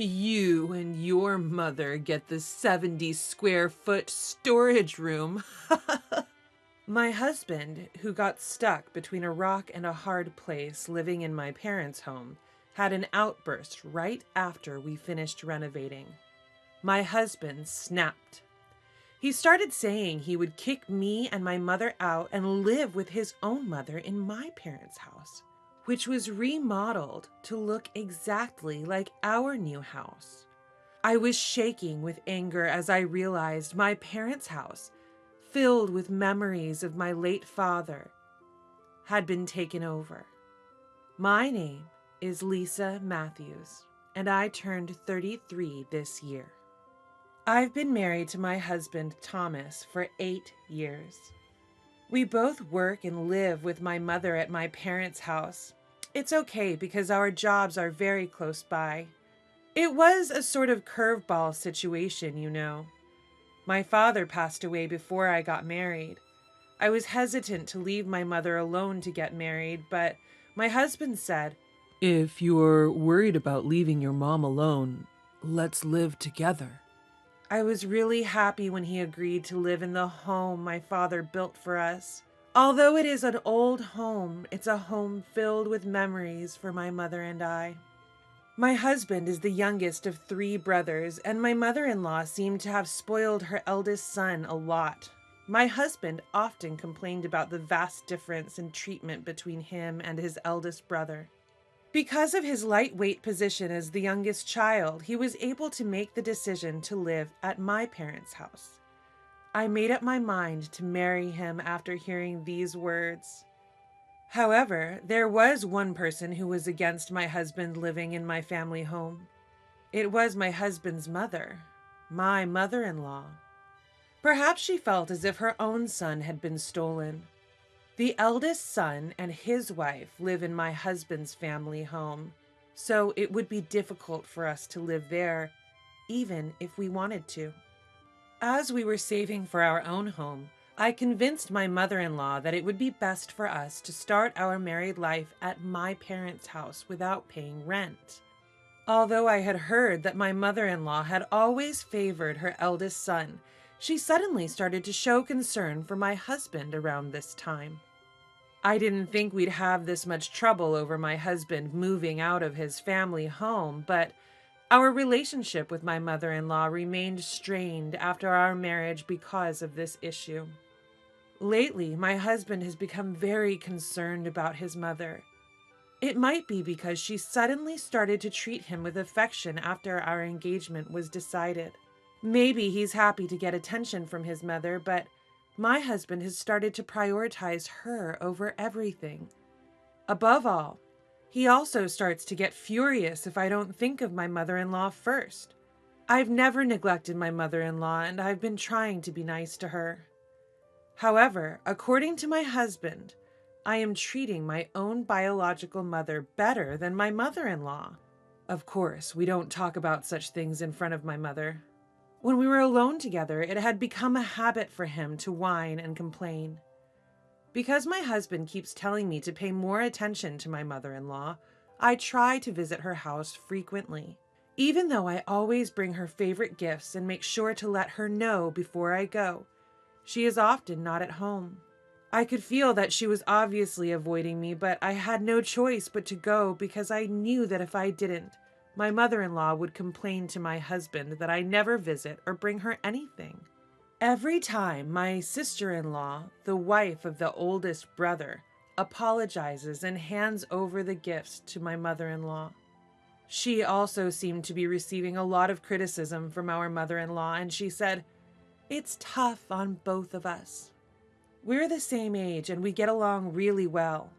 You and your mother get the 70 square foot storage room. My husband, who got stuck between a rock and a hard place living in my parents' home, had an outburst right after we finished renovating. My husband snapped. He started saying he would kick me and my mother out and live with his own mother in my parents' house, which was remodeled to look exactly like our new house. I was shaking with anger as I realized my parents' house, filled with memories of my late father, had been taken over. My name is Lisa Matthews, and I turned 33 this year. I've been married to my husband, Thomas, for 8 years. We both work and live with my mother at my parents' house. It's okay because our jobs are very close by. It was a sort of curveball situation, you know. My father passed away before I got married. I was hesitant to leave my mother alone to get married, but my husband said, "If you're worried about leaving your mom alone, let's live together." I was really happy when he agreed to live in the home my father built for us. Although it is an old home, it's a home filled with memories for my mother and I. My husband is the youngest of 3 brothers, and my mother-in-law seemed to have spoiled her eldest son a lot. My husband often complained about the vast difference in treatment between him and his eldest brother. Because of his lightweight position as the youngest child, he was able to make the decision to live at my parents' house. I made up my mind to marry him after hearing these words. However, there was one person who was against my husband living in my family home. It was my husband's mother, my mother-in-law. Perhaps she felt as if her own son had been stolen. The eldest son and his wife live in my husband's family home, so it would be difficult for us to live there, even if we wanted to. As we were saving for our own home, I convinced my mother-in-law that it would be best for us to start our married life at my parents' house without paying rent. Although I had heard that my mother-in-law had always favored her eldest son, she suddenly started to show concern for my husband around this time. I didn't think we'd have this much trouble over my husband moving out of his family home, but our relationship with my mother-in-law remained strained after our marriage because of this issue. Lately, my husband has become very concerned about his mother. It might be because she suddenly started to treat him with affection after our engagement was decided. Maybe he's happy to get attention from his mother, but my husband has started to prioritize her over everything. Above all, he also starts to get furious if I don't think of my mother-in-law first. I've never neglected my mother-in-law, and I've been trying to be nice to her. However, according to my husband, I am treating my own biological mother better than my mother-in-law. Of course, we don't talk about such things in front of my mother. When we were alone together, it had become a habit for him to whine and complain. Because my husband keeps telling me to pay more attention to my mother-in-law, I try to visit her house frequently. Even though I always bring her favorite gifts and make sure to let her know before I go, she is often not at home. I could feel that she was obviously avoiding me, but I had no choice but to go because I knew that if I didn't, my mother-in-law would complain to my husband that I never visit or bring her anything. Every time my sister-in-law, the wife of the oldest brother, apologizes and hands over the gifts to my mother-in-law. She also seemed to be receiving a lot of criticism from our mother-in-law, and she said, "It's tough on both of us. We're the same age and we get along really well."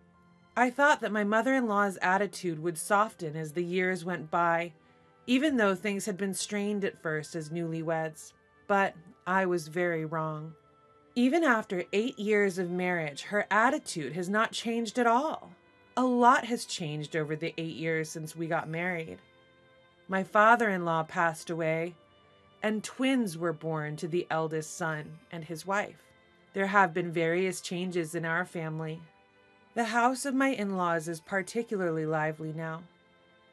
I thought that my mother-in-law's attitude would soften as the years went by, even though things had been strained at first as newlyweds. But I was very wrong. Even after 8 years of marriage, her attitude has not changed at all. A lot has changed over the 8 years since we got married. My father-in-law passed away, and twins were born to the eldest son and his wife. There have been various changes in our family. The house of my in-laws is particularly lively now.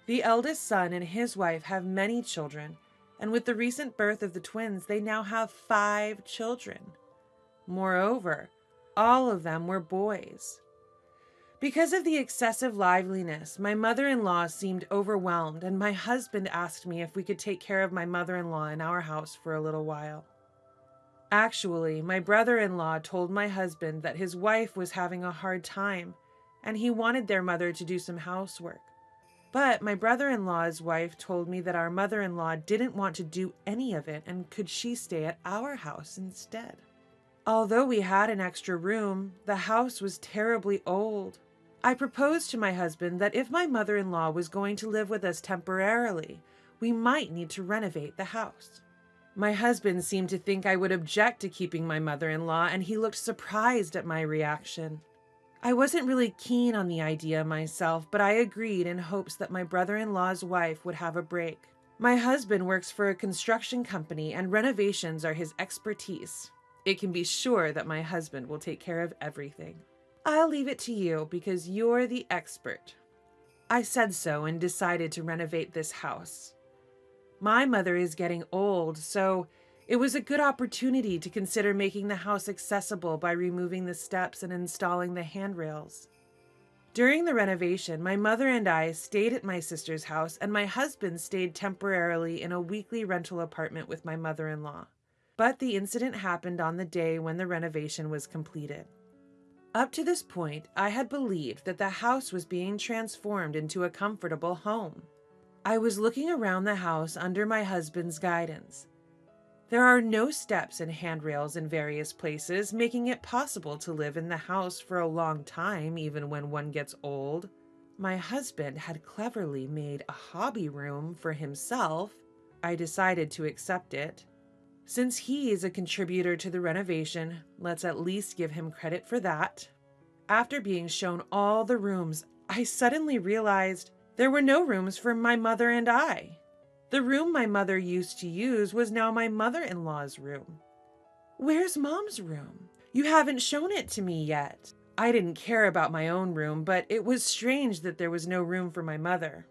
The eldest son and his wife have many children, and with the recent birth of the twins, they now have 5 children. Moreover, all of them were boys. Because of the excessive liveliness, my mother-in-law seemed overwhelmed, and my husband asked me if we could take care of my mother-in-law in our house for a little while. Actually, my brother-in-law told my husband that his wife was having a hard time, and he wanted their mother to do some housework. But my brother-in-law's wife told me that our mother-in-law didn't want to do any of it, and could she stay at our house instead? Although we had an extra room, the house was terribly old. I proposed to my husband that if my mother-in-law was going to live with us temporarily, we might need to renovate the house. My husband seemed to think I would object to keeping my mother-in-law, and he looked surprised at my reaction. I wasn't really keen on the idea myself, but I agreed in hopes that my brother-in-law's wife would have a break. My husband works for a construction company, and renovations are his expertise. It can be sure that my husband will take care of everything. I'll leave it to you because you're the expert. I said so and decided to renovate this house. My mother is getting old, so it was a good opportunity to consider making the house accessible by removing the steps and installing the handrails. During the renovation, my mother and I stayed at my sister's house, and my husband stayed temporarily in a weekly rental apartment with my mother-in-law. But the incident happened on the day when the renovation was completed. Up to this point, I had believed that the house was being transformed into a comfortable home. I was looking around the house under my husband's guidance. There are no steps and handrails in various places, making it possible to live in the house for a long time, even when one gets old. My husband had cleverly made a hobby room for himself. I decided to accept it. Since he is a contributor to the renovation, let's at least give him credit for that. After being shown all the rooms, I suddenly realized there were no rooms for my mother and I. The room my mother used to use was now my mother-in-law's room. Where's Mom's room? You haven't shown it to me yet. I didn't care about my own room, but it was strange that there was no room for my mother.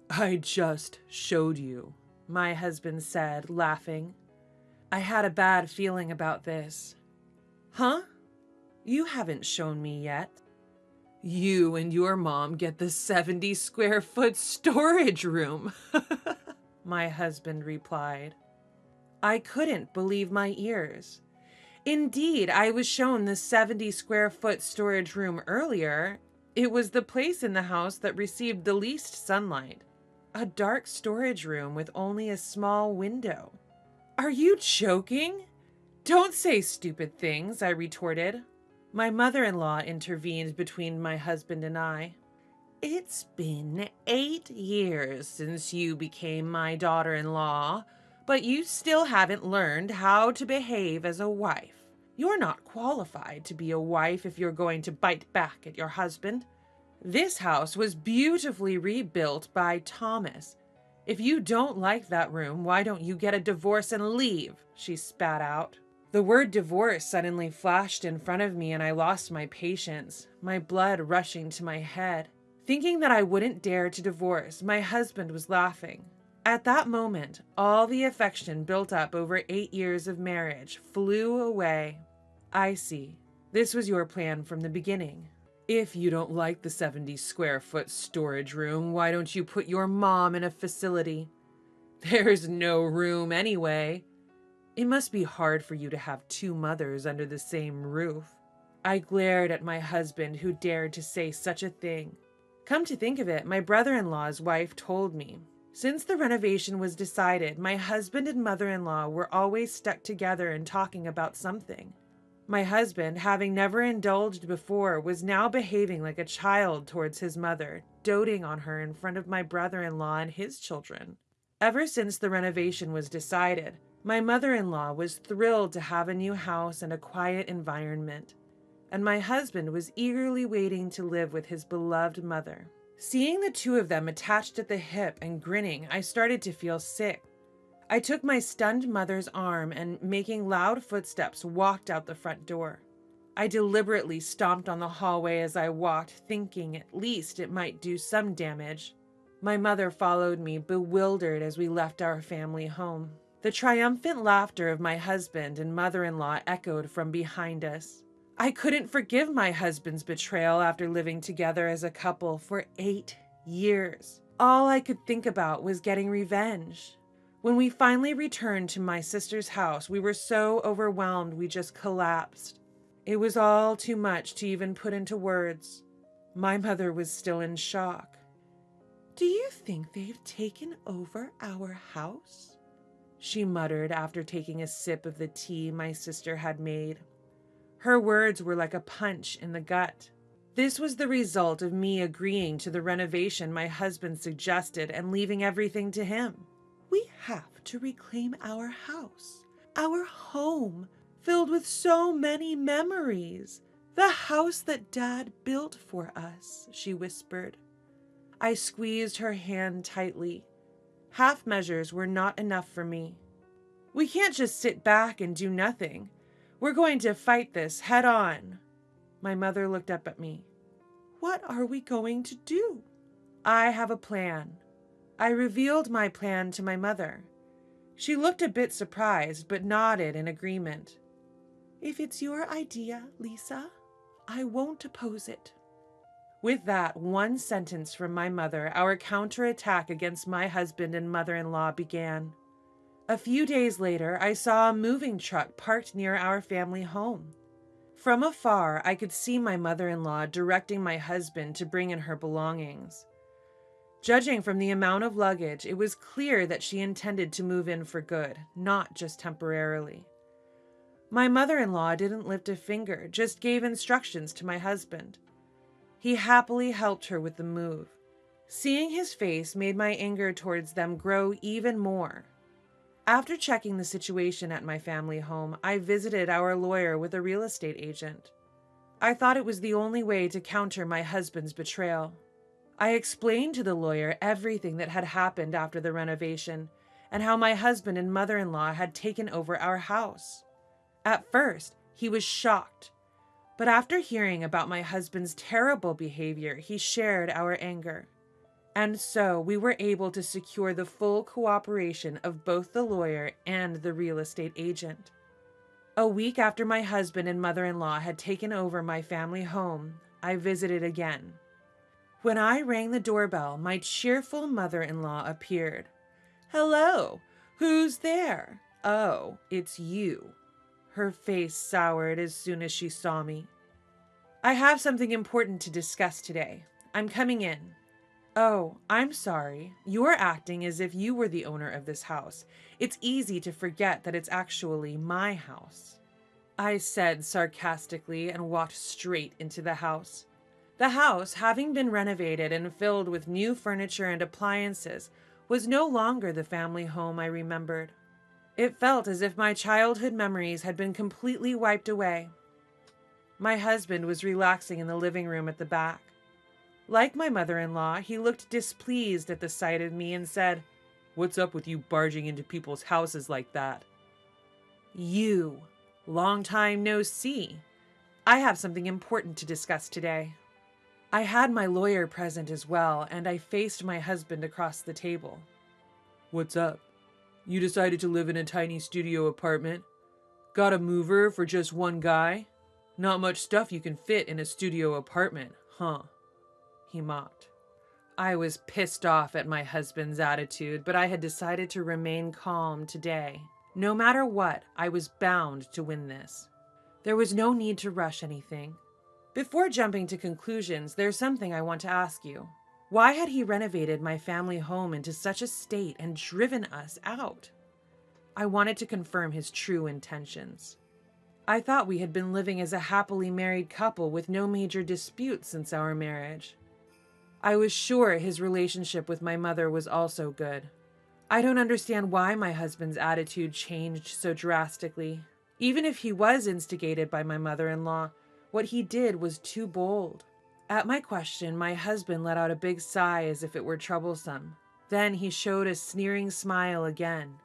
I just showed you, my husband said, laughing. I had a bad feeling about this. Huh? You haven't shown me yet. You and your mom get the 70 square foot storage room, my husband replied. I couldn't believe my ears. Indeed, I was shown the 70 square foot storage room earlier. It was the place in the house that received the least sunlight. A dark storage room with only a small window. Are you joking? Don't say stupid things, I retorted. My mother-in-law intervened between my husband and I. It's been 8 years since you became my daughter-in-law, but you still haven't learned how to behave as a wife. You're not qualified to be a wife if you're going to bite back at your husband. This house was beautifully rebuilt by Thomas. If you don't like that room, why don't you get a divorce and leave? She spat out. The word divorce suddenly flashed in front of me, and I lost my patience, my blood rushing to my head. Thinking that I wouldn't dare to divorce, my husband was laughing. At that moment, all the affection built up over 8 years of marriage flew away. I see. This was your plan from the beginning. If you don't like the 70 square foot storage room, why don't you put your mom in a facility? There's no room anyway. It must be hard for you to have 2 mothers under the same roof. I glared at my husband, who dared to say such a thing. Come to think of it, my brother-in-law's wife told me. Since the renovation was decided, my husband and mother-in-law were always stuck together and talking about something. My husband, having never indulged before, was now behaving like a child towards his mother, doting on her in front of my brother-in-law and his children. Ever since the renovation was decided, my mother-in-law was thrilled to have a new house and a quiet environment, and my husband was eagerly waiting to live with his beloved mother. Seeing the 2 of them attached at the hip and grinning, I started to feel sick. I took my stunned mother's arm and, making loud footsteps, walked out the front door. I deliberately stomped on the hallway as I walked, thinking at least it might do some damage. My mother followed me, bewildered, as we left our family home. The triumphant laughter of my husband and mother-in-law echoed from behind us. I couldn't forgive my husband's betrayal after living together as a couple for 8 years. All I could think about was getting revenge. When we finally returned to my sister's house, we were so overwhelmed we just collapsed. It was all too much to even put into words. My mother was still in shock. "Do you think they've taken over our house?" she muttered after taking a sip of the tea my sister had made. Her words were like a punch in the gut. This was the result of me agreeing to the renovation my husband suggested and leaving everything to him. "We have to reclaim our house, our home, filled with so many memories. The house that Dad built for us," she whispered. I squeezed her hand tightly. Half measures were not enough for me. "We can't just sit back and do nothing. We're going to fight this head on." My mother looked up at me. "What are we going to do?" "I have a plan." I revealed my plan to my mother. She looked a bit surprised, but nodded in agreement. "If it's your idea, Lisa, I won't oppose it." With that one sentence from my mother, our counterattack against my husband and mother-in-law began. A few days later, I saw a moving truck parked near our family home. From afar, I could see my mother-in-law directing my husband to bring in her belongings. Judging from the amount of luggage, it was clear that she intended to move in for good, not just temporarily. My mother-in-law didn't lift a finger, just gave instructions to my husband. He happily helped her with the move. Seeing his face made my anger towards them grow even more. After checking the situation at my family home, I visited our lawyer with a real estate agent. I thought it was the only way to counter my husband's betrayal. I explained to the lawyer everything that had happened after the renovation and how my husband and mother-in-law had taken over our house. At first, he was shocked, but after hearing about my husband's terrible behavior, he shared our anger. And so we were able to secure the full cooperation of both the lawyer and the real estate agent. A week after my husband and mother-in-law had taken over my family home, I visited again. When I rang the doorbell, my cheerful mother-in-law appeared. "Hello, who's there?" "Oh, it's you." Her face soured as soon as she saw me. "I have something important to discuss today. I'm coming in." "Oh, I'm sorry. You're acting as if you were the owner of this house. It's easy to forget that it's actually my house," I said sarcastically and walked straight into the house. The house, having been renovated and filled with new furniture and appliances, was no longer the family home I remembered. It felt as if my childhood memories had been completely wiped away. My husband was relaxing in the living room at the back. Like my mother-in-law, he looked displeased at the sight of me and said, "What's up with you barging into people's houses like that?" "You. Long time no see. I have something important to discuss today." I had my lawyer present as well, and I faced my husband across the table. "What's up? You decided to live in a tiny studio apartment? Got a mover for just one guy? Not much stuff you can fit in a studio apartment, huh?" He mocked. I was pissed off at my husband's attitude, but I had decided to remain calm today. No matter what, I was bound to win this. There was no need to rush anything. Before jumping to conclusions, there's something I want to ask you. Why had he renovated my family home into such a state and driven us out? I wanted to confirm his true intentions. I thought we had been living as a happily married couple with no major disputes since our marriage. I was sure his relationship with my mother was also good. I don't understand why my husband's attitude changed so drastically. Even if he was instigated by my mother-in-law, what he did was too bold. At my question, my husband let out a big sigh as if it were troublesome. Then he showed a sneering smile again.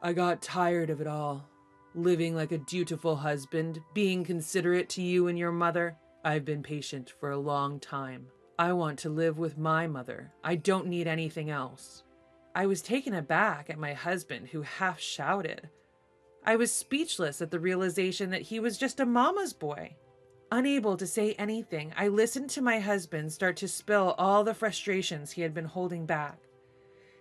"I got tired of it all. Living like a dutiful husband, being considerate to you and your mother. I've been patient for a long time. I want to live with my mother. I don't need anything else. I was taken aback at my husband, who half shouted. I was speechless at the realization that he was just a mama's boy. Unable to say anything, I listened to my husband start to spill all the frustrations he had been holding back.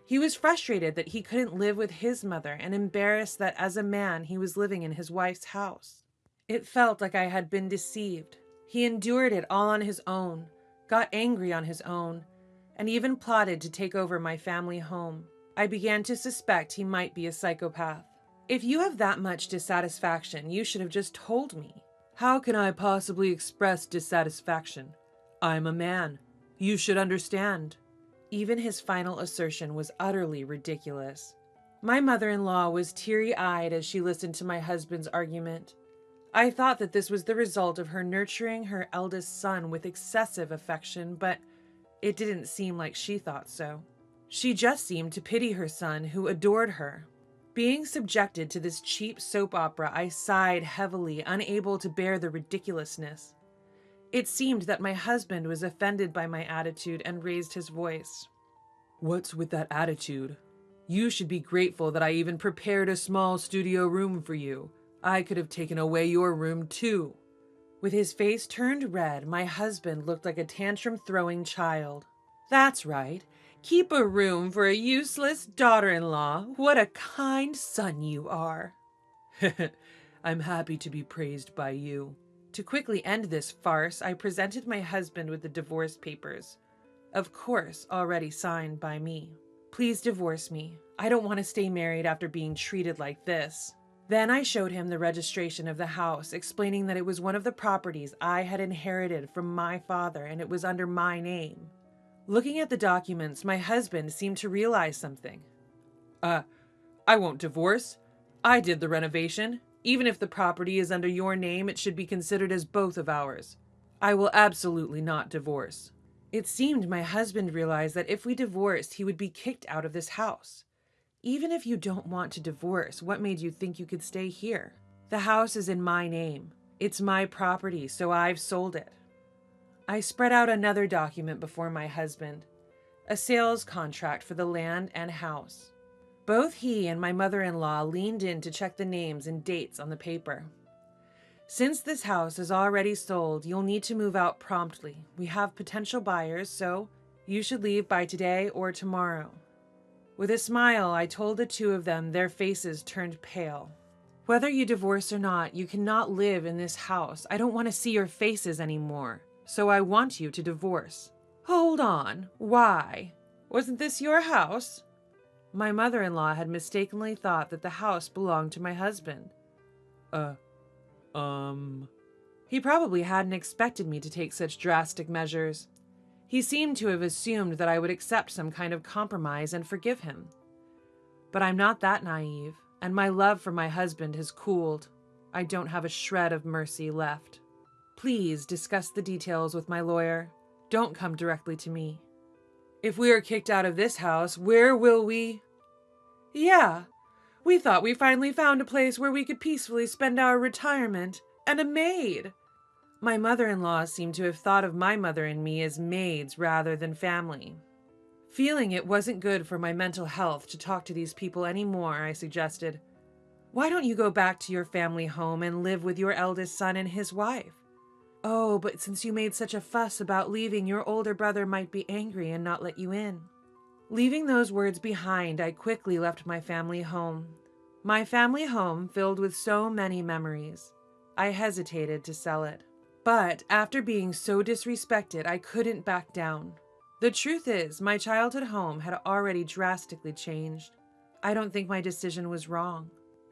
He was frustrated that he couldn't live with his mother and embarrassed that as a man he was living in his wife's house. It felt like I had been deceived. He endured it all on his own, got angry on his own, and even plotted to take over my family home. I began to suspect he might be a psychopath. If you have that much dissatisfaction, you should have just told me. How can I possibly express dissatisfaction? I'm a man. You should understand. Even his final assertion was utterly ridiculous. My mother-in-law was teary-eyed as she listened to my husband's argument. I thought that this was the result of her nurturing her eldest son with excessive affection, but it didn't seem like she thought so. She just seemed to pity her son, who adored her. Being subjected to this cheap soap opera, I sighed heavily, unable to bear the ridiculousness. It seemed that my husband was offended by my attitude and raised his voice. What's with that attitude? You should be grateful that I even prepared a small studio room for you. I could have taken away your room too. With his face turned red, my husband looked like a tantrum-throwing child. That's right. Keep a room for a useless daughter-in-law. What a kind son you are. I'm happy to be praised by you. To quickly end this farce, I presented my husband with the divorce papers. Of course, already signed by me. Please divorce me. I don't want to stay married after being treated like this. Then I showed him the registration of the house, explaining that it was one of the properties I had inherited from my father and it was under my name. Looking at the documents, my husband seemed to realize something. I won't divorce. I did the renovation. Even if the property is under your name, it should be considered as both of ours. I will absolutely not divorce. It seemed my husband realized that if we divorced, he would be kicked out of this house. Even if you don't want to divorce, what made you think you could stay here? The house is in my name. It's my property, so I've sold it. I spread out another document before my husband, a sales contract for the land and house. Both he and my mother-in-law leaned in to check the names and dates on the paper. Since this house is already sold, you'll need to move out promptly. We have potential buyers, so you should leave by today or tomorrow. With a smile, I told the two of them. Their faces turned pale. Whether you divorce or not, you cannot live in this house. I don't want to see your faces anymore, so I want you to divorce. Hold on. Why? Wasn't this your house? My mother-in-law had mistakenly thought that the house belonged to my husband. He probably hadn't expected me to take such drastic measures. He seemed to have assumed that I would accept some kind of compromise and forgive him. But I'm not that naive, and my love for my husband has cooled. I don't have a shred of mercy left. Please discuss the details with my lawyer. Don't come directly to me. If we are kicked out of this house, where will we? Yeah, we thought we finally found a place where we could peacefully spend our retirement, and a maid. My mother-in-law seemed to have thought of my mother and me as maids rather than family. Feeling it wasn't good for my mental health to talk to these people anymore, I suggested, why don't you go back to your family home and live with your eldest son and his wife? Oh, but since you made such a fuss about leaving, your older brother might be angry and not let you in. Leaving those words behind, I quickly left my family home. My family home filled with so many memories. I hesitated to sell it. But after being so disrespected, I couldn't back down. The truth is, my childhood home had already drastically changed. I don't think my decision was wrong.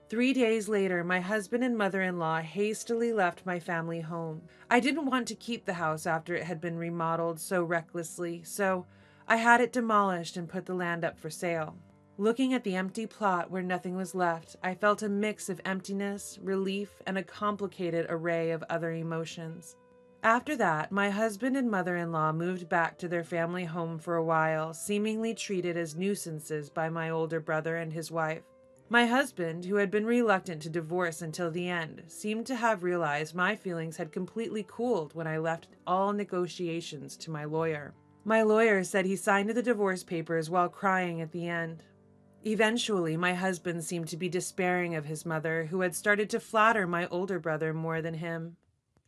3 days later, my husband and mother-in-law hastily left my family home. I didn't want to keep the house after it had been remodeled so recklessly, so I had it demolished and put the land up for sale. Looking at the empty plot where nothing was left, I felt a mix of emptiness, relief, and a complicated array of other emotions. After that, my husband and mother-in-law moved back to their family home for a while, seemingly treated as nuisances by my older brother and his wife. My husband, who had been reluctant to divorce until the end, seemed to have realized my feelings had completely cooled when I left all negotiations to my lawyer. My lawyer said he signed the divorce papers while crying at the end. Eventually, my husband seemed to be despairing of his mother, who had started to flatter my older brother more than him.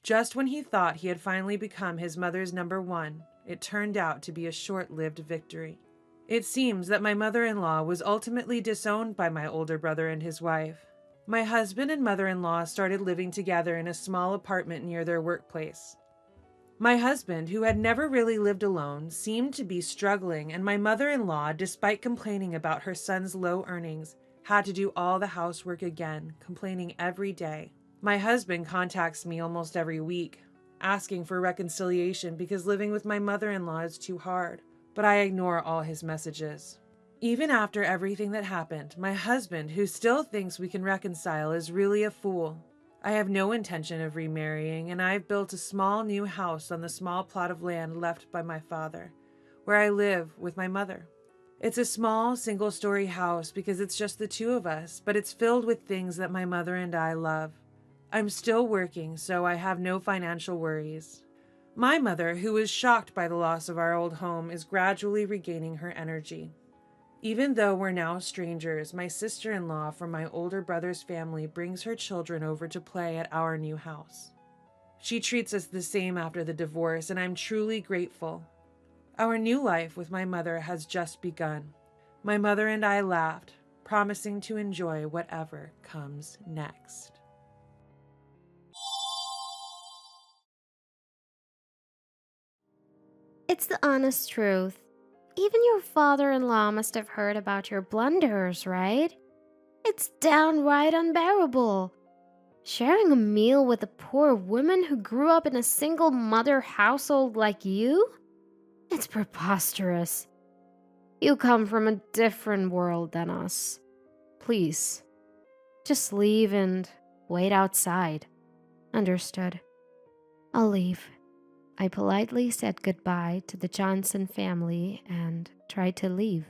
Just when he thought he had finally become his mother's number one, it turned out to be a short-lived victory. It seems that my mother-in-law was ultimately disowned by my older brother and his wife. My husband and mother-in-law started living together in a small apartment near their workplace. My husband, who had never really lived alone, seemed to be struggling, and my mother-in-law, despite complaining about her son's low earnings, had to do all the housework again, complaining every day. My husband contacts me almost every week, asking for reconciliation because living with my mother-in-law is too hard, but I ignore all his messages. Even after everything that happened, my husband, who still thinks we can reconcile, is really a fool. I have no intention of remarrying, and I've built a small new house on the small plot of land left by my father, where I live with my mother. It's a small, single-story house because it's just the two of us, but it's filled with things that my mother and I love. I'm still working, so I have no financial worries. My mother, who was shocked by the loss of our old home, is gradually regaining her energy. Even though we're now strangers, my sister-in-law from my older brother's family brings her children over to play at our new house. She treats us the same after the divorce, and I'm truly grateful. Our new life with my mother has just begun. My mother and I laughed, promising to enjoy whatever comes next. It's the honest truth. Even your father-in-law must have heard about your blunders, right? It's downright unbearable. Sharing a meal with a poor woman who grew up in a single-mother household like you? It's preposterous. You come from a different world than us. Please, just leave and wait outside. Understood. I'll leave. I politely said goodbye to the Johnson family and tried to leave.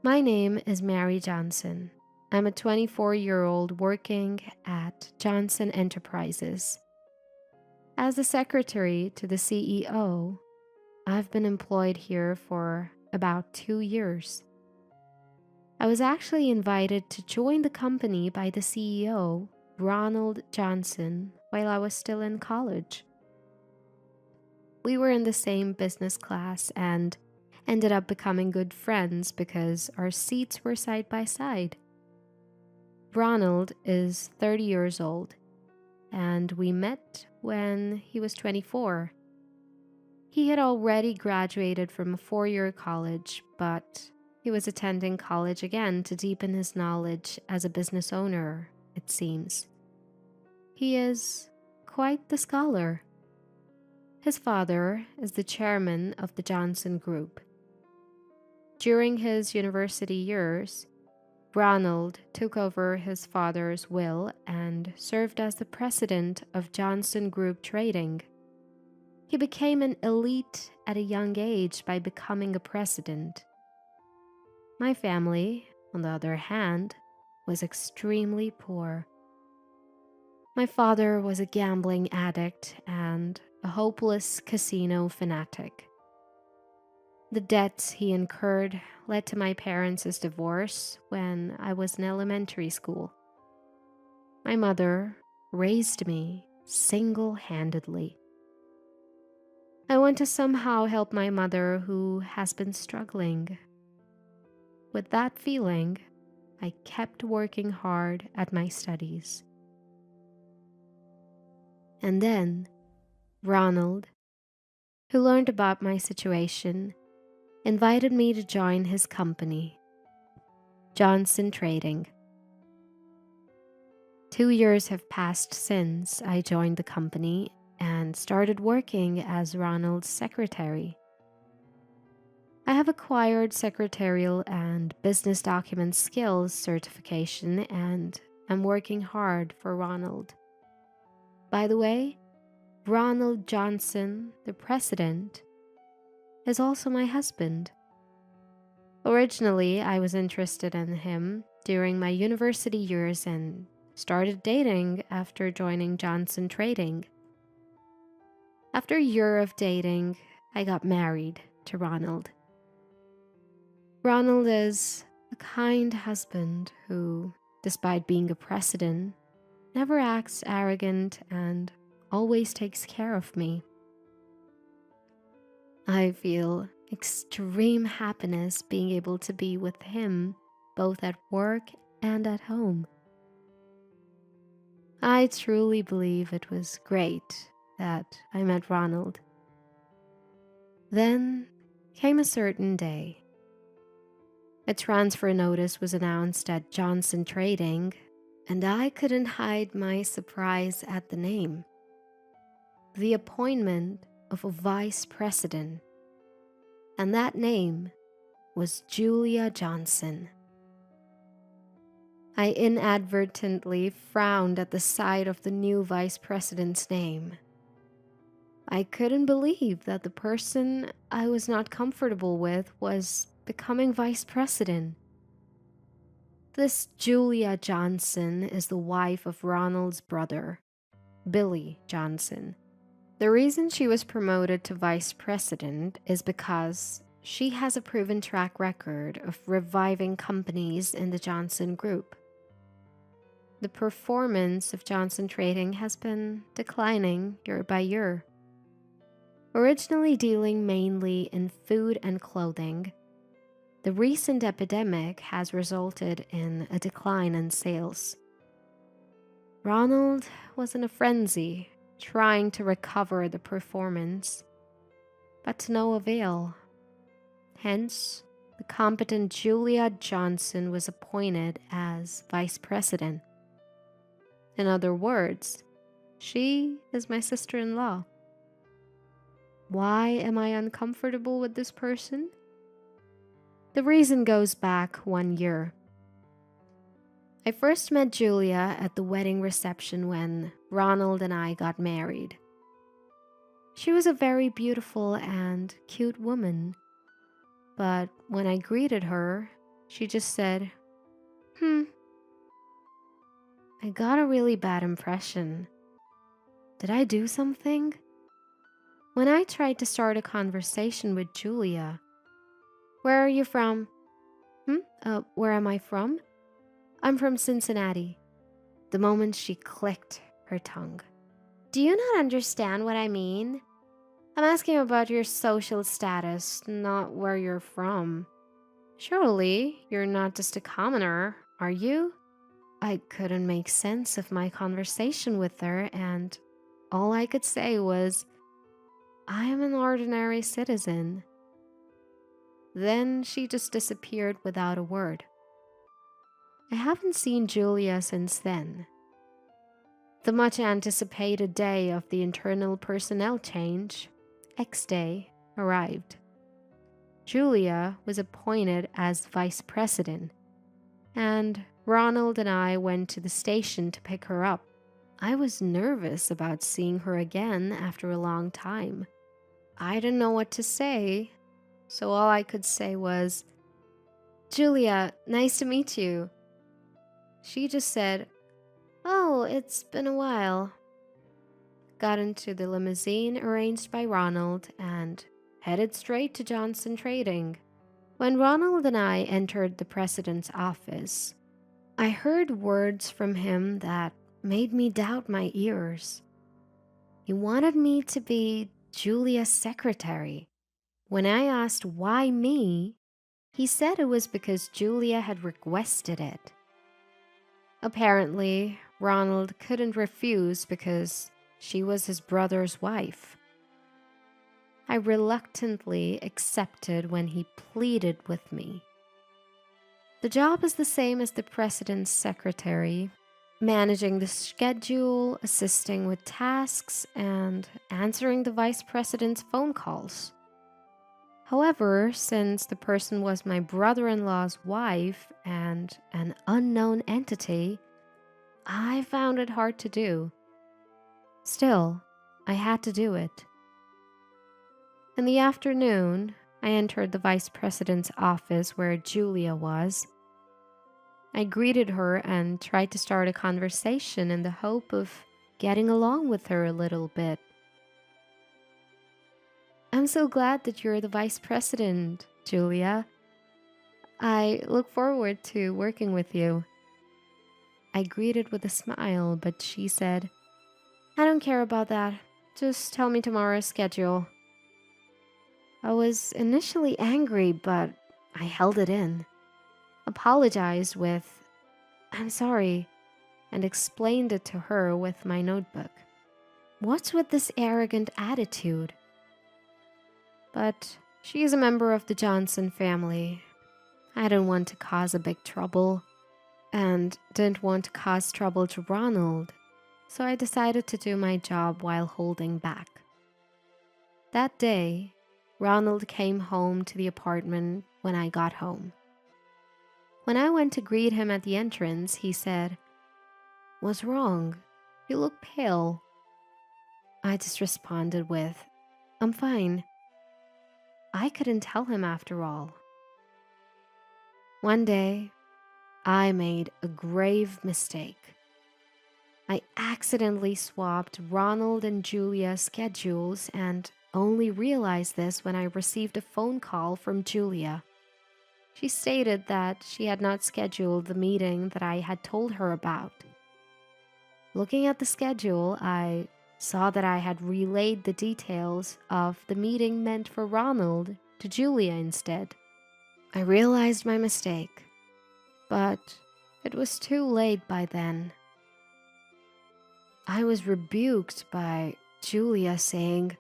My name is Mary Johnson. I'm a 24-year-old working at Johnson Enterprises. As the secretary to the CEO, I've been employed here for about 2 years. I was actually invited to join the company by the CEO, Ronald Johnson, while I was still in college. We were in the same business class and ended up becoming good friends because our seats were side by side. Ronald is 30 years old, and we met when he was 24. He had already graduated from a 4-year college, but he was attending college again to deepen his knowledge as a business owner, it seems. He is quite the scholar. His father is the chairman of the Johnson Group. During his university years, Ronald took over his father's will and served as the president of Johnson Group Trading. He became an elite at a young age by becoming a president. My family, on the other hand, was extremely poor. My father was a gambling addict and a hopeless casino fanatic. The debts he incurred led to my parents' divorce when I was in elementary school. My mother raised me single-handedly. I want to somehow help my mother who has been struggling. With that feeling, I kept working hard at my studies. And then, Ronald, who learned about my situation, invited me to join his company, Johnson Trading. 2 years have passed since I joined the company and started working as Ronald's secretary. I have acquired secretarial and business document skills certification and am working hard for Ronald. By the way, Ronald Johnson, the president, is also my husband. Originally, I was interested in him during my university years and started dating after joining Johnson Trading. After a year of dating, I got married to Ronald. Ronald is a kind husband who, despite being a president, never acts arrogant and always takes care of me. I feel extreme happiness being able to be with him both at work and at home. I truly believe it was great that I met Ronald. Then came a certain day. A transfer notice was announced at Johnson Trading, and I couldn't hide my surprise at the name. The appointment of a vice president, and that name was Julia Johnson. I inadvertently frowned at the sight of the new vice president's name. I couldn't believe that the person I was not comfortable with was becoming vice president. This Julia Johnson is the wife of Ronald's brother, Billy Johnson. The reason she was promoted to vice president is because she has a proven track record of reviving companies in the Johnson Group. The performance of Johnson Trading has been declining year by year. Originally dealing mainly in food and clothing, the recent epidemic has resulted in a decline in sales. Ronald was in a frenzy, trying to recover the performance, but to no avail. Hence, the competent Julia Johnson was appointed as vice president. In other words, she is my sister-in-law. Why am I uncomfortable with this person? The reason goes back 1 year. I first met Julia at the wedding reception when Ronald and I got married. She was a very beautiful and cute woman, but when I greeted her, she just said, I got a really bad impression. Did I do something? When I tried to start a conversation with Julia, where are you from? Where am I from? I'm from Cincinnati. The moment she clicked her tongue. Do you not understand what I mean? I'm asking about your social status, not where you're from. Surely, you're not just a commoner, are you? I couldn't make sense of my conversation with her, and all I could say was, I am an ordinary citizen. Then she just disappeared without a word. I haven't seen Julia since then. The much anticipated day of the internal personnel change, X Day, arrived. Julia was appointed as vice president, and Ronald and I went to the station to pick her up. I was nervous about seeing her again after a long time. I didn't know what to say, so all I could say was, Julia, nice to meet you. She just said, oh, it's been a while. Got into the limousine arranged by Ronald and headed straight to Johnson Trading. When Ronald and I entered the president's office, I heard words from him that made me doubt my ears. He wanted me to be Julia's secretary. When I asked why me, he said it was because Julia had requested it. Apparently, Ronald couldn't refuse because she was his brother's wife. I reluctantly accepted when he pleaded with me. The job is the same as the president's secretary, managing the schedule, assisting with tasks, and answering the vice president's phone calls. However, since the person was my brother-in-law's wife and an unknown entity, I found it hard to do. Still, I had to do it. In the afternoon, I entered the vice president's office where Julia was. I greeted her and tried to start a conversation in the hope of getting along with her a little bit. I'm so glad that you're the vice president, Julia. I look forward to working with you. I greeted with a smile, but she said, I don't care about that. Just tell me tomorrow's schedule. I was initially angry, but I held it in, apologized with, I'm sorry, and explained it to her with my notebook. What's with this arrogant attitude? But she is a member of the Johnson family. I didn't want to cause a big trouble, and didn't want to cause trouble to Ronald, so I decided to do my job while holding back. That day, Ronald came home to the apartment when I got home. When I went to greet him at the entrance, he said, What's wrong? You look pale. I just responded with, I'm fine. I couldn't tell him after all. One day, I made a grave mistake. I accidentally swapped Ronald and Julia's schedules and only realized this when I received a phone call from Julia. She stated that she had not scheduled the meeting that I had told her about. Looking at the schedule, I saw that I had relayed the details of the meeting meant for Ronald to Julia instead. I realized my mistake, but it was too late by then. I was rebuked by Julia saying,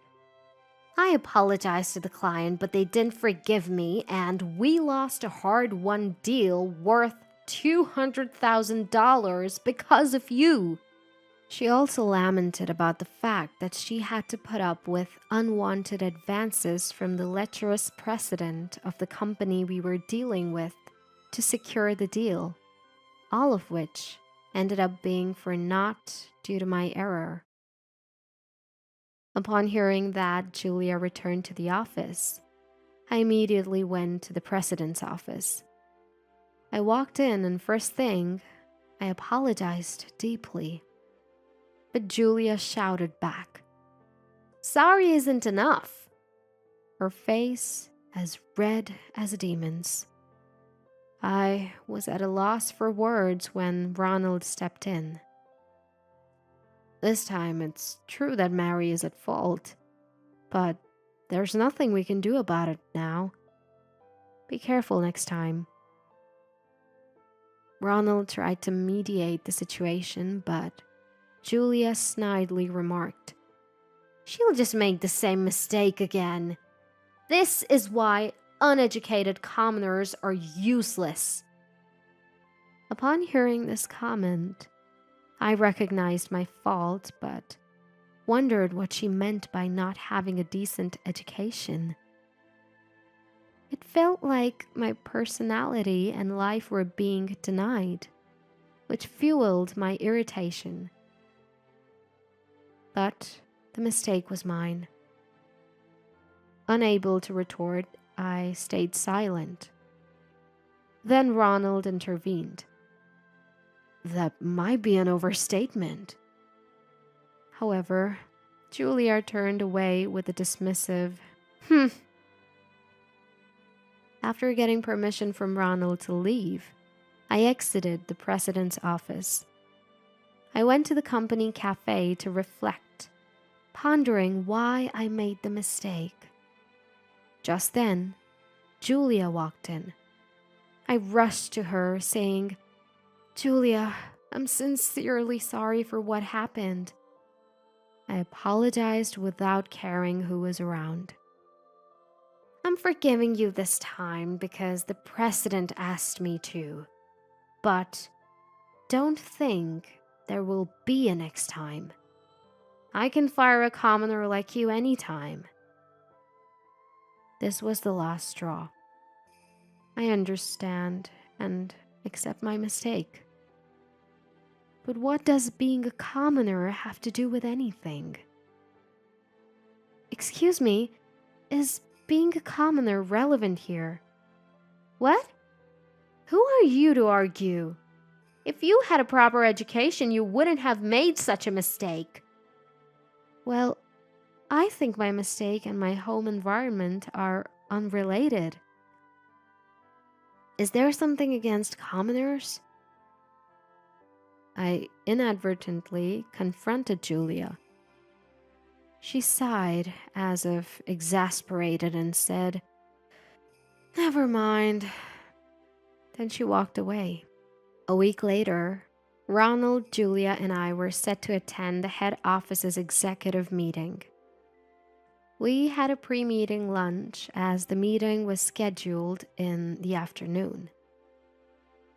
I apologized to the client, but they didn't forgive me, and we lost a hard-won deal worth $200,000 because of you. She also lamented about the fact that she had to put up with unwanted advances from the lecherous president of the company we were dealing with to secure the deal, all of which ended up being for naught due to my error. Upon hearing that, Julia returned to the office. I immediately went to the president's office. I walked in, and first thing, I apologized deeply. But Julia shouted back, Sorry isn't enough. Her face as red as a demon's. I was at a loss for words when Ronald stepped in. This time it's true that Mary is at fault, but there's nothing we can do about it now. Be careful next time. Ronald tried to mediate the situation, but Julia snidely remarked, She'll just make the same mistake again. This is why uneducated commoners are useless. Upon hearing this comment, I recognized my fault, but wondered what she meant by not having a decent education. It felt like my personality and life were being denied, which fueled my irritation. But the mistake was mine. Unable to retort, I stayed silent. Then Ronald intervened. That might be an overstatement. However, Julia turned away with a dismissive, After getting permission from Ronald to leave, I exited the president's office. I went to the company cafe to reflect, pondering why I made the mistake. Just then, Julia walked in. I rushed to her, saying, Julia, I'm sincerely sorry for what happened. I apologized without caring who was around. I'm forgiving you this time because the president asked me to. But don't think there will be a next time. I can fire a commoner like you anytime. This was the last straw. I understand and accept my mistake. But what does being a commoner have to do with anything? Excuse me, is being a commoner relevant here? What? Who are you to argue? If you had a proper education, you wouldn't have made such a mistake. Well, I think my mistake and my home environment are unrelated. Is there something against commoners? I inadvertently confronted Julia. She sighed as if exasperated and said, "Never mind." Then she walked away. A week later, Ronald, Julia, and I were set to attend the head office's executive meeting. We had a pre-meeting lunch as the meeting was scheduled in the afternoon.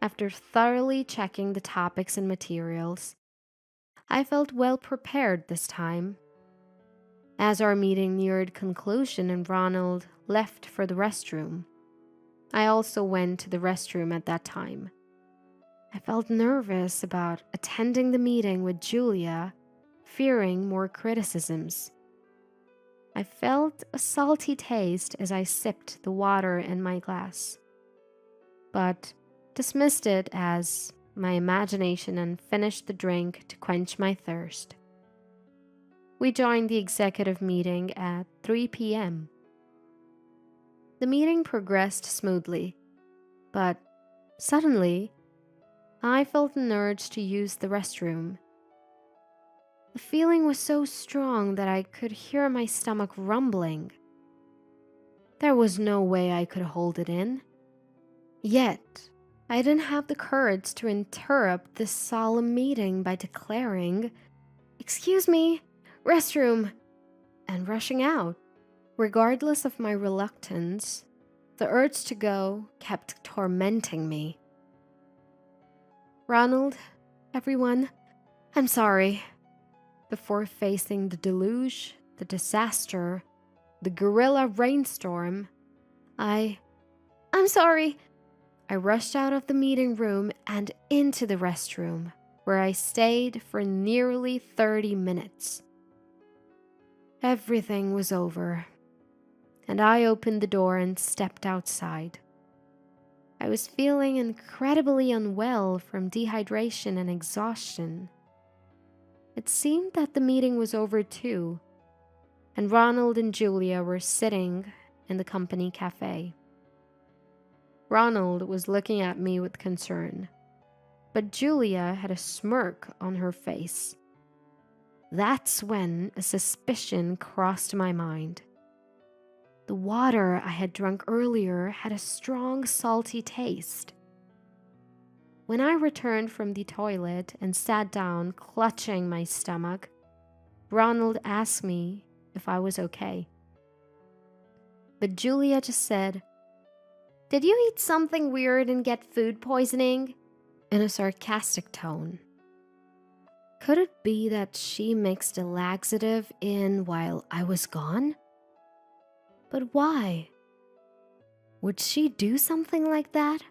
After thoroughly checking the topics and materials, I felt well prepared this time. As our meeting neared conclusion and Ronald left for the restroom, I also went to the restroom at that time. I felt nervous about attending the meeting with Julia, fearing more criticisms. I felt a salty taste as I sipped the water in my glass, but dismissed it as my imagination and finished the drink to quench my thirst. We joined the executive meeting at 3 p.m. The meeting progressed smoothly, but suddenly, I felt an urge to use the restroom. The feeling was so strong that I could hear my stomach rumbling. There was no way I could hold it in. Yet, I didn't have the courage to interrupt this solemn meeting by declaring, "Excuse me, restroom," and rushing out. Regardless of my reluctance, the urge to go kept tormenting me. "Ronald, everyone, I'm sorry." Before facing the deluge, the disaster, the guerrilla rainstorm, I'm sorry. I rushed out of the meeting room and into the restroom, where I stayed for nearly 30 minutes. Everything was over, and I opened the door and stepped outside. I was feeling incredibly unwell from dehydration and exhaustion. It seemed that the meeting was over too, and Ronald and Julia were sitting in the company cafe. Ronald was looking at me with concern, but Julia had a smirk on her face. That's when a suspicion crossed my mind. The water I had drunk earlier had a strong salty taste. When I returned from the toilet and sat down clutching my stomach, Ronald asked me if I was okay. But Julia just said, "Did you eat something weird and get food poisoning?" in a sarcastic tone. Could it be that she mixed a laxative in while I was gone? But why? Would she do something like that?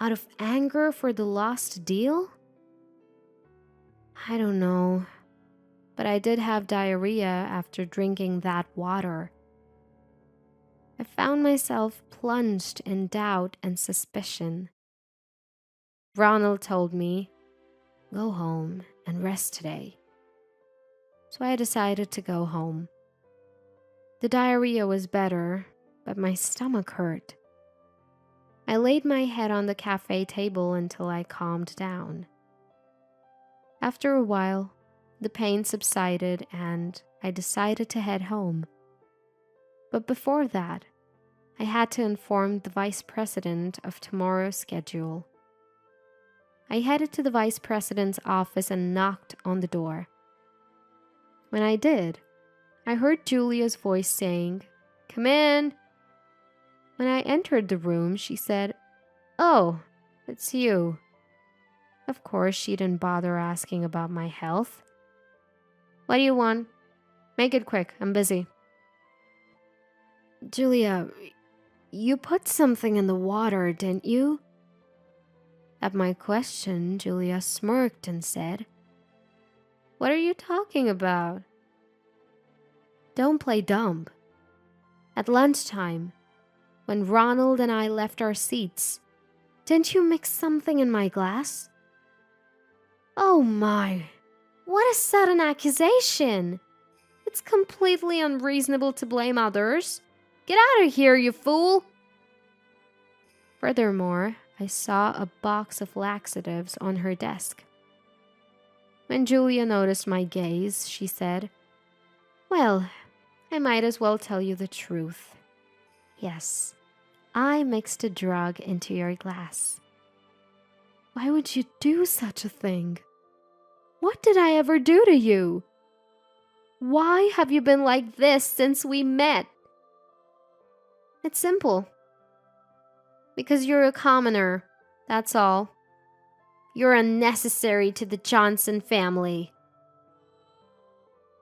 Out of anger for the lost deal? I don't know, but I did have diarrhea after drinking that water. I found myself plunged in doubt and suspicion. Ronald told me, "Go home and rest today." So I decided to go home. The diarrhea was better, but my stomach hurt. I laid my head on the cafe table until I calmed down. After a while, the pain subsided and I decided to head home. But before that, I had to inform the vice president of tomorrow's schedule. I headed to the vice president's office and knocked on the door. When I did, I heard Julia's voice saying, "Come in." When I entered the room, she said, "Oh, it's you." Of course, she didn't bother asking about my health. "What do you want? Make it quick, I'm busy." "Julia, you put something in the water, didn't you?" At my question, Julia smirked and said, "What are you talking about?" Don't play dumb. At lunchtime, when Ronald and I left our seats, didn't you mix something in my glass? Oh my, what a sudden accusation! It's completely unreasonable to blame others. Get out of here, you fool! Furthermore, I saw a box of laxatives on her desk. When Julia noticed my gaze, she said, "Well, I might as well tell you the truth. Yes, I mixed a drug into your glass." "Why would you do such a thing? What did I ever do to you? Why have you been like this since we met?" "It's simple. Because you're a commoner, that's all. You're unnecessary to the Johnson family."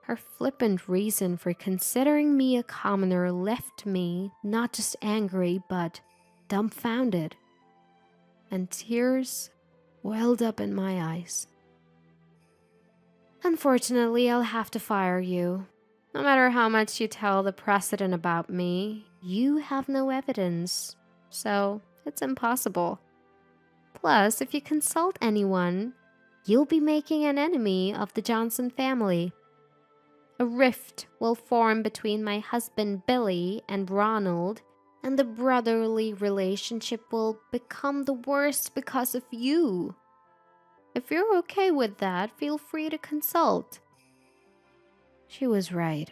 Her flippant reason for considering me a commoner left me not just angry, but dumbfounded. And tears welled up in my eyes. "Unfortunately, I'll have to fire you. No matter how much you tell the president about me, you have no evidence, so it's impossible. Plus, if you consult anyone, you'll be making an enemy of the Johnson family. A rift will form between my husband Billy and Ronald, and the brotherly relationship will become the worst because of you. If you're okay with that, feel free to consult." She was right.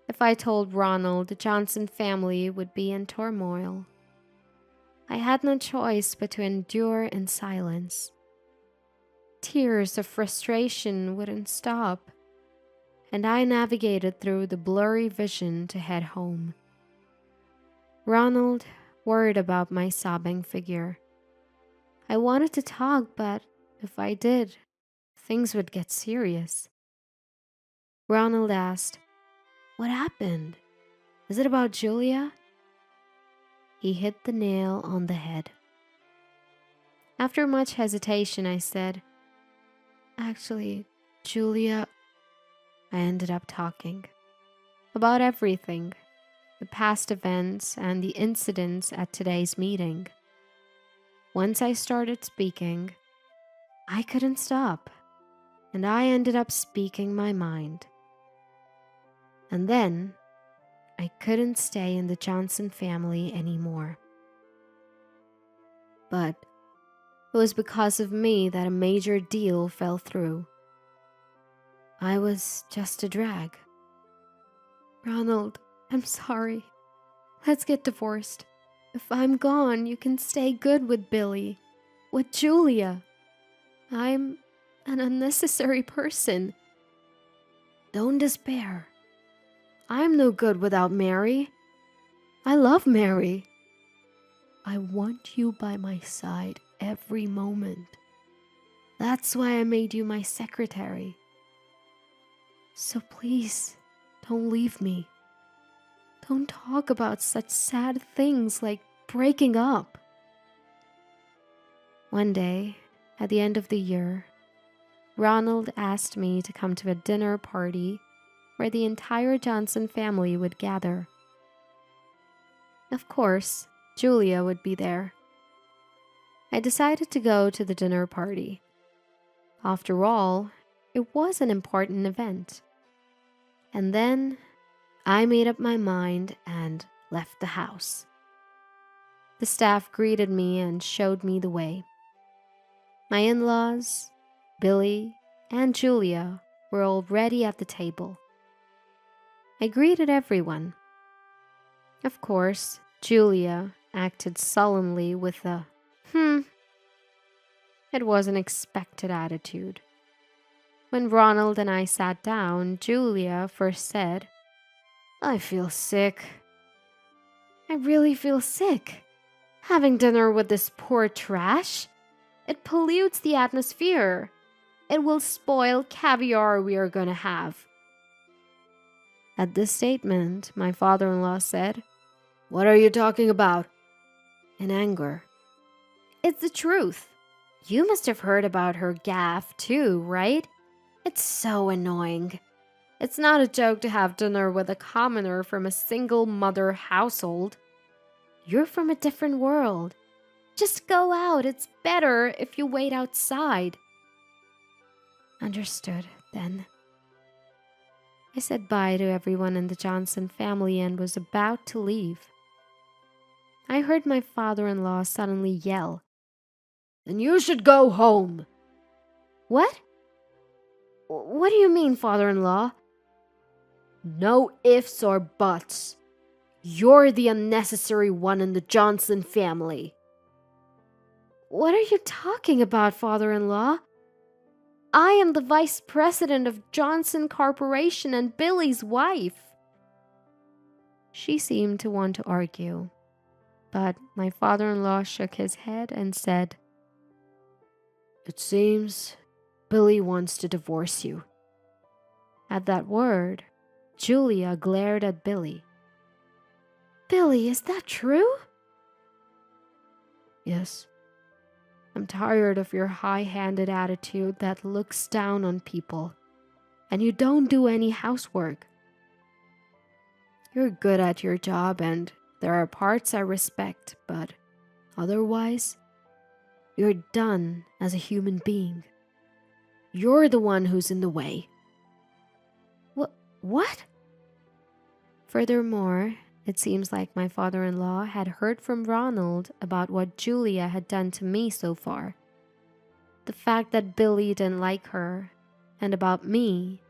If I told Ronald, the Johnson family would be in turmoil. I had no choice but to endure in silence. Tears of frustration wouldn't stop, and I navigated through the blurry vision to head home. Ronald worried about my sobbing figure. I wanted to talk, but if I did, things would get serious. Ronald asked, "What happened? Is it about Julia?" He hit the nail on the head. After much hesitation, I said, "Actually, Julia..." I ended up talking about everything, the past events and the incidents at today's meeting. Once I started speaking, I couldn't stop, and I ended up speaking my mind. And then I couldn't stay in the Johnson family anymore. But it was because of me that a major deal fell through. I was just a drag. "Ronald, I'm sorry. Let's get divorced. If I'm gone, you can stay good with Billy, with Julia. I'm an unnecessary person." "Don't despair. I'm no good without Mary. I love Mary. I want you by my side every moment. That's why I made you my secretary. So please, don't leave me. Don't talk about such sad things like breaking up." One day, at the end of the year, Ronald asked me to come to a dinner party where the entire Johnson family would gather. Of course, Julia would be there. I decided to go to the dinner party. After all, it was an important event. And then I made up my mind and left the house. The staff greeted me and showed me the way. My in-laws, Billy, and Julia were already at the table. I greeted everyone. Of course, Julia acted sullenly with a It was an expected attitude. When Ronald and I sat down, Julia first said, "I feel sick." "I really feel sick. Having dinner with this poor trash? It pollutes the atmosphere. It will spoil caviar we are going to have." At this statement, my father-in-law said, "What are you talking about?" in anger. "It's the truth. You must have heard about her gaffe too, right? It's so annoying. It's not a joke to have dinner with a commoner from a single mother household. You're from a different world. Just go out. It's better if you wait outside." Understood, then. I said bye to everyone in the Johnson family and was about to leave. I heard my father-in-law suddenly yell, "Then you should go home." What? What do you mean, father-in-law? No ifs or buts. You're the unnecessary one in the Johnson family. What are you talking about, father-in-law? I am the vice president of Johnson Corporation and Billy's wife. She seemed to want to argue, but my father-in-law shook his head and said, "It seems Billy wants to divorce you." At that word, Julia glared at Billy. "Billy, is that true?" "Yes. I'm tired of your high-handed attitude that looks down on people, and you don't do any housework. You're good at your job and there are parts I respect, but otherwise, you're done as a human being. You're the one who's in the way." What? Furthermore, it seems like my father-in-law had heard from Ronald about what Julia had done to me so far. The fact that Billy didn't like her, and about me.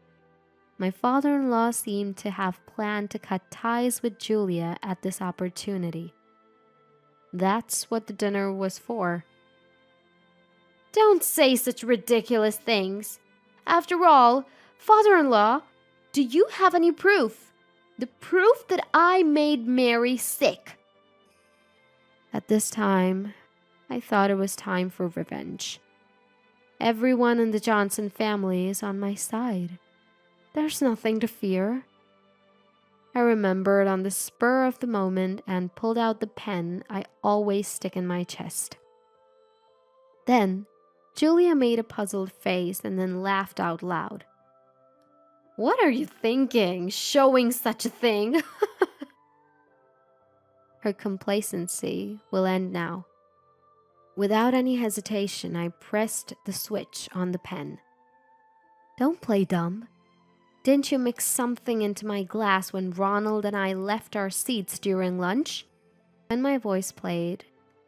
My father-in-law seemed to have planned to cut ties with Julia at this opportunity. That's what the dinner was for. "Don't say such ridiculous things. After all, father-in-law, do you have any proof? The proof that I made Mary sick." At this time, I thought it was time for revenge. Everyone in the Johnson family is on my side. There's nothing to fear. I remembered on the spur of the moment and pulled out the pen I always stick in my chest. Then, Julia made a puzzled face and then laughed out loud. "What are you thinking, showing such a thing?" Her complacency will end now. Without any hesitation, I pressed the switch on the pen. "Don't play dumb. Didn't you mix something into my glass when Ronald and I left our seats during lunch?" When my voice played,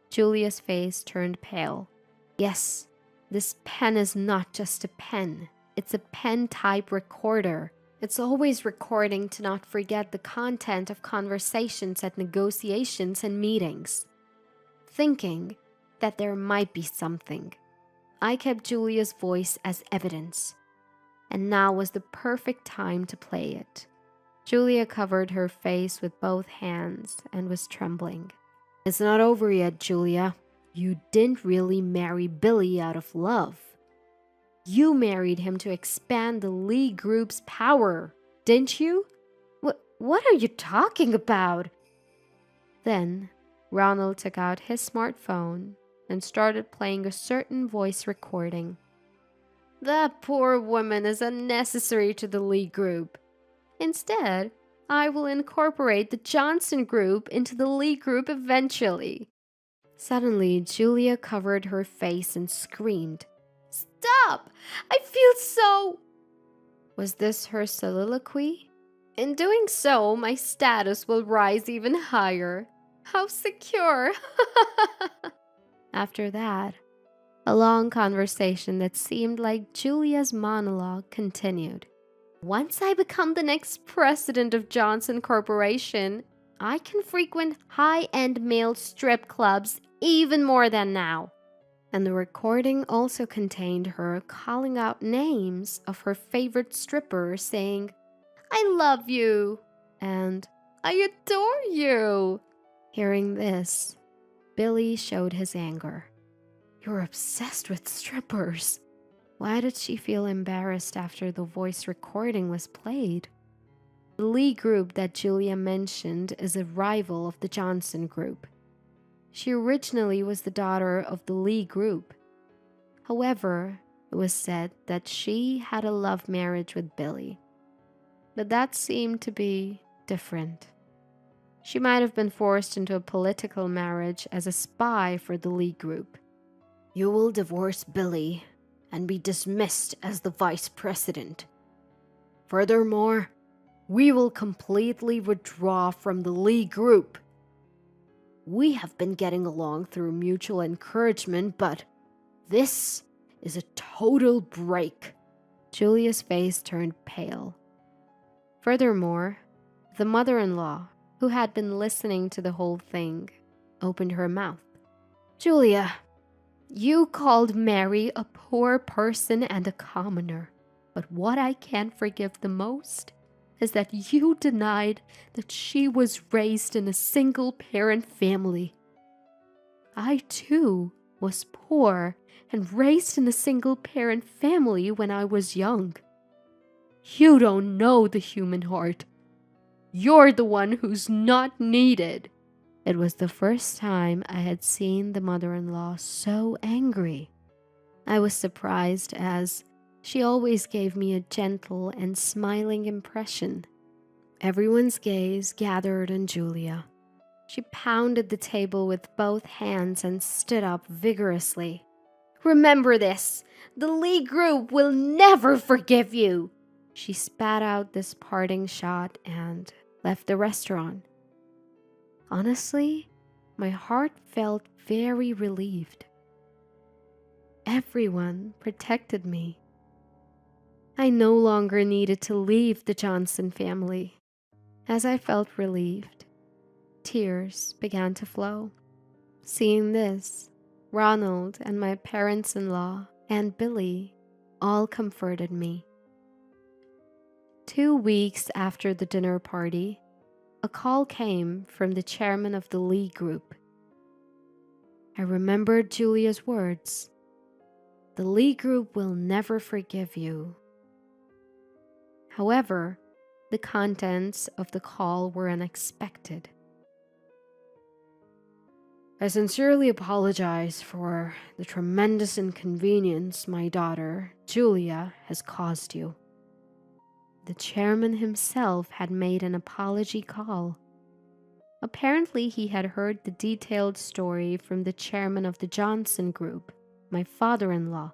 Julia's face turned pale. "Yes, this pen is not just a pen. It's a pen-type recorder. It's always recording to not forget the content of conversations at negotiations and meetings. Thinking that there might be something. I kept Julia's voice as evidence, and now was the perfect time to play it." Julia covered her face with both hands and was trembling. "It's not over yet, Julia. You didn't really marry Billy out of love. You married him to expand the Lee Group's power, didn't you?" What are you talking about?" Then Ronald took out his smartphone and started playing a certain voice recording. "That poor woman is unnecessary to the Lee Group. Instead, I will incorporate the Johnson Group into the Lee Group eventually." Suddenly, Julia covered her face and screamed, "Stop! I feel so..." Was this her soliloquy? "In doing so, my status will rise even higher. How secure!" After that, a long conversation that seemed like Julia's monologue continued. "Once I become the next president of Johnson Corporation, I can frequent high-end male strip clubs even more than now." And the recording also contained her calling out names of her favorite strippers, saying, "I love you," and "I adore you." Hearing this, Billy showed his anger. "You're obsessed with strippers." Why did she feel embarrassed after the voice recording was played? The Lee Group that Julia mentioned is a rival of the Johnson Group. She originally was the daughter of the Lee Group. However, it was said that she had a love marriage with Billy. But that seemed to be different. She might have been forced into a political marriage as a spy for the Lee Group. "You will divorce Billy and be dismissed as the vice president. Furthermore, we will completely withdraw from the Lee group. We have been getting along through mutual encouragement, but this is a total break." Julia's face turned pale. Furthermore, the mother-in-law, who had been listening to the whole thing, opened her mouth. "Julia, you called Mary a poor person and a commoner, but what I can't forgive the most is that you denied that she was raised in a single-parent family. I, too, was poor and raised in a single-parent family when I was young. You don't know the human heart. You're the one who's not needed." It was the first time I had seen the mother-in-law so angry. I was surprised, as she always gave me a gentle and smiling impression. Everyone's gaze gathered on Julia. She pounded the table with both hands and stood up vigorously. "Remember this! The Lee group will never forgive you!" She spat out this parting shot and left the restaurant. Honestly, my heart felt very relieved. Everyone protected me. I no longer needed to leave the Johnson family. As I felt relieved, tears began to flow. Seeing this, Ronald and my parents-in-law and Billy all comforted me. 2 weeks after the dinner party, a call came from the chairman of the Lee group. I remembered Julia's words. The Lee group will never forgive you. However, the contents of the call were unexpected. "I sincerely apologize for the tremendous inconvenience my daughter, Julia, has caused you." The chairman himself had made an apology call. Apparently, he had heard the detailed story from the chairman of the Johnson group, my father-in-law,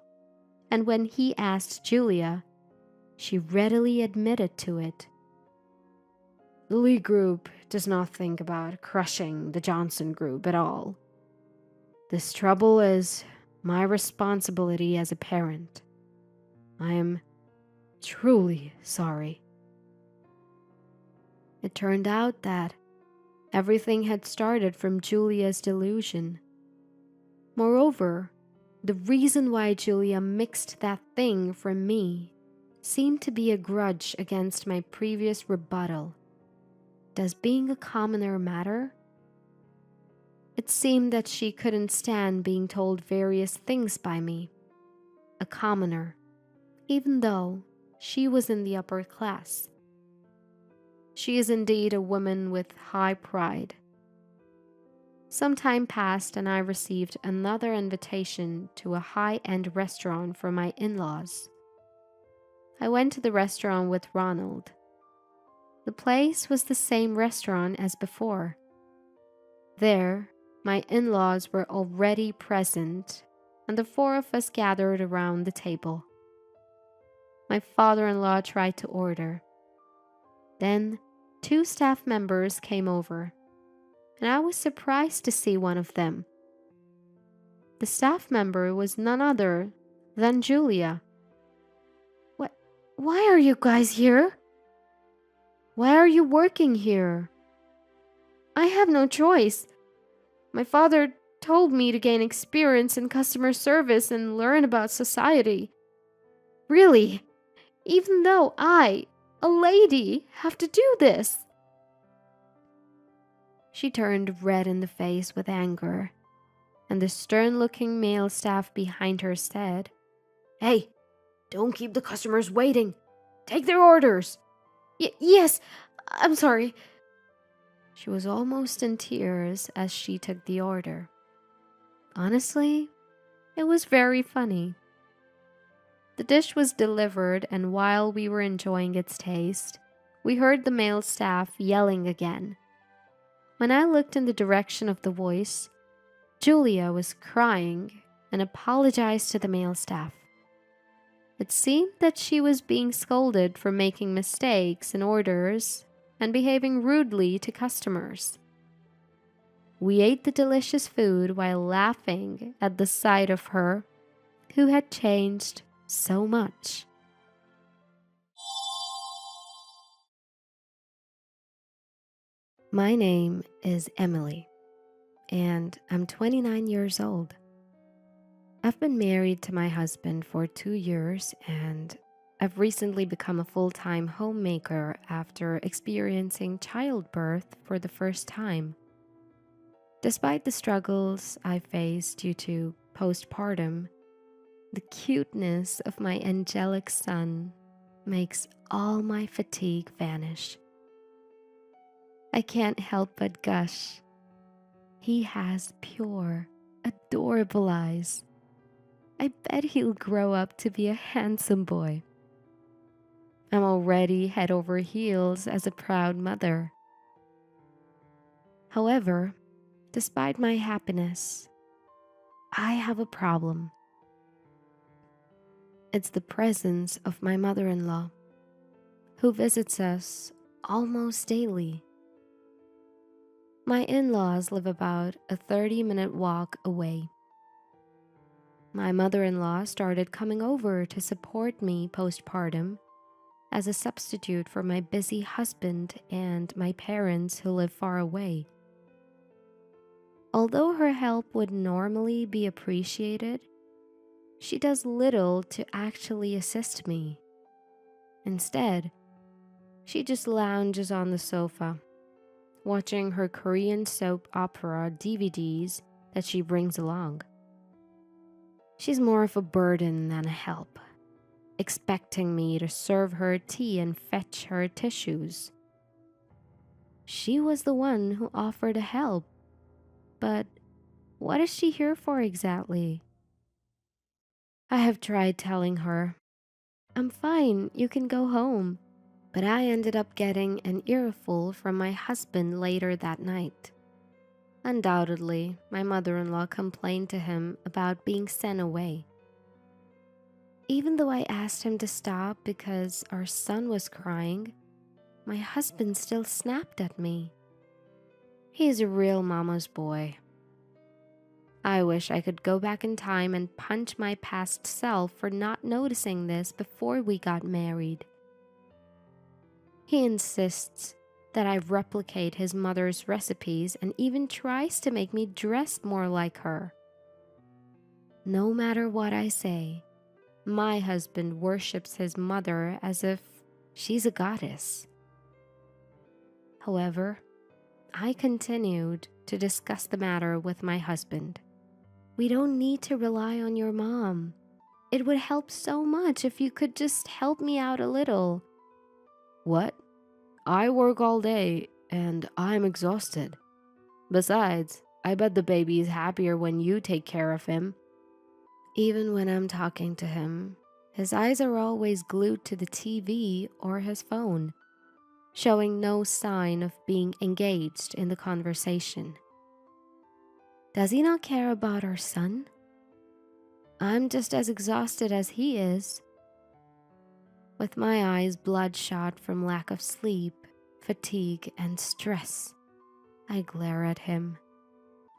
and when he asked Julia, she readily admitted to it. "The Lee group does not think about crushing the Johnson group at all. This trouble is my responsibility as a parent. I am truly sorry." It turned out that everything had started from Julia's delusion. Moreover, the reason why Julia mixed that thing from me seemed to be a grudge against my previous rebuttal. Does being a commoner matter? It seemed that she couldn't stand being told various things by me. A commoner, even though she was in the upper class. She is indeed a woman with high pride. Some time passed and I received another invitation to a high-end restaurant for my in-laws. I went to the restaurant with Ronald. The place was the same restaurant as before. There, my in-laws were already present, and the 4 of us gathered around the table. My father-in-law tried to order. Then 2 staff members came over, and I was surprised to see one of them. The staff member was none other than Julia. Why are you guys here? Why are you working here?" "I have no choice. My father told me to gain experience in customer service and learn about society. Really, even though I, a lady, have to do this." She turned red in the face with anger, and the stern-looking male staff behind her said, "Hey, don't keep the customers waiting. Take their orders." Yes, I'm sorry." She was almost in tears as she took the order. Honestly, it was very funny. The dish was delivered, and while we were enjoying its taste, we heard the male staff yelling again. When I looked in the direction of the voice, Julia was crying and apologized to the male staff. It seemed that she was being scolded for making mistakes in orders and behaving rudely to customers. We ate the delicious food while laughing at the sight of her, who had changed so much. My name is Emily, and I'm 29 years old. I've been married to my husband for 2 years, and I've recently become a full-time homemaker after experiencing childbirth for the first time. Despite the struggles I faced due to postpartum, the cuteness of my angelic son makes all my fatigue vanish. I can't help but gush. He has pure, adorable eyes. I bet he'll grow up to be a handsome boy. I'm already head over heels as a proud mother. However, despite my happiness, I have a problem. It's the presence of my mother-in-law, who visits us almost daily. My in-laws live about a 30-minute walk away. My mother-in-law started coming over to support me postpartum as a substitute for my busy husband and my parents who live far away. Although her help would normally be appreciated, she does little to actually assist me. Instead, she just lounges on the sofa, watching her Korean soap opera DVDs that she brings along. She's more of a burden than a help, expecting me to serve her tea and fetch her tissues. She was the one who offered to help, but what is she here for exactly? I have tried telling her, "I'm fine, you can go home," but I ended up getting an earful from my husband later that night. Undoubtedly, my mother-in-law complained to him about being sent away. Even though I asked him to stop because our son was crying, my husband still snapped at me. He's a real mama's boy. I wish I could go back in time and punch my past self for not noticing this before we got married. He insists that I replicate his mother's recipes and even tries to make me dress more like her. No matter what I say, my husband worships his mother as if she's a goddess. However, I continued to discuss the matter with my husband. "We don't need to rely on your mom. It would help so much if you could just help me out a little." "What? I work all day and I'm exhausted. Besides, I bet the baby is happier when you take care of him." Even when I'm talking to him, his eyes are always glued to the TV or his phone, showing no sign of being engaged in the conversation. Does he not care about our son? I'm just as exhausted as he is. With my eyes bloodshot from lack of sleep, fatigue, and stress, I glare at him.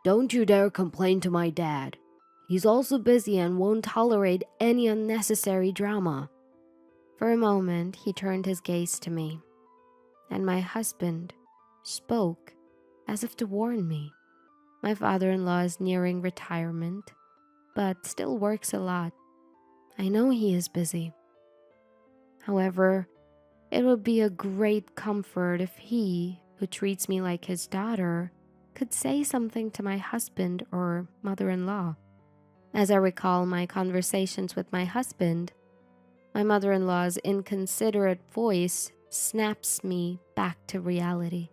"Don't you dare complain to my dad. He's also busy and won't tolerate any unnecessary drama." For a moment, he turned his gaze to me, and my husband spoke as if to warn me. My father-in-law is nearing retirement, but still works a lot. I know he is busy. However, it would be a great comfort if he, who treats me like his daughter, could say something to my husband or mother-in-law. As I recall my conversations with my husband, my mother-in-law's inconsiderate voice snaps me back to reality.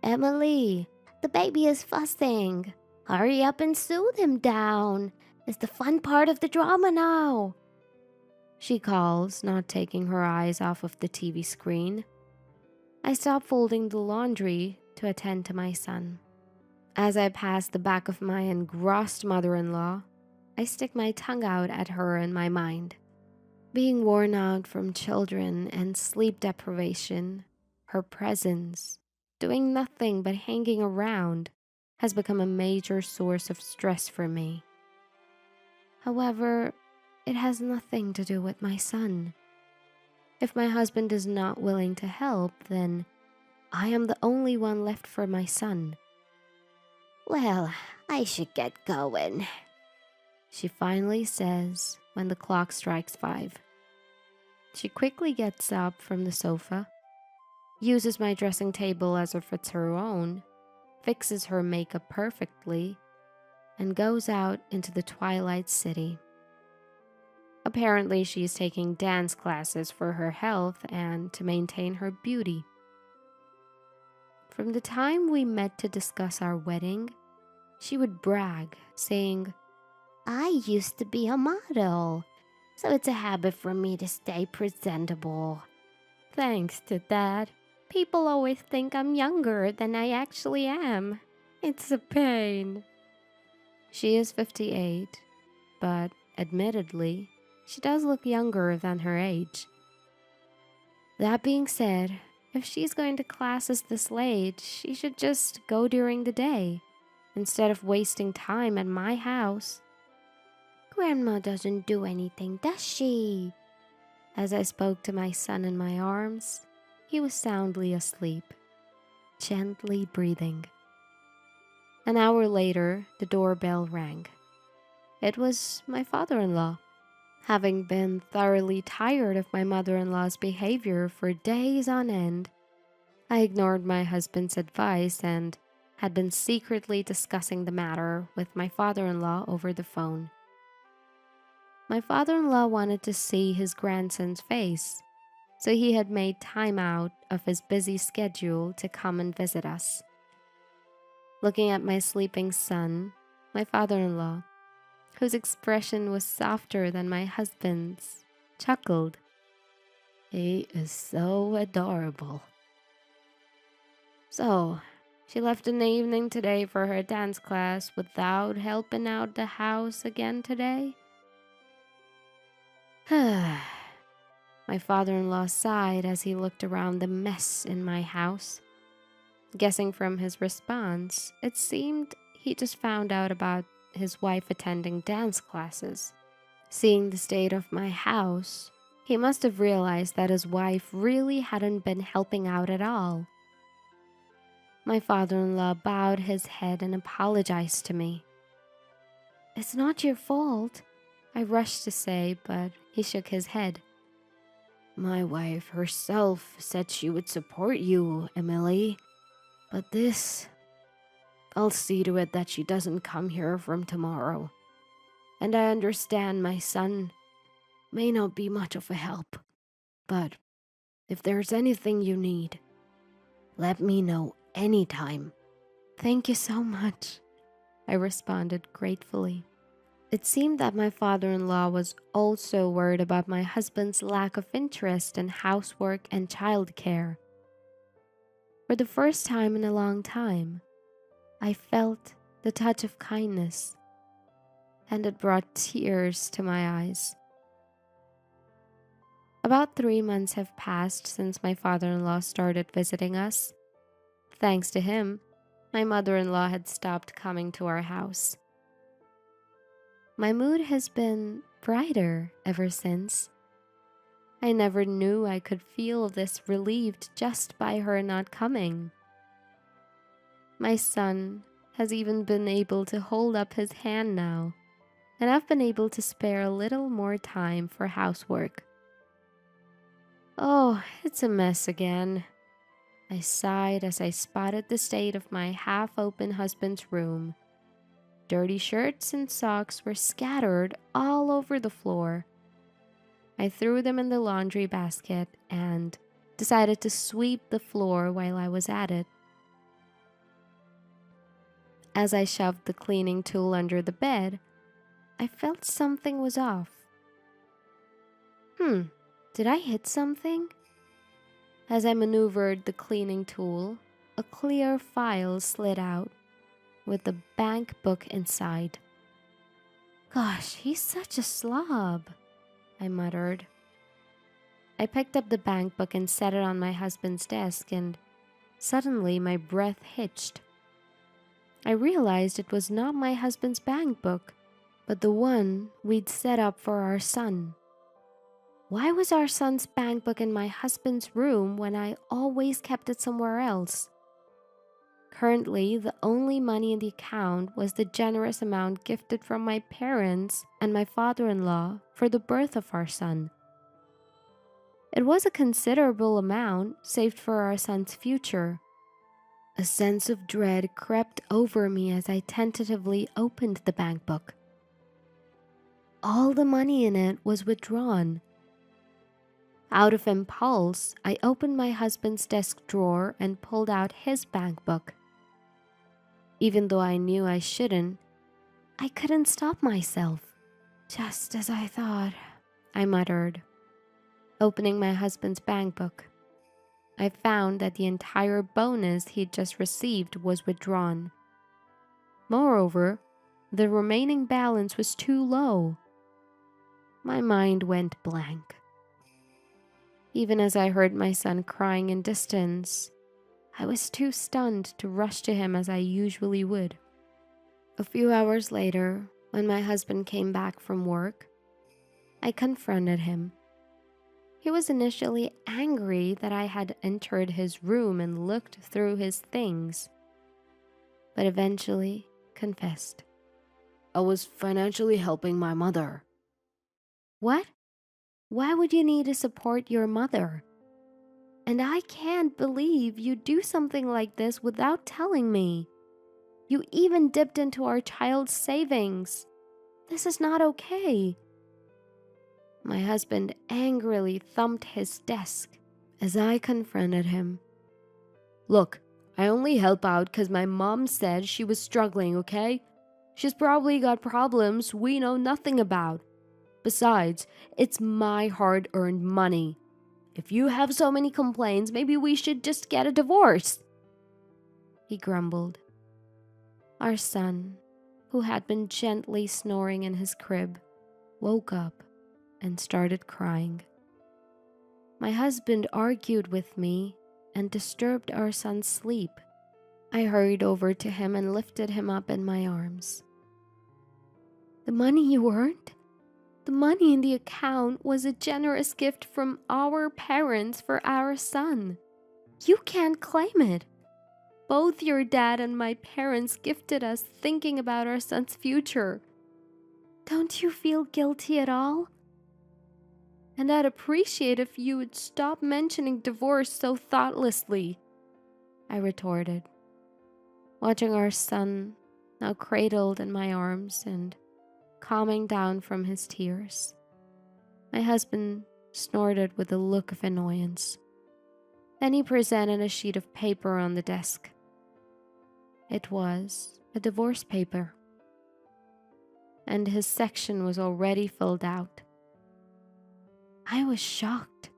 "Emily, the baby is fussing. Hurry up and soothe him down. It's the fun part of the drama now," she calls, not taking her eyes off of the TV screen. I stop folding the laundry to attend to my son. As I pass the back of my engrossed mother-in-law, I stick my tongue out at her in my mind. Being worn out from children and sleep deprivation, her presence, doing nothing but hanging around, has become a major source of stress for me. However, it has nothing to do with my son. If my husband is not willing to help, then I am the only one left for my son. Well, I should get going, She finally says when the clock strikes 5. She quickly gets up from the sofa, uses my dressing table as if it's her own, fixes her makeup perfectly, and goes out into the twilight city. Apparently, she is taking dance classes for her health and to maintain her beauty. From the time we met to discuss our wedding, she would brag, saying, I used to be a model, so it's a habit for me to stay presentable. "Thanks to that, people always think I'm younger than I actually am. It's a pain." She is 58, but admittedly, she does look younger than her age. That being said, if she's going to classes this late, she should just go during the day instead of wasting time at my house. Grandma doesn't do anything, does she? As I spoke to my son in my arms, he was soundly asleep, gently breathing. An hour later, the doorbell rang. It was my father-in-law. Having been thoroughly tired of my mother-in-law's behavior for days on end, I ignored my husband's advice and had been secretly discussing the matter with my father-in-law over the phone. My father-in-law wanted to see his grandson's face, so he had made time out of his busy schedule to come and visit us. Looking at my sleeping son, my father-in-law, whose expression was softer than my husband's, chuckled. He is so adorable. So, she left in the evening today for her dance class without helping out the house again today? My father-in-law sighed as he looked around the mess in my house. Guessing from his response, it seemed he just found out about his wife attending dance classes. Seeing the state of my house, he must have realized that his wife really hadn't been helping out at all. My father-in-law bowed his head and apologized to me. "It's not your fault," I rushed to say, but he shook his head. My wife herself said she would support you, Emily. But this, I'll see to it that she doesn't come here from tomorrow. And I understand my son may not be much of a help. But if there's anything you need, let me know anytime." "Thank you so much," I responded gratefully. It seemed that my father-in-law was also worried about my husband's lack of interest in housework and childcare. For the first time in a long time, I felt the touch of kindness, and it brought tears to my eyes. About 3 months have passed since my father-in-law started visiting us. Thanks to him, my mother-in-law had stopped coming to our house. My mood has been brighter ever since. I never knew I could feel this relieved just by her not coming. My son has even been able to hold up his hand now, and I've been able to spare a little more time for housework. Oh, it's a mess again. I sighed as I spotted the state of my half-open husband's room. Dirty shirts and socks were scattered all over the floor. I threw them in the laundry basket and decided to sweep the floor while I was at it. As I shoved the cleaning tool under the bed, I felt something was off. Did I hit something? As I maneuvered the cleaning tool, a clear file slid out with the bank book inside. "Gosh, he's such a slob," I muttered. I picked up the bank book and set it on my husband's desk, and suddenly my breath hitched. I realized it was not my husband's bank book, but the one we'd set up for our son. Why was our son's bank book in my husband's room when I always kept it somewhere else? Currently, the only money in the account was the generous amount gifted from my parents and my father-in-law for the birth of our son. It was a considerable amount saved for our son's future. A sense of dread crept over me as I tentatively opened the bank book. All the money in it was withdrawn. Out of impulse, I opened my husband's desk drawer and pulled out his bank book. Even though I knew I shouldn't, I couldn't stop myself. Just as I thought, I muttered, opening my husband's bank book. I found that the entire bonus he'd just received was withdrawn. Moreover, the remaining balance was too low. My mind went blank. Even as I heard my son crying in distance, I was too stunned to rush to him as I usually would. A few hours later, when my husband came back from work, I confronted him. He was initially angry that I had entered his room and looked through his things, but eventually confessed. I was financially helping my mother. What? Why would you need to support your mother? And I can't believe you do something like this without telling me. You even dipped into our child's savings. This is not okay. My husband angrily thumped his desk as I confronted him. Look, I only help out because my mom said she was struggling, okay? She's probably got problems we know nothing about. Besides, it's my hard-earned money. If you have so many complaints, maybe we should just get a divorce, he grumbled. Our son, who had been gently snoring in his crib, woke up and started crying. My husband argued with me and disturbed our son's sleep. I hurried over to him and lifted him up in my arms. The money you earned? The money in the account was a generous gift from our parents for our son. You can't claim it. Both your dad and my parents gifted us thinking about our son's future. Don't you feel guilty at all? And I'd appreciate if you would stop mentioning divorce so thoughtlessly, I retorted, watching our son, now cradled in my arms and calming down from his tears. My husband snorted with a look of annoyance. Then he presented a sheet of paper on the desk. It was a divorce paper, and his section was already filled out. I was shocked,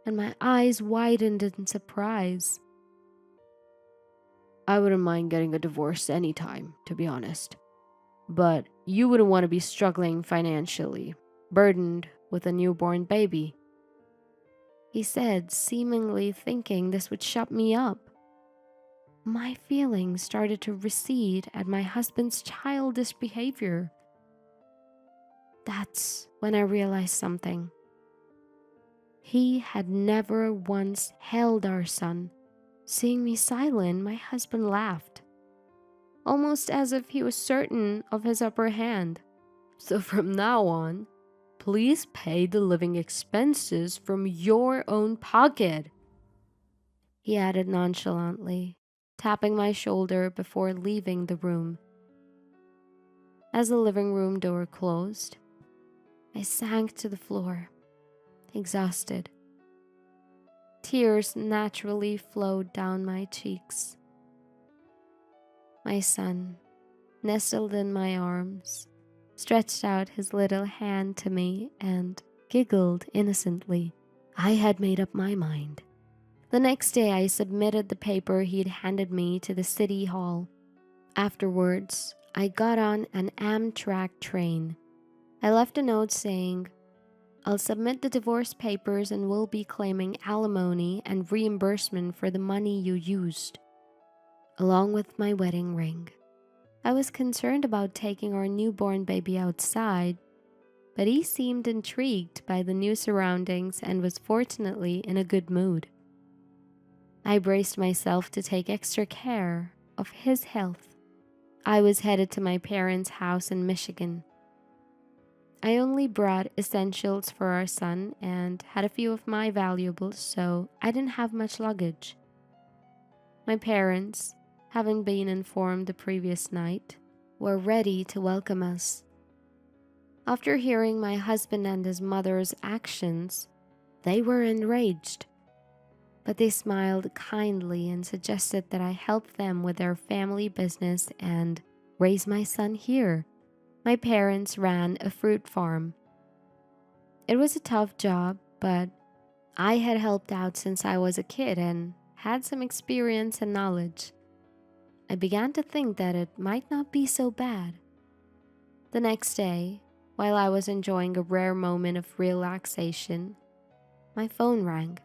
and my eyes widened in surprise. I wouldn't mind getting a divorce anytime, to be honest. But you wouldn't want to be struggling financially, burdened with a newborn baby, he said, seemingly thinking this would shut me up. My feelings started to recede at my husband's childish behavior. That's when I realized something. He had never once held our son. Seeing me silent, my husband laughed, almost as if he was certain of his upper hand. So from now on, please pay the living expenses from your own pocket, he added nonchalantly, tapping my shoulder before leaving the room. As the living room door closed, I sank to the floor, exhausted. Tears naturally flowed down my cheeks. My son, nestled in my arms, stretched out his little hand to me and giggled innocently. I had made up my mind. The next day, I submitted the paper he'd handed me to the city hall. Afterwards, I got on an Amtrak train. I left a note saying, I'll submit the divorce papers and will be claiming alimony and reimbursement for the money you used, along with my wedding ring. I was concerned about taking our newborn baby outside, but he seemed intrigued by the new surroundings and was fortunately in a good mood. I braced myself to take extra care of his health. I was headed to my parents' house in Michigan. I only brought essentials for our son and had a few of my valuables, so I didn't have much luggage. My parents, having been informed the previous night, were ready to welcome us. After hearing my husband and his mother's actions, they were enraged, but they smiled kindly and suggested that I help them with their family business and raise my son here. My parents ran a fruit farm. It was a tough job, but I had helped out since I was a kid and had some experience and knowledge. I began to think that it might not be so bad. The next day, while I was enjoying a rare moment of relaxation, my phone rang.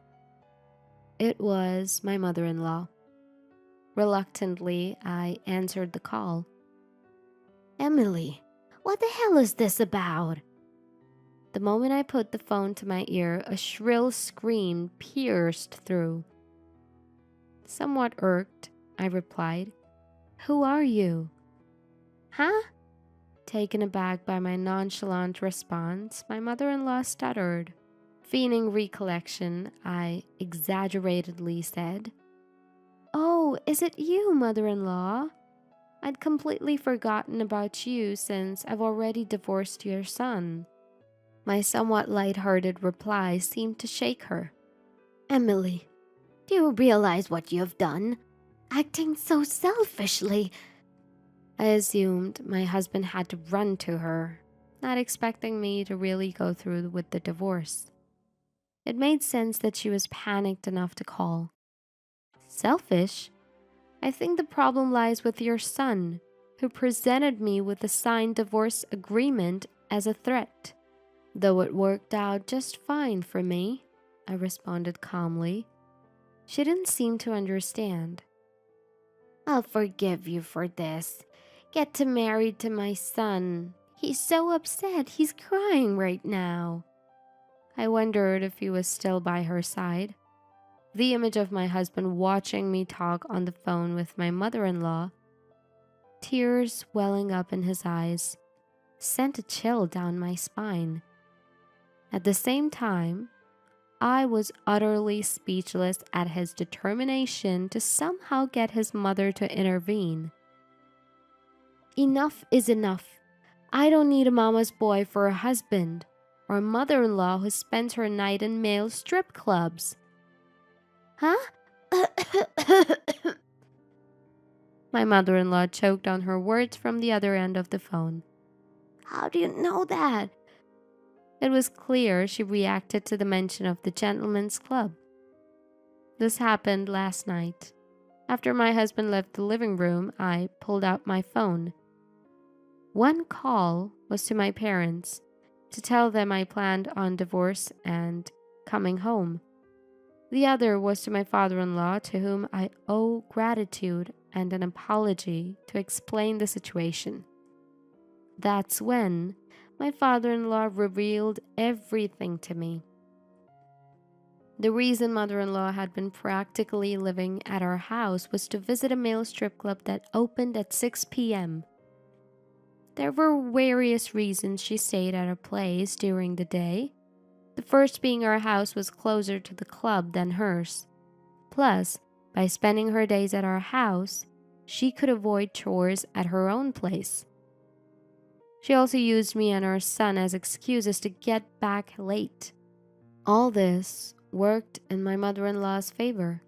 It was my mother-in-law. Reluctantly, I answered the call. Emily, what the hell is this about? The moment I put the phone to my ear, a shrill scream pierced through. Somewhat irked, I replied, "Who are you?" Huh? Taken aback by my nonchalant response, my mother-in-law stuttered. Feigning recollection, I exaggeratedly said, "Oh, is it you, mother-in-law? I'd completely forgotten about you since I've already divorced your son." My somewhat light-hearted reply seemed to shake her. Emily, do you realize what you've done? Acting so selfishly. I assumed my husband had to run to her, not expecting me to really go through with the divorce. It made sense that she was panicked enough to call. Selfish? I think the problem lies with your son, who presented me with a signed divorce agreement as a threat. Though it worked out just fine for me, I responded calmly. She didn't seem to understand. I'll forgive you for this. Get to married to my son. He's so upset, he's crying right now. I wondered if he was still by her side. The image of my husband watching me talk on the phone with my mother-in-law, tears welling up in his eyes, sent a chill down my spine. At the same time, I was utterly speechless at his determination to somehow get his mother to intervene. Enough is enough. I don't need a mama's boy for a husband, or a mother-in-law who spends her night in male strip clubs. Huh? My mother-in-law choked on her words from the other end of the phone. How do you know that? It was clear she reacted to the mention of the gentleman's club. This happened last night. After my husband left the living room, I pulled out my phone. One call was to my parents to tell them I planned on divorce and coming home. The other was to my father-in-law, to whom I owe gratitude and an apology, to explain the situation. That's when my father-in-law revealed everything to me. The reason mother-in-law had been practically living at our house was to visit a male strip club that opened at 6 p.m. There were various reasons she stayed at our place during the day. The first being our house was closer to the club than hers. Plus, by spending her days at our house, she could avoid chores at her own place. She also used me and our son as excuses to get back late. All this worked in my mother-in-law's favor.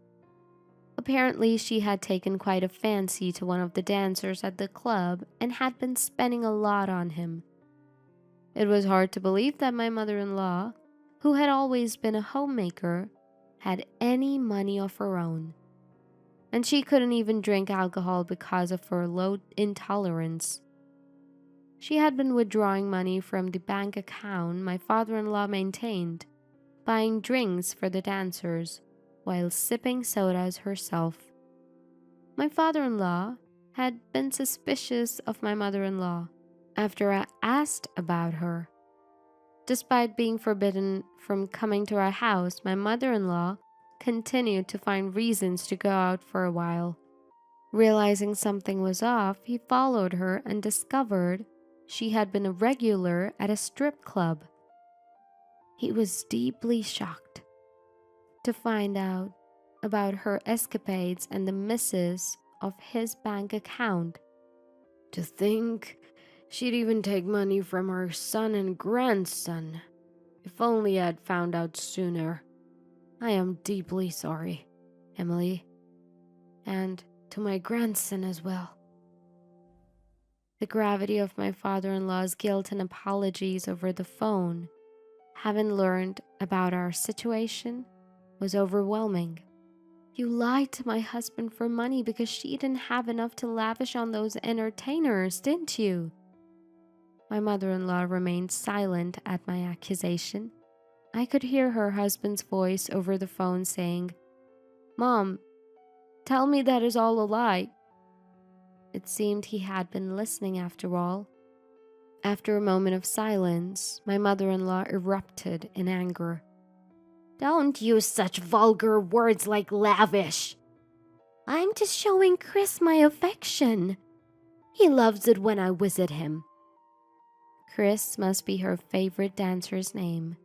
Apparently, she had taken quite a fancy to one of the dancers at the club and had been spending a lot on him. It was hard to believe that my mother-in-law, who had always been a homemaker, had any money of her own. And she couldn't even drink alcohol because of her low intolerance. She had been withdrawing money from the bank account my father-in-law maintained, buying drinks for the dancers, while sipping sodas herself. My father-in-law had been suspicious of my mother-in-law after I asked about her. Despite being forbidden from coming to our house, my mother-in-law continued to find reasons to go out for a while. Realizing something was off, he followed her and discovered she had been a regular at a strip club. He was deeply shocked to find out about her escapades and the misses of his bank account. To think she'd even take money from her son and grandson. If only I'd found out sooner. I am deeply sorry, Emily. And to my grandson as well. The gravity of my father-in-law's guilt and apologies over the phone, having learned about our situation, was overwhelming. You lied to my husband for money because she didn't have enough to lavish on those entertainers, didn't you? My mother-in-law remained silent at my accusation. I could hear her husband's voice over the phone saying, "Mom, tell me that is all a lie." It seemed he had been listening after all. After a moment of silence, my mother-in-law erupted in anger. Don't use such vulgar words like lavish. I'm just showing Chris my affection. He loves it when I visit him. Chris must be her favorite dancer's name.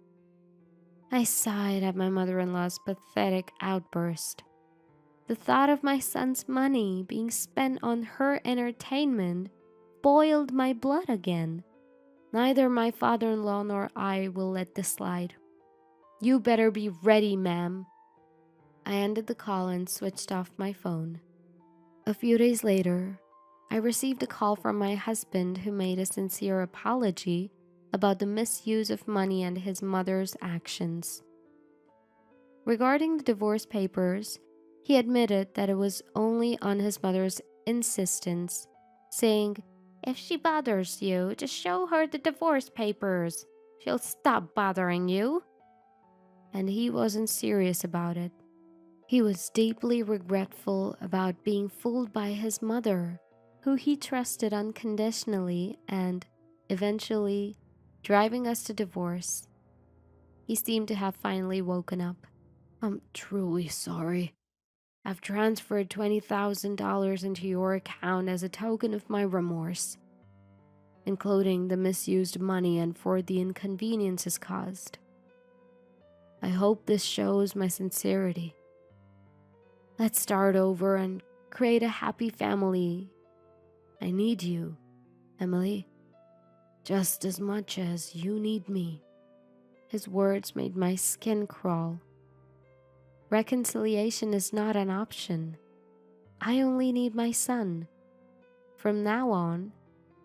I sighed at my mother-in-law's pathetic outburst. The thought of my son's money being spent on her entertainment boiled my blood again. Neither my father-in-law nor I will let this slide. You better be ready, ma'am. I ended the call and switched off my phone. A few days later, I received a call from my husband who made a sincere apology about the misuse of money and his mother's actions. Regarding the divorce papers, he admitted that it was only on his mother's insistence, saying, "If she bothers you, just show her the divorce papers. She'll stop bothering you." And he wasn't serious about it. He was deeply regretful about being fooled by his mother, who he trusted unconditionally, and eventually driving us to divorce. He seemed to have finally woken up. I'm truly sorry. I've transferred $20,000 into your account as a token of my remorse, including the misused money and for the inconveniences caused. I hope this shows my sincerity. Let's start over and create a happy family. I need you, Emily, just as much as you need me. His words made my skin crawl. Reconciliation is not an option. I only need my son. From now on,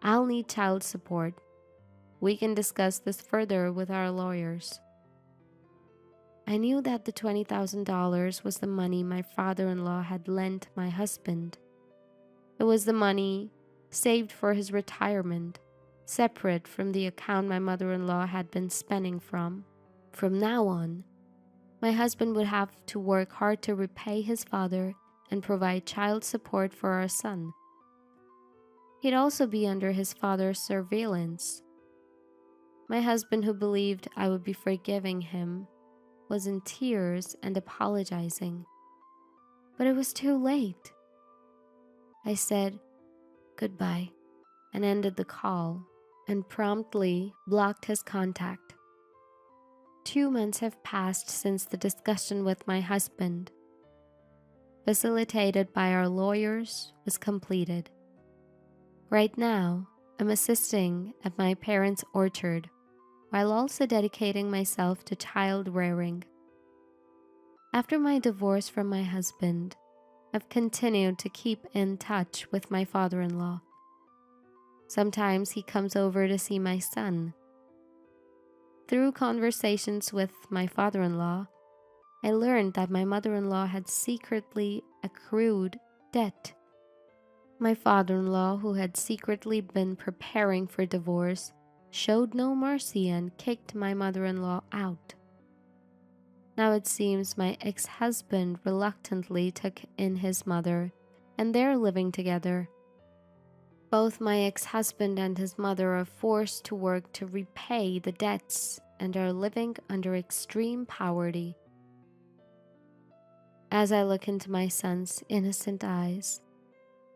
I'll need child support. We can discuss this further with our lawyers. I knew that the $20,000 was the money my father-in-law had lent my husband. It was the money saved for his retirement, separate from the account my mother-in-law had been spending from. From now on, my husband would have to work hard to repay his father and provide child support for our son. He'd also be under his father's surveillance. My husband, who believed I would be forgiving him, was in tears and apologizing. But it was too late. I said goodbye and ended the call and promptly blocked his contact. 2 months have passed since the discussion with my husband, facilitated by our lawyers, was completed. Right now, I'm assisting at my parents' orchard, while also dedicating myself to child rearing. After my divorce from my husband, I've continued to keep in touch with my father-in-law. Sometimes he comes over to see my son. Through conversations with my father-in-law, I learned that my mother-in-law had secretly accrued debt. My father-in-law, who had secretly been preparing for divorce, showed no mercy and kicked my mother-in-law out. Now it seems my ex-husband reluctantly took in his mother, and they're living together. Both my ex-husband and his mother are forced to work to repay the debts and are living under extreme poverty. As I look into my son's innocent eyes,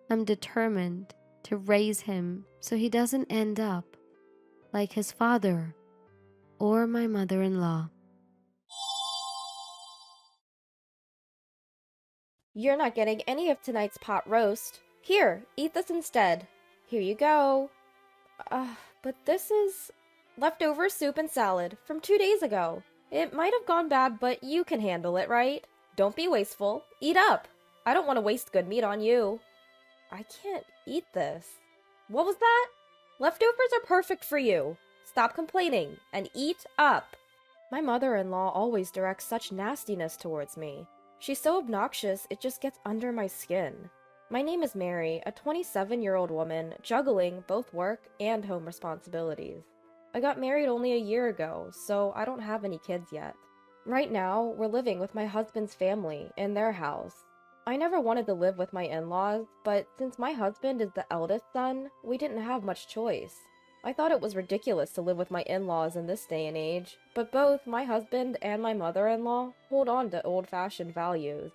I'm determined to raise him so he doesn't end up like his father or my mother-in-law. You're not getting any of tonight's pot roast. Here, eat this instead. Here you go. But this is leftover soup and salad from 2 days ago. It might have gone bad, but you can handle it, right? Don't be wasteful. Eat up. I don't want to waste good meat on you. I can't eat this. What was that? Leftovers are perfect for you. Stop complaining and eat up. My mother-in-law always directs such nastiness towards me. She's so obnoxious, it just gets under my skin. My name is Mary, a 27-year-old woman juggling both work and home responsibilities. I got married only a year ago, so I don't have any kids yet. Right now, we're living with my husband's family in their house. I never wanted to live with my in-laws, but since my husband is the eldest son, we didn't have much choice. I thought it was ridiculous to live with my in-laws in this day and age, but both my husband and my mother-in-law hold on to old-fashioned values.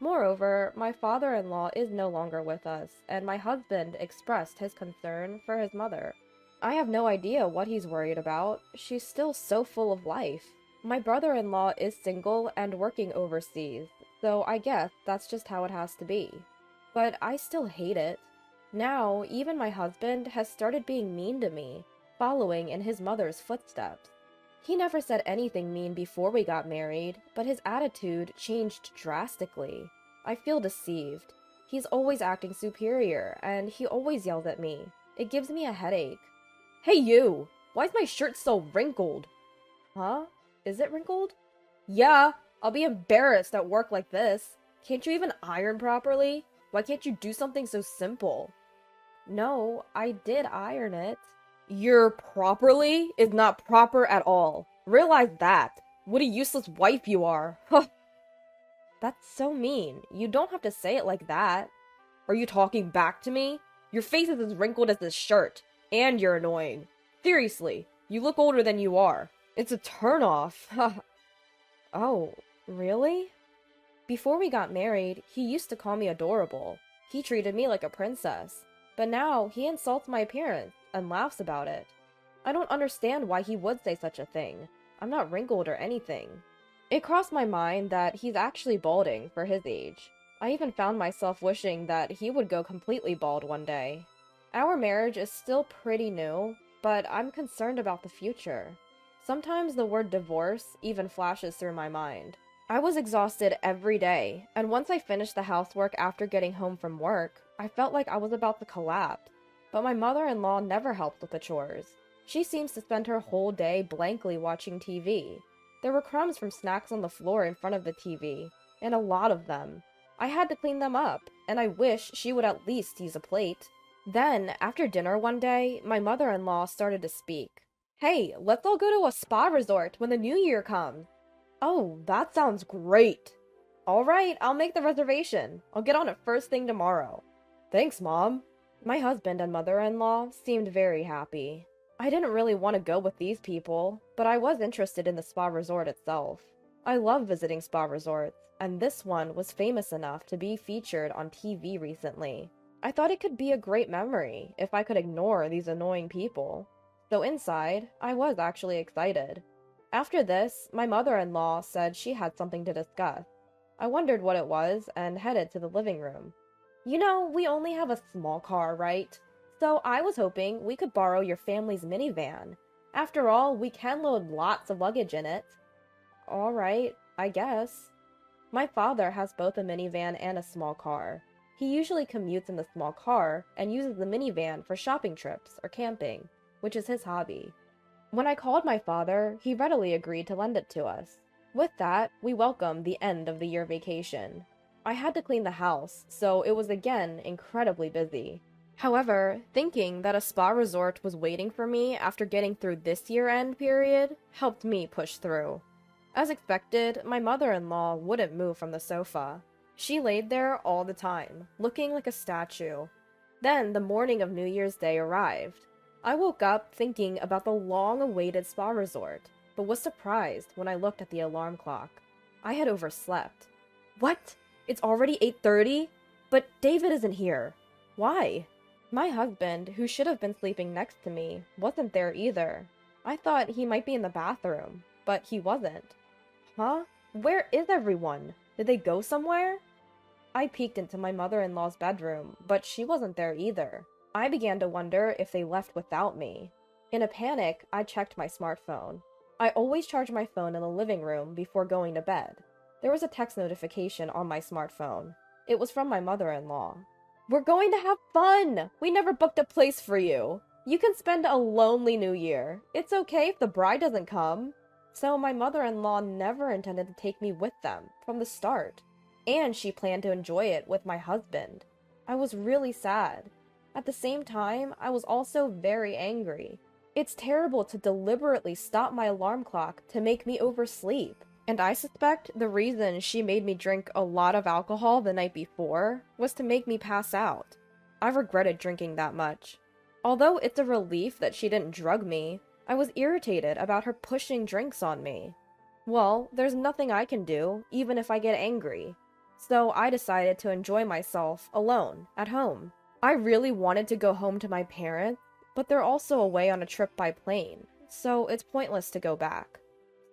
Moreover, my father-in-law is no longer with us, and my husband expressed his concern for his mother. I have no idea what he's worried about. She's still so full of life. My brother-in-law is single and working overseas, so I guess that's just how it has to be. But I still hate it. Now, even my husband has started being mean to me, following in his mother's footsteps. He never said anything mean before we got married, but his attitude changed drastically. I feel deceived. He's always acting superior, and he always yells at me. It gives me a headache. Hey you! Why is my shirt so wrinkled? Huh? Is it wrinkled? Yeah, I'll be embarrassed at work like this. Can't you even iron properly? Why can't you do something so simple? No, I did iron it. Your properly is not proper at all. Realize that. What a useless wife you are. Huh. That's so mean. You don't have to say it like that. Are you talking back to me? Your face is as wrinkled as this shirt. And you're annoying. Seriously, you look older than you are. It's a turnoff. Oh, really? Before we got married, he used to call me adorable. He treated me like a princess. But now, he insults my appearance and laughs about it. I don't understand why he would say such a thing. I'm not wrinkled or anything. It crossed my mind that he's actually balding for his age. I even found myself wishing that he would go completely bald one day. Our marriage is still pretty new, but I'm concerned about the future. Sometimes the word divorce even flashes through my mind. I was exhausted every day, and once I finished the housework after getting home from work, I felt like I was about to collapse. But my mother-in-law never helped with the chores. She seems to spend her whole day blankly watching TV. There were crumbs from snacks on the floor in front of the TV, and a lot of them. I had to clean them up, and I wish she would at least use a plate. Then, after dinner one day, my mother-in-law started to speak. Hey, let's all go to a spa resort when the new year comes. Oh, that sounds great. All right, I'll make the reservation. I'll get on it first thing tomorrow. Thanks, Mom. My husband and mother-in-law seemed very happy. I didn't really want to go with these people, but I was interested in the spa resort itself. I love visiting spa resorts, and this one was famous enough to be featured on TV recently. I thought it could be a great memory if I could ignore these annoying people. So inside, I was actually excited. After this, my mother-in-law said she had something to discuss. I wondered what it was and headed to the living room. You know, we only have a small car, right? So I was hoping we could borrow your family's minivan. After all, we can load lots of luggage in it. All right, I guess. My father has both a minivan and a small car. He usually commutes in the small car and uses the minivan for shopping trips or camping, which is his hobby. When I called my father, he readily agreed to lend it to us. With that, we welcomed the end of the year vacation. I had to clean the house, so it was again incredibly busy. However, thinking that a spa resort was waiting for me after getting through this year-end period helped me push through. As expected, my mother-in-law wouldn't move from the sofa. She laid there all the time, looking like a statue. Then the morning of New Year's Day arrived. I woke up thinking about the long-awaited spa resort, but was surprised when I looked at the alarm clock. I had overslept. What? It's already 8:30? But David isn't here. Why? My husband, who should have been sleeping next to me, wasn't there either. I thought he might be in the bathroom, but he wasn't. Huh? Where is everyone? Did they go somewhere? I peeked into my mother-in-law's bedroom, but she wasn't there either. I began to wonder if they left without me. In a panic, I checked my smartphone. I always charge my phone in the living room before going to bed. There was a text notification on my smartphone. It was from my mother-in-law. "We're going to have fun! We never booked a place for you. You can spend a lonely New Year. It's okay if the bride doesn't come." So my mother-in-law never intended to take me with them from the start. And she planned to enjoy it with my husband. I was really sad. At the same time, I was also very angry. It's terrible to deliberately stop my alarm clock to make me oversleep. And I suspect the reason she made me drink a lot of alcohol the night before was to make me pass out. I regretted drinking that much. Although it's a relief that she didn't drug me, I was irritated about her pushing drinks on me. Well, there's nothing I can do, even if I get angry. So I decided to enjoy myself alone, at home. I really wanted to go home to my parents, but they're also away on a trip by plane, so it's pointless to go back.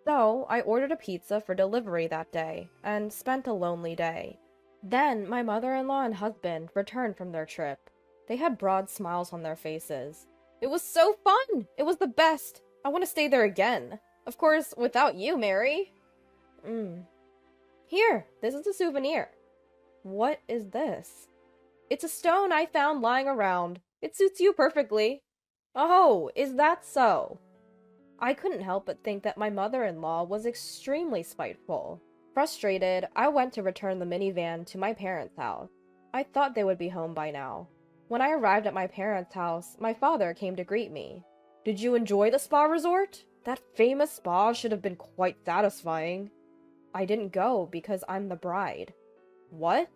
So I ordered a pizza for delivery that day, and spent a lonely day. Then my mother-in-law and husband returned from their trip. They had broad smiles on their faces. "It was so fun! It was the best! I want to stay there again. Of course, without you, Mary." Here, this is a souvenir." "What is this?" "It's a stone I found lying around. It suits you perfectly." "Oh, is that so?" I couldn't help but think that my mother-in-law was extremely spiteful. Frustrated, I went to return the minivan to my parents' house. I thought they would be home by now. When I arrived at my parents' house, my father came to greet me. "Did you enjoy the spa resort? That famous spa should have been quite satisfying." "I didn't go because I'm the bride." "What?"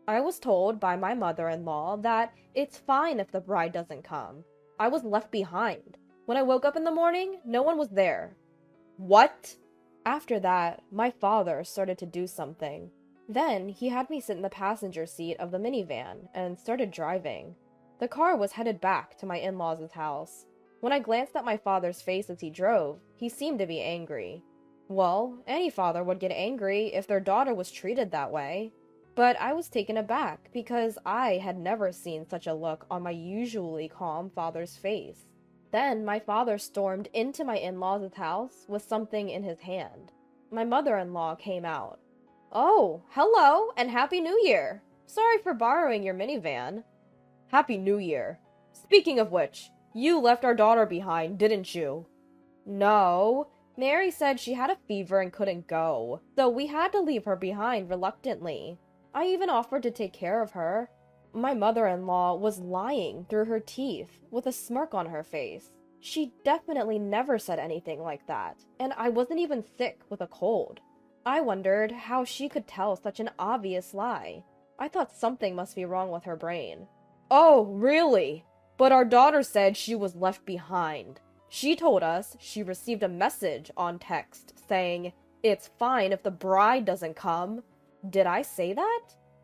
"I was told by my mother-in-law that it's fine if the bride doesn't come. I was left behind. When I woke up in the morning, no one was there." "What?" After that, my father started to do something. Then he had me sit in the passenger seat of the minivan and started driving. The car was headed back to my in-laws' house. When I glanced at my father's face as he drove, he seemed to be angry. Well, any father would get angry if their daughter was treated that way. But I was taken aback because I had never seen such a look on my usually calm father's face. Then my father stormed into my in-laws' house with something in his hand. My mother-in-law came out. "Oh, hello, and Happy New Year! Sorry for borrowing your minivan." "Happy New Year. Speaking of which, you left our daughter behind, didn't you?" "No. Mary said she had a fever and couldn't go, so we had to leave her behind reluctantly. I even offered to take care of her." My mother-in-law was lying through her teeth with a smirk on her face. She definitely never said anything like that, and I wasn't even sick with a cold. I wondered how she could tell such an obvious lie. I thought something must be wrong with her brain. "Oh, really? But our daughter said she was left behind. She told us she received a message on text saying, 'It's fine if the bride doesn't come.' Did I say that?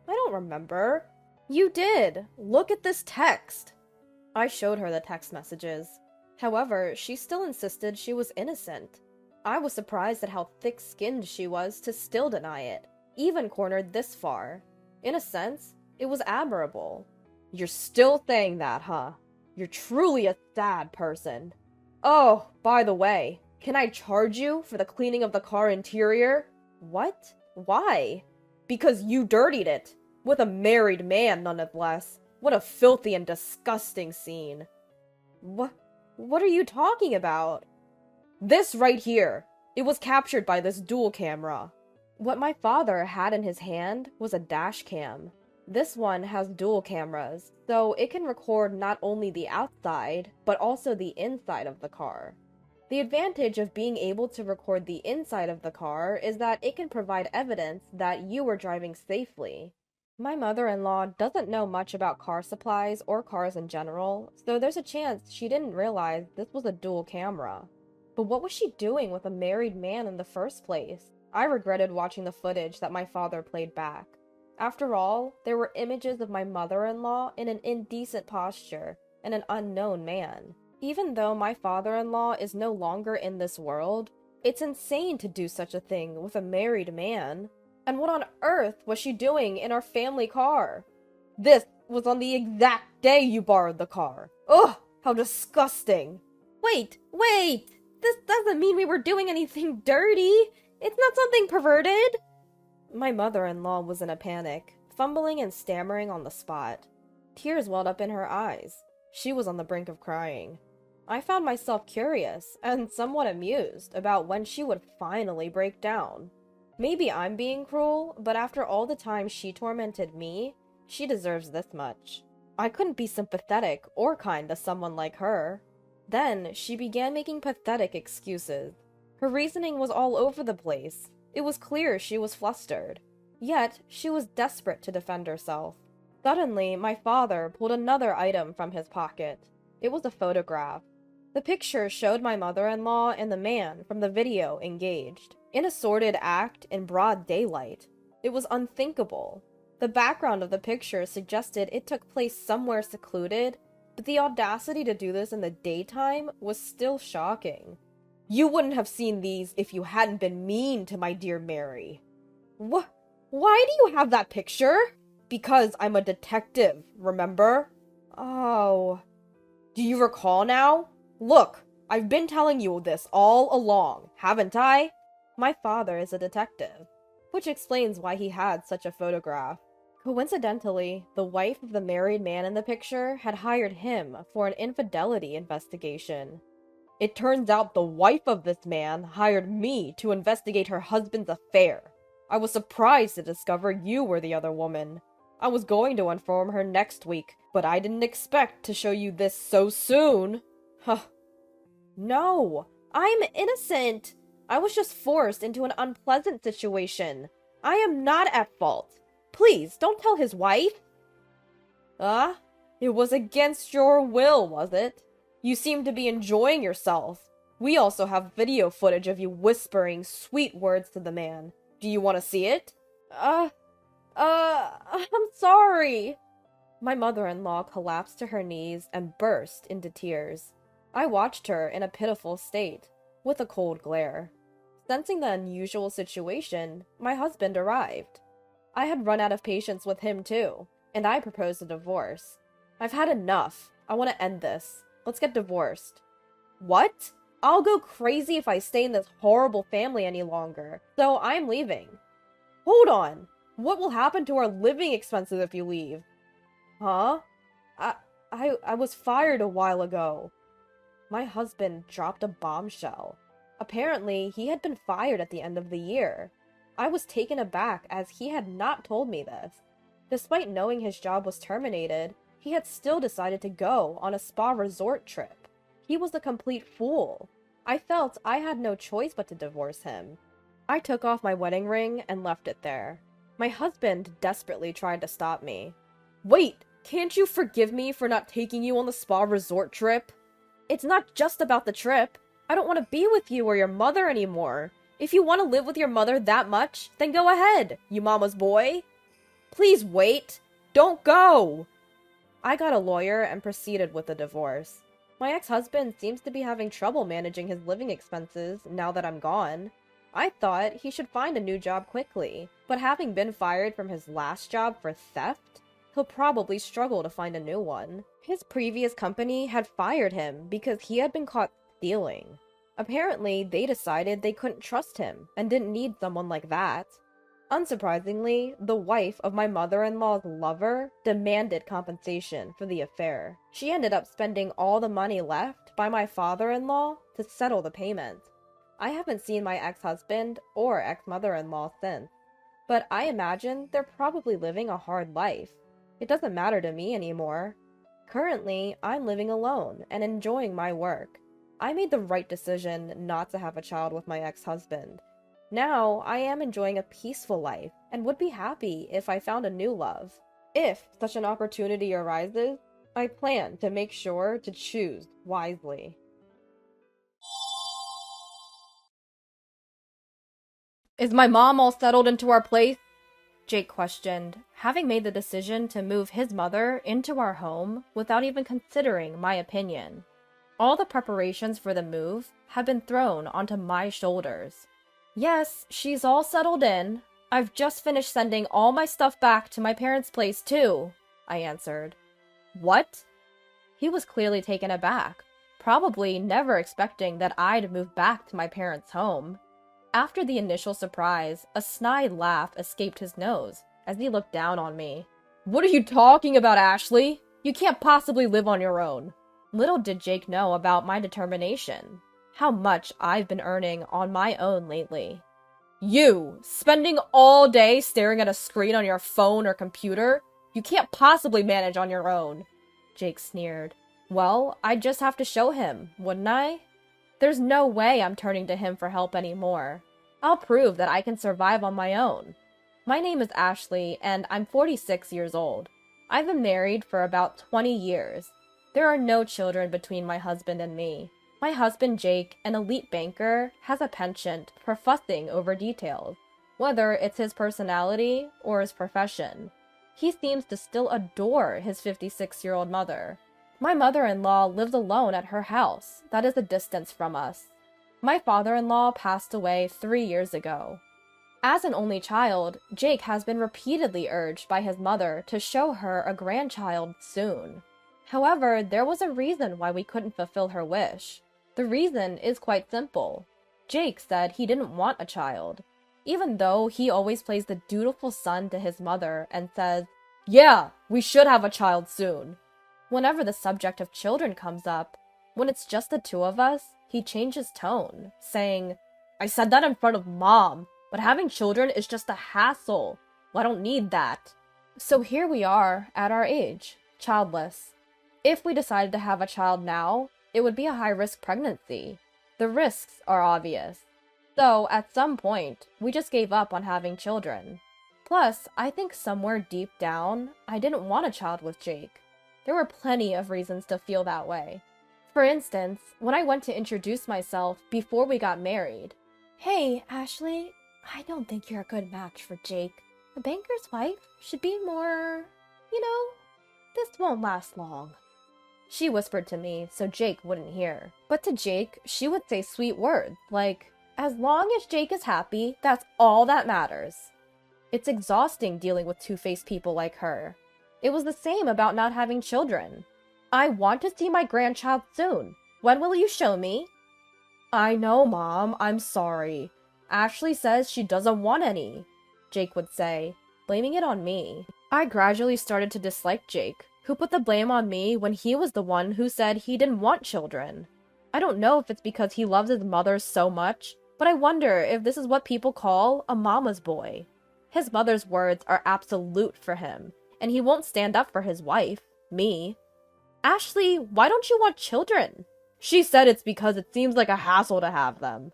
I don't remember." "You did. Look at this text." I showed her the text messages. However, she still insisted she was innocent. I was surprised at how thick-skinned she was to still deny it, even cornered this far. In a sense, it was admirable. "You're still saying that, huh? You're truly a sad person. Oh, by the way, can I charge you for the cleaning of the car interior?" "What? Why?" "Because you dirtied it. With a married man, nonetheless. What a filthy and disgusting scene." What are you talking about?" "This right here. It was captured by this dual camera." What my father had in his hand was a dash cam. This one has dual cameras, so it can record not only the outside, but also the inside of the car. The advantage of being able to record the inside of the car is that it can provide evidence that you were driving safely. My mother-in-law doesn't know much about car supplies or cars in general, so there's a chance she didn't realize this was a dual camera. But what was she doing with a married man in the first place? I regretted watching the footage that my father played back. After all, there were images of my mother-in-law in an indecent posture and an unknown man. Even though my father-in-law is no longer in this world, it's insane to do such a thing with a married man. And what on earth was she doing in our family car? This was on the exact day you borrowed the car. Ugh, how disgusting. Wait! This doesn't mean we were doing anything dirty. It's not something perverted. My mother-in-law was in a panic, fumbling and stammering on the spot. Tears welled up in her eyes. She was on the brink of crying. I found myself curious and somewhat amused about when she would finally break down. Maybe I'm being cruel, but after all the time she tormented me, she deserves this much. I couldn't be sympathetic or kind to someone like her. Then she began making pathetic excuses. Her reasoning was all over the place. It was clear she was flustered. Yet, she was desperate to defend herself. Suddenly, my father pulled another item from his pocket. It was a photograph. The picture showed my mother-in-law and the man from the video engaged, in a sordid act in broad daylight. It was unthinkable. The background of the picture suggested it took place somewhere secluded, but the audacity to do this in the daytime was still shocking. You wouldn't have seen these if you hadn't been mean to my dear Mary. Why do you have that picture? Because I'm a detective, remember? Oh. Do you recall now? Look, I've been telling you this all along, haven't I? My father is a detective, which explains why he had such a photograph. Coincidentally, the wife of the married man in the picture had hired him for an infidelity investigation. It turns out the wife of this man hired me to investigate her husband's affair. I was surprised to discover you were the other woman. I was going to inform her next week, but I didn't expect to show you this so soon. Huh. No, I'm innocent. I was just forced into an unpleasant situation. I am not at fault. Please, don't tell his wife. It was against your will, was it? You seem to be enjoying yourself. We also have video footage of you whispering sweet words to the man. Do you want to see it? I'm sorry. My mother-in-law collapsed to her knees and burst into tears. I watched her in a pitiful state, with a cold glare. Sensing the unusual situation, my husband arrived. I had run out of patience with him too, and I proposed a divorce. I've had enough. I want to end this. Let's get divorced. What? I'll go crazy if I stay in this horrible family any longer, so I'm leaving. Hold on. What will happen to our living expenses if you leave? Huh? I was fired a while ago. My husband dropped a bombshell. Apparently, he had been fired at the end of the year. I was taken aback as he had not told me this. Despite knowing his job was terminated, he had still decided to go on a spa resort trip. He was a complete fool. I felt I had no choice but to divorce him. I took off my wedding ring and left it there. My husband desperately tried to stop me. Wait, can't you forgive me for not taking you on the spa resort trip? It's not just about the trip. I don't want to be with you or your mother anymore. If you want to live with your mother that much, then go ahead, you mama's boy. Please wait. Don't go. I got a lawyer and proceeded with the divorce. My ex-husband seems to be having trouble managing his living expenses now that I'm gone. I thought he should find a new job quickly, but having been fired from his last job for theft, he'll probably struggle to find a new one. His previous company had fired him because he had been caught stealing. Apparently, they decided they couldn't trust him and didn't need someone like that. Unsurprisingly, the wife of my mother-in-law's lover demanded compensation for the affair. She ended up spending all the money left by my father-in-law to settle the payment. I haven't seen my ex-husband or ex-mother-in-law since, but I imagine they're probably living a hard life. It doesn't matter to me anymore. Currently, I'm living alone and enjoying my work. I made the right decision not to have a child with my ex-husband. Now, I am enjoying a peaceful life and would be happy if I found a new love. If such an opportunity arises, I plan to make sure to choose wisely. Is my mom all settled into our place? Jake questioned, having made the decision to move his mother into our home without even considering my opinion. All the preparations for the move have been thrown onto my shoulders. Yes, she's all settled in. I've just finished sending all my stuff back to my parents' place too, I answered. What? He was clearly taken aback, probably never expecting that I'd move back to my parents' home. After the initial surprise, a snide laugh escaped his nose as he looked down on me. What are you talking about, Ashley? You can't possibly live on your own. Little did Jake know about my determination, how much I've been earning on my own lately. You, spending all day staring at a screen on your phone or computer? You can't possibly manage on your own, Jake sneered. Well, I'd just have to show him, wouldn't I? There's no way I'm turning to him for help anymore. I'll prove that I can survive on my own. My name is Ashley, and I'm 46 years old. I've been married for about 20 years. There are no children between my husband and me. My husband, Jake, an elite banker, has a penchant for fussing over details, whether it's his personality or his profession. He seems to still adore his 56-year-old mother. My mother-in-law lives alone at her house that is a distance from us. My father-in-law passed away 3 years ago. As an only child, Jake has been repeatedly urged by his mother to show her a grandchild soon. However, there was a reason why we couldn't fulfill her wish. The reason is quite simple. Jake said he didn't want a child, even though he always plays the dutiful son to his mother and says, "Yeah, we should have a child soon." Whenever the subject of children comes up, when it's just the two of us, he changes tone, saying, "I said that in front of Mom, but having children is just a hassle. Well, I don't need that." So here we are at our age, childless. If we decided to have a child now, it would be a high-risk pregnancy. The risks are obvious. So, at some point, we just gave up on having children. Plus, I think somewhere deep down, I didn't want a child with Jake. There were plenty of reasons to feel that way. For instance, when I went to introduce myself before we got married. "Hey, Ashley, I don't think you're a good match for Jake. The banker's wife should be more, this won't last long." She whispered to me so Jake wouldn't hear. But to Jake, she would say sweet words like, "As long as Jake is happy, that's all that matters." It's exhausting dealing with two-faced people like her. It was the same about not having children. "I want to see my grandchild soon. When will you show me?" "I know, Mom. I'm sorry. Ashley says she doesn't want any," Jake would say, blaming it on me. I gradually started to dislike Jake, who put the blame on me when he was the one who said he didn't want children. I don't know if it's because he loves his mother so much, but I wonder if this is what people call a mama's boy. His mother's words are absolute for him, and he won't stand up for his wife, me. "Ashley, why don't you want children?" "She said it's because it seems like a hassle to have them."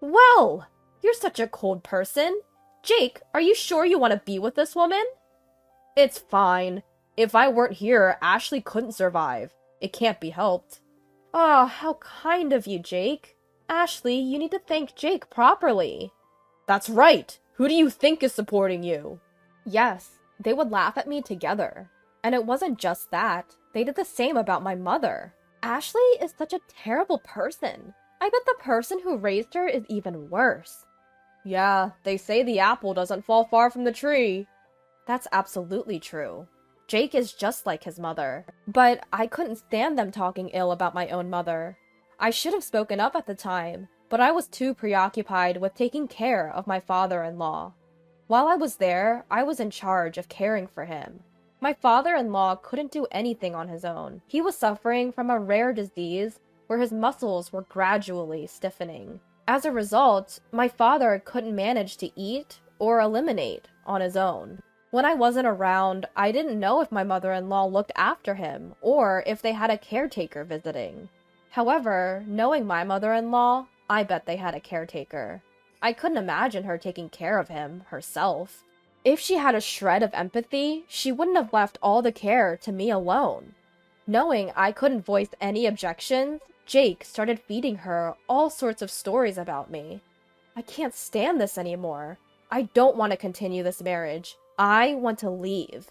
"Well, you're such a cold person. Jake, are you sure you want to be with this woman?" "It's fine. If I weren't here, Ashley couldn't survive. It can't be helped." "Oh, how kind of you, Jake. Ashley, you need to thank Jake properly." "That's right. Who do you think is supporting you?" Yes, they would laugh at me together. And it wasn't just that. They did the same about my mother. "Ashley is such a terrible person. I bet the person who raised her is even worse." "Yeah, they say the apple doesn't fall far from the tree." That's absolutely true. Jake is just like his mother. But I couldn't stand them talking ill about my own mother. I should have spoken up at the time, but I was too preoccupied with taking care of my father-in-law. While I was there, I was in charge of caring for him. My father-in-law couldn't do anything on his own. He was suffering from a rare disease where his muscles were gradually stiffening. As a result, my father couldn't manage to eat or eliminate on his own. When I wasn't around, I didn't know if my mother-in-law looked after him or if they had a caretaker visiting. However, knowing my mother-in-law, I bet they had a caretaker. I couldn't imagine her taking care of him herself. If she had a shred of empathy, she wouldn't have left all the care to me alone. Knowing I couldn't voice any objections, Jake started feeding her all sorts of stories about me. I can't stand this anymore. I don't want to continue this marriage. I want to leave.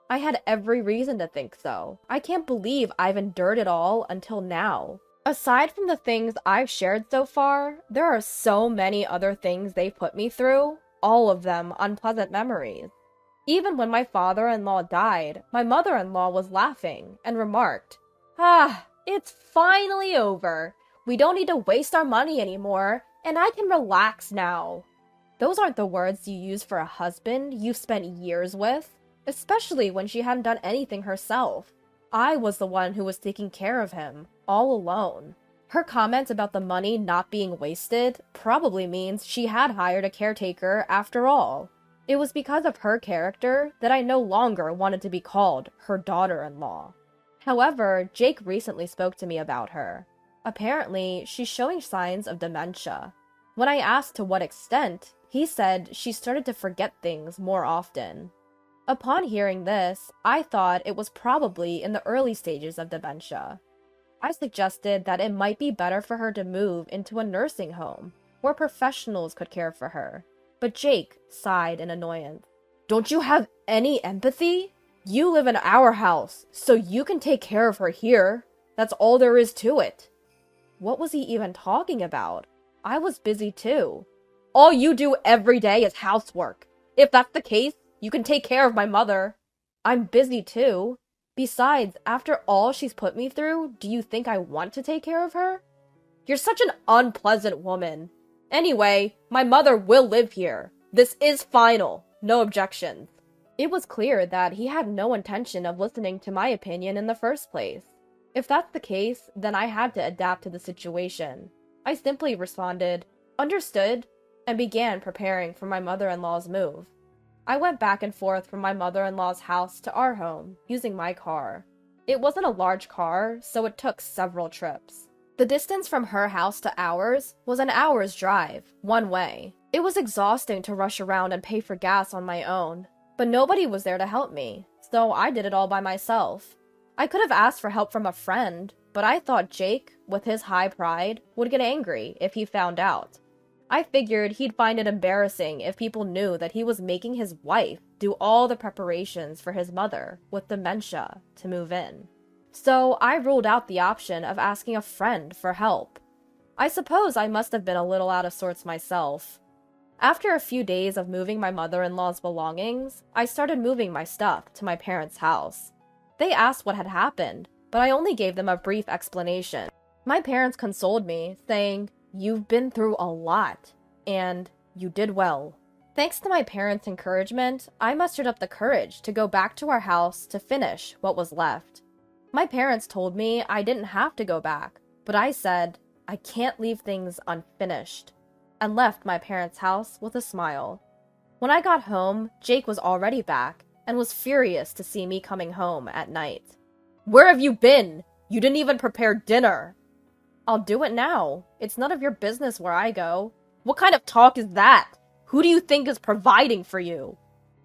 I had every reason to think so. I can't believe I've endured it all until now. Aside from the things I've shared so far, there are so many other things they've put me through, all of them unpleasant memories. Even when my father-in-law died, my mother-in-law was laughing and remarked, it's finally over. We don't need to waste our money anymore, and I can relax now. Those aren't the words you use for a husband you've spent years with, especially when she hadn't done anything herself. I was the one who was taking care of him, all alone. Her comment about the money not being wasted probably means she had hired a caretaker after all. It was because of her character that I no longer wanted to be called her daughter-in-law. However, Jake recently spoke to me about her. Apparently, she's showing signs of dementia. When I asked to what extent, he said she started to forget things more often. Upon hearing this, I thought it was probably in the early stages of dementia. I suggested that it might be better for her to move into a nursing home, where professionals could care for her. But Jake sighed in annoyance. Don't you have any empathy? You live in our house, so you can take care of her here. That's all there is to it. What was he even talking about? I was busy too. All you do every day is housework. If that's the case, you can take care of my mother. I'm busy too. Besides, after all she's put me through, do you think I want to take care of her? You're such an unpleasant woman. Anyway, my mother will live here. This is final. No objections. It was clear that he had no intention of listening to my opinion in the first place. If that's the case, then I had to adapt to the situation. I simply responded, "Understood," and began preparing for my mother-in-law's move. I went back and forth from my mother-in-law's house to our home, using my car. It wasn't a large car, so it took several trips. The distance from her house to ours was an hour's drive, one way. It was exhausting to rush around and pay for gas on my own, but nobody was there to help me, so I did it all by myself. I could have asked for help from a friend, but I thought Jake, with his high pride, would get angry if he found out. I figured he'd find it embarrassing if people knew that he was making his wife do all the preparations for his mother with dementia to move in. So I ruled out the option of asking a friend for help. I suppose I must have been a little out of sorts myself. After a few days of moving my mother-in-law's belongings, I started moving my stuff to my parents' house. They asked what had happened, but I only gave them a brief explanation. My parents consoled me, saying, "You've been through a lot, and you did well." Thanks to my parents' encouragement, I mustered up the courage to go back to our house to finish what was left. My parents told me I didn't have to go back, but I said, I can't leave things unfinished, and left my parents' house with a smile. When I got home, Jake was already back, and was furious to see me coming home at night. "Where have you been? You didn't even prepare dinner." "I'll do it now. It's none of your business where I go." "What kind of talk is that? Who do you think is providing for you?"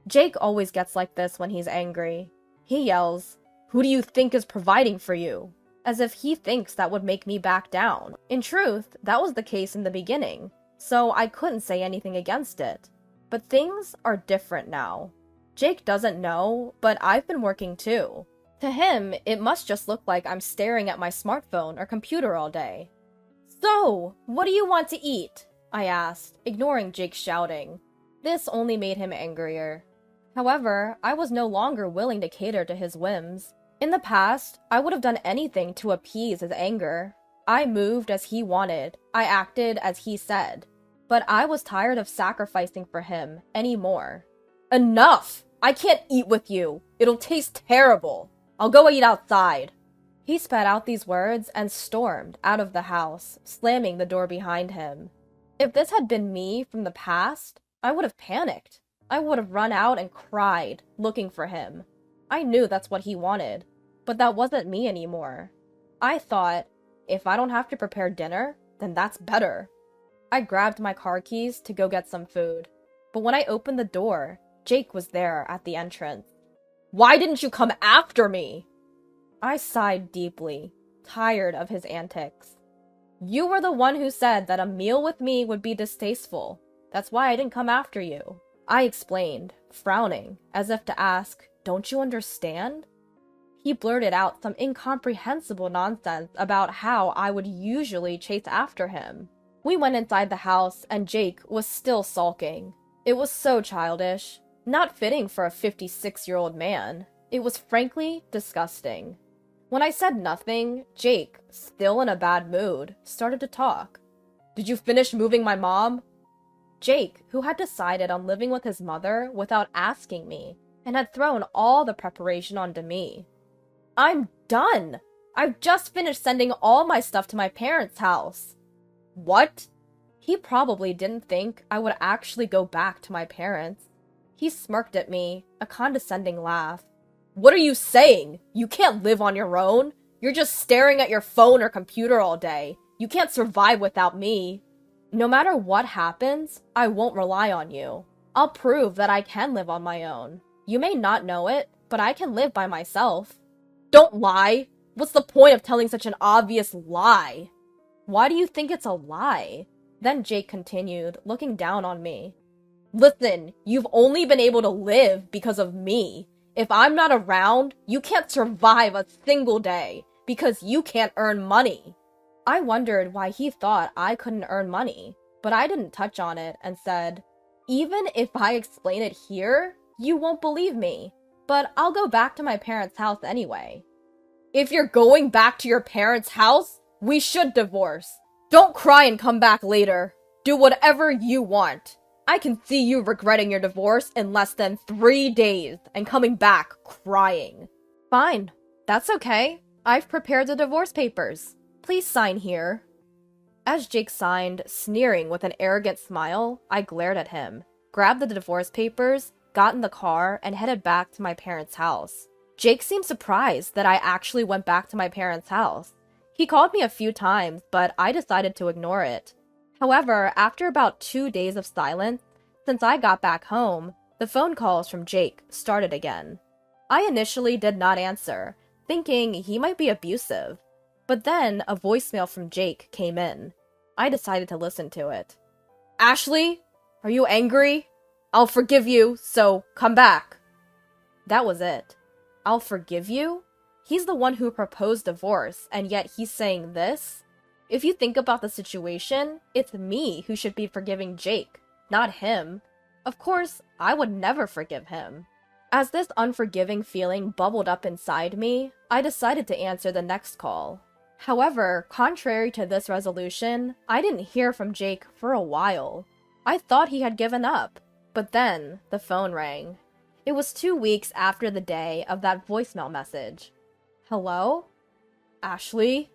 Jake always gets like this when he's angry. He yells, "Who do you think is providing for you?" As if he thinks that would make me back down. In truth, that was the case in the beginning, so I couldn't say anything against it. But things are different now. Jake doesn't know, but I've been working too. To him, it must just look like I'm staring at my smartphone or computer all day. "So, what do you want to eat?" I asked, ignoring Jake's shouting. This only made him angrier. However, I was no longer willing to cater to his whims. In the past, I would have done anything to appease his anger. I moved as he wanted. I acted as he said. But I was tired of sacrificing for him anymore. "Enough! I can't eat with you. It'll taste terrible. I'll go eat outside." He spat out these words and stormed out of the house, slamming the door behind him. If this had been me from the past, I would have panicked. I would have run out and cried, looking for him. I knew that's what he wanted, but that wasn't me anymore. I thought, if I don't have to prepare dinner, then that's better. I grabbed my car keys to go get some food, but when I opened the door, Jake was there at the entrance. Why didn't you come after me? I sighed deeply, tired of his antics. You were the one who said that a meal with me would be distasteful. That's why I didn't come after you. I explained, frowning, as if to ask, don't you understand? He blurted out some incomprehensible nonsense about how I would usually chase after him. We went inside the house and Jake was still sulking. It was so childish, not fitting for a 56-year-old man. It was frankly disgusting. When I said nothing, Jake, still in a bad mood, started to talk. Did you finish moving my mom? Jake, who had decided on living with his mother without asking me, and had thrown all the preparation onto me. I'm done! I've just finished sending all my stuff to my parents' house. What? He probably didn't think I would actually go back to my parents. He smirked at me, a condescending laugh. What are you saying? You can't live on your own. You're just staring at your phone or computer all day. You can't survive without me. No matter what happens, I won't rely on you. I'll prove that I can live on my own. You may not know it, but I can live by myself. Don't lie! What's the point of telling such an obvious lie? Why do you think it's a lie? Then Jake continued, looking down on me. Listen, you've only been able to live because of me. If I'm not around, you can't survive a single day because you can't earn money. I wondered why he thought I couldn't earn money, but I didn't touch on it and said, even if I explain it here, you won't believe me, but I'll go back to my parents' house anyway. If you're going back to your parents' house, we should divorce. Don't cry and come back later. Do whatever you want. I can see you regretting your divorce in less than 3 days and coming back crying. Fine, that's okay. I've prepared the divorce papers. Please sign here. As Jake signed, sneering with an arrogant smile, I glared at him, grabbed the divorce papers, got in the car, and headed back to my parents' house. Jake seemed surprised that I actually went back to my parents' house. He called me a few times, but I decided to ignore it. However, after about 2 days of silence, since I got back home, the phone calls from Jake started again. I initially did not answer, thinking he might be abusive. But then a voicemail from Jake came in. I decided to listen to it. Ashley, are you angry? I'll forgive you, so come back. That was it. I'll forgive you? He's the one who proposed divorce, and yet he's saying this? If you think about the situation, it's me who should be forgiving Jake, not him. Of course, I would never forgive him. As this unforgiving feeling bubbled up inside me, I decided to answer the next call. However, contrary to this resolution, I didn't hear from Jake for a while. I thought he had given up, but then the phone rang. It was 2 weeks after the day of that voicemail message. Hello? Ashley?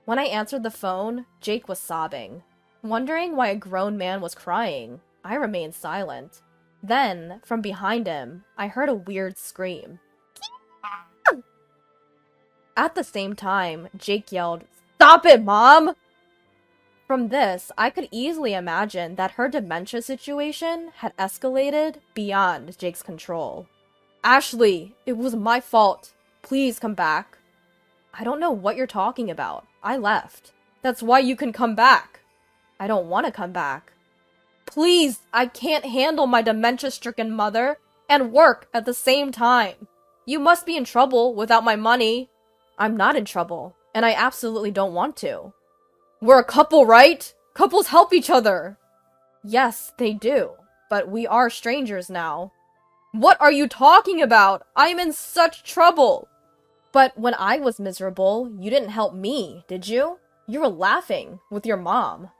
When I answered the phone, Jake was sobbing. Wondering why a grown man was crying, I remained silent. Then, from behind him, I heard a weird scream. At the same time, Jake yelled, "Stop it, Mom!" From this, I could easily imagine that her dementia situation had escalated beyond Jake's control. Ashley, it was my fault. Please come back. I don't know what you're talking about. I left. That's why you can come back. I don't want to come back. Please, I can't handle my dementia-stricken mother and work at the same time. You must be in trouble without my money. I'm not in trouble, and I absolutely don't want to. We're a couple, right? Couples help each other. Yes, they do, but we are strangers now. What are you talking about? I'm in such trouble. But when I was miserable, you didn't help me, did you? You were laughing with your mom.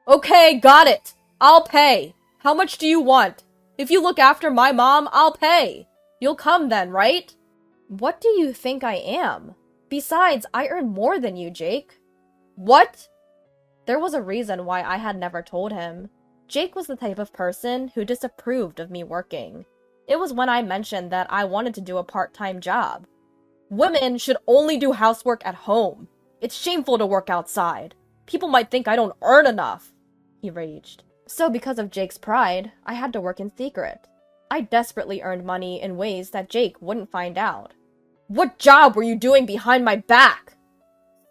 Okay, got it. I'll pay. How much do you want? If you look after my mom, I'll pay. You'll come then, right? What do you think I am? Besides, I earn more than you, Jake. What? There was a reason why I had never told him. Jake was the type of person who disapproved of me working. It was when I mentioned that I wanted to do a part-time job. Women should only do housework at home. It's shameful to work outside. People might think I don't earn enough, he raged. So because of Jake's pride, I had to work in secret. I desperately earned money in ways that Jake wouldn't find out. What job were you doing behind my back?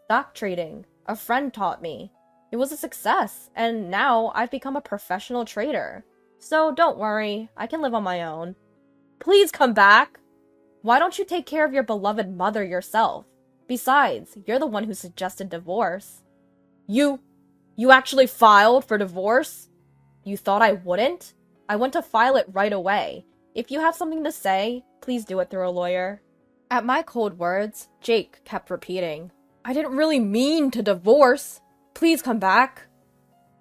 Stock trading. A friend taught me. It was a success, and now I've become a professional trader. So don't worry, I can live on my own. Please come back! Why don't you take care of your beloved mother yourself? Besides, you're the one who suggested divorce. You actually filed for divorce? You thought I wouldn't? I went to file it right away. If you have something to say, please do it through a lawyer. At my cold words, Jake kept repeating, I didn't really mean to divorce. Please come back.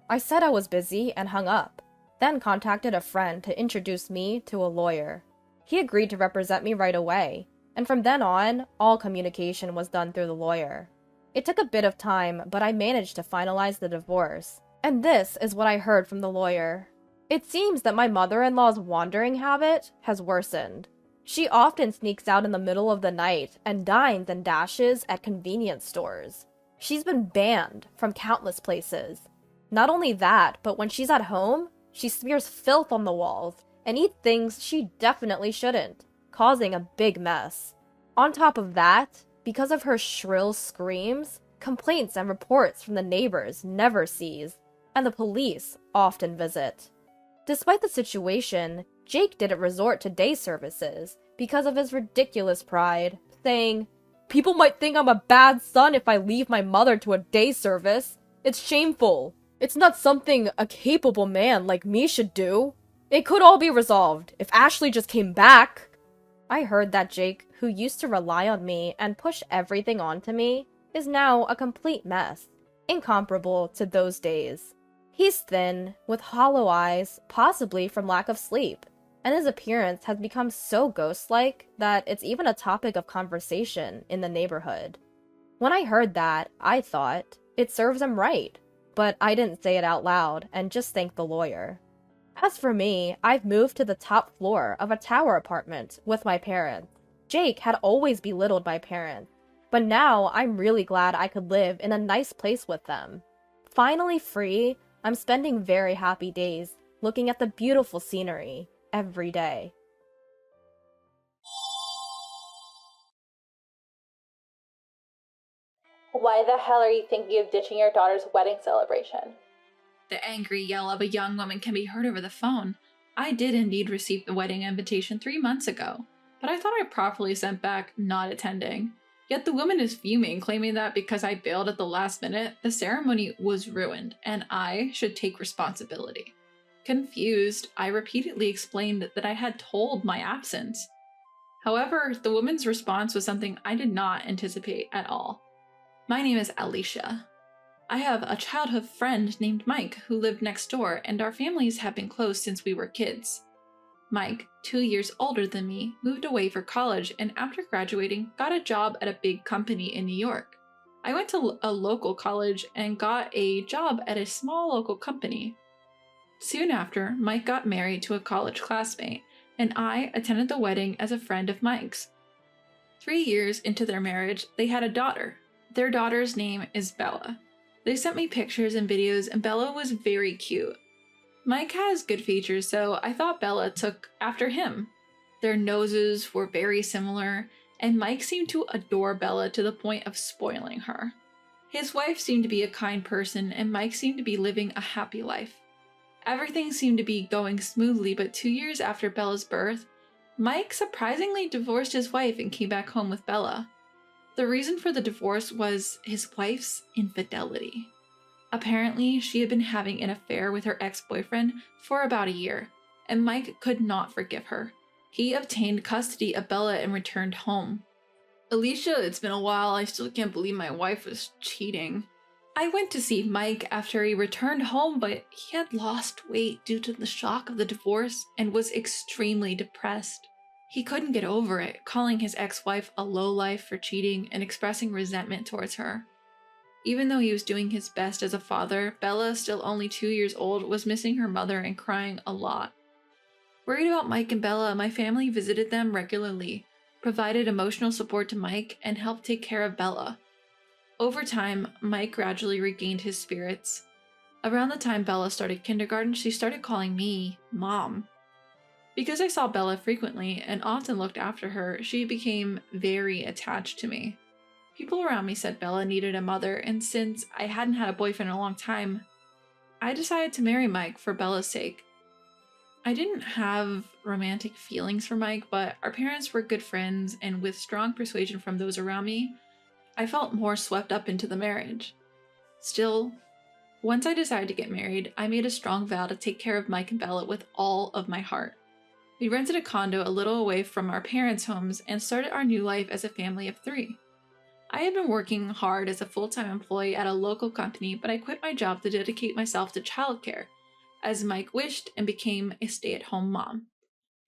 I said I was busy and hung up, then contacted a friend to introduce me to a lawyer. He agreed to represent me right away, and from then on, all communication was done through the lawyer. It took a bit of time, but I managed to finalize the divorce. And this is what I heard from the lawyer. It seems that my mother-in-law's wandering habit has worsened. She often sneaks out in the middle of the night and dines and dashes at convenience stores. She's been banned from countless places. Not only that, but when she's at home, she smears filth on the walls and eats things she definitely shouldn't, causing a big mess. On top of that, because of her shrill screams, complaints and reports from the neighbors never cease, and the police often visit. Despite the situation, Jake didn't resort to day services because of his ridiculous pride, saying, People might think I'm a bad son if I leave my mother to a day service. It's shameful. It's not something a capable man like me should do. It could all be resolved if Ashley just came back. I heard that Jake, who used to rely on me and push everything onto me, is now a complete mess, incomparable to those days. He's thin, with hollow eyes, possibly from lack of sleep, and his appearance has become so ghost-like that it's even a topic of conversation in the neighborhood. When I heard that, I thought, it serves him right, but I didn't say it out loud and just thanked the lawyer. As for me, I've moved to the top floor of a tower apartment with my parents. Jake had always belittled my parents, but now I'm really glad I could live in a nice place with them. Finally free, I'm spending very happy days looking at the beautiful scenery every day. Why the hell are you thinking of ditching your daughter's wedding celebration? The angry yell of a young woman can be heard over the phone. I did indeed receive the wedding invitation 3 months ago, but I thought I properly sent back not attending. Yet the woman is fuming, claiming that because I bailed at the last minute, the ceremony was ruined, and I should take responsibility. Confused, I repeatedly explained that I had told my absence. However, the woman's response was something I did not anticipate at all. My name is Alicia. I have a childhood friend named Mike who lived next door, and our families have been close since we were kids. Mike, 2 years older than me, moved away for college and after graduating got a job at a big company in New York. I went to a local college and got a job at a small local company. Soon after, Mike got married to a college classmate, and I attended the wedding as a friend of Mike's. 3 years into their marriage, they had a daughter. Their daughter's name is Bella. They sent me pictures and videos, and Bella was very cute. Mike has good features, so I thought Bella took after him. Their noses were very similar, and Mike seemed to adore Bella to the point of spoiling her. His wife seemed to be a kind person, and Mike seemed to be living a happy life. Everything seemed to be going smoothly, but 2 years after Bella's birth, Mike surprisingly divorced his wife and came back home with Bella. The reason for the divorce was his wife's infidelity. Apparently, she had been having an affair with her ex-boyfriend for about a year, and Mike could not forgive her. He obtained custody of Bella and returned home. Alicia, it's been a while. I still can't believe my wife was cheating. I went to see Mike after he returned home, but he had lost weight due to the shock of the divorce and was extremely depressed. He couldn't get over it, calling his ex-wife a lowlife for cheating and expressing resentment towards her. Even though he was doing his best as a father, Bella, still only 2 years old, was missing her mother and crying a lot. Worried about Mike and Bella, my family visited them regularly, provided emotional support to Mike, and helped take care of Bella. Over time, Mike gradually regained his spirits. Around the time Bella started kindergarten, she started calling me Mom. Because I saw Bella frequently and often looked after her, she became very attached to me. People around me said Bella needed a mother, and since I hadn't had a boyfriend in a long time, I decided to marry Mike for Bella's sake. I didn't have romantic feelings for Mike, but our parents were good friends, and with strong persuasion from those around me, I felt more swept up into the marriage. Still, once I decided to get married, I made a strong vow to take care of Mike and Bella with all of my heart. We rented a condo a little away from our parents' homes and started our new life as a family of 3. I had been working hard as a full-time employee at a local company, but I quit my job to dedicate myself to childcare, as Mike wished, and became a stay-at-home mom.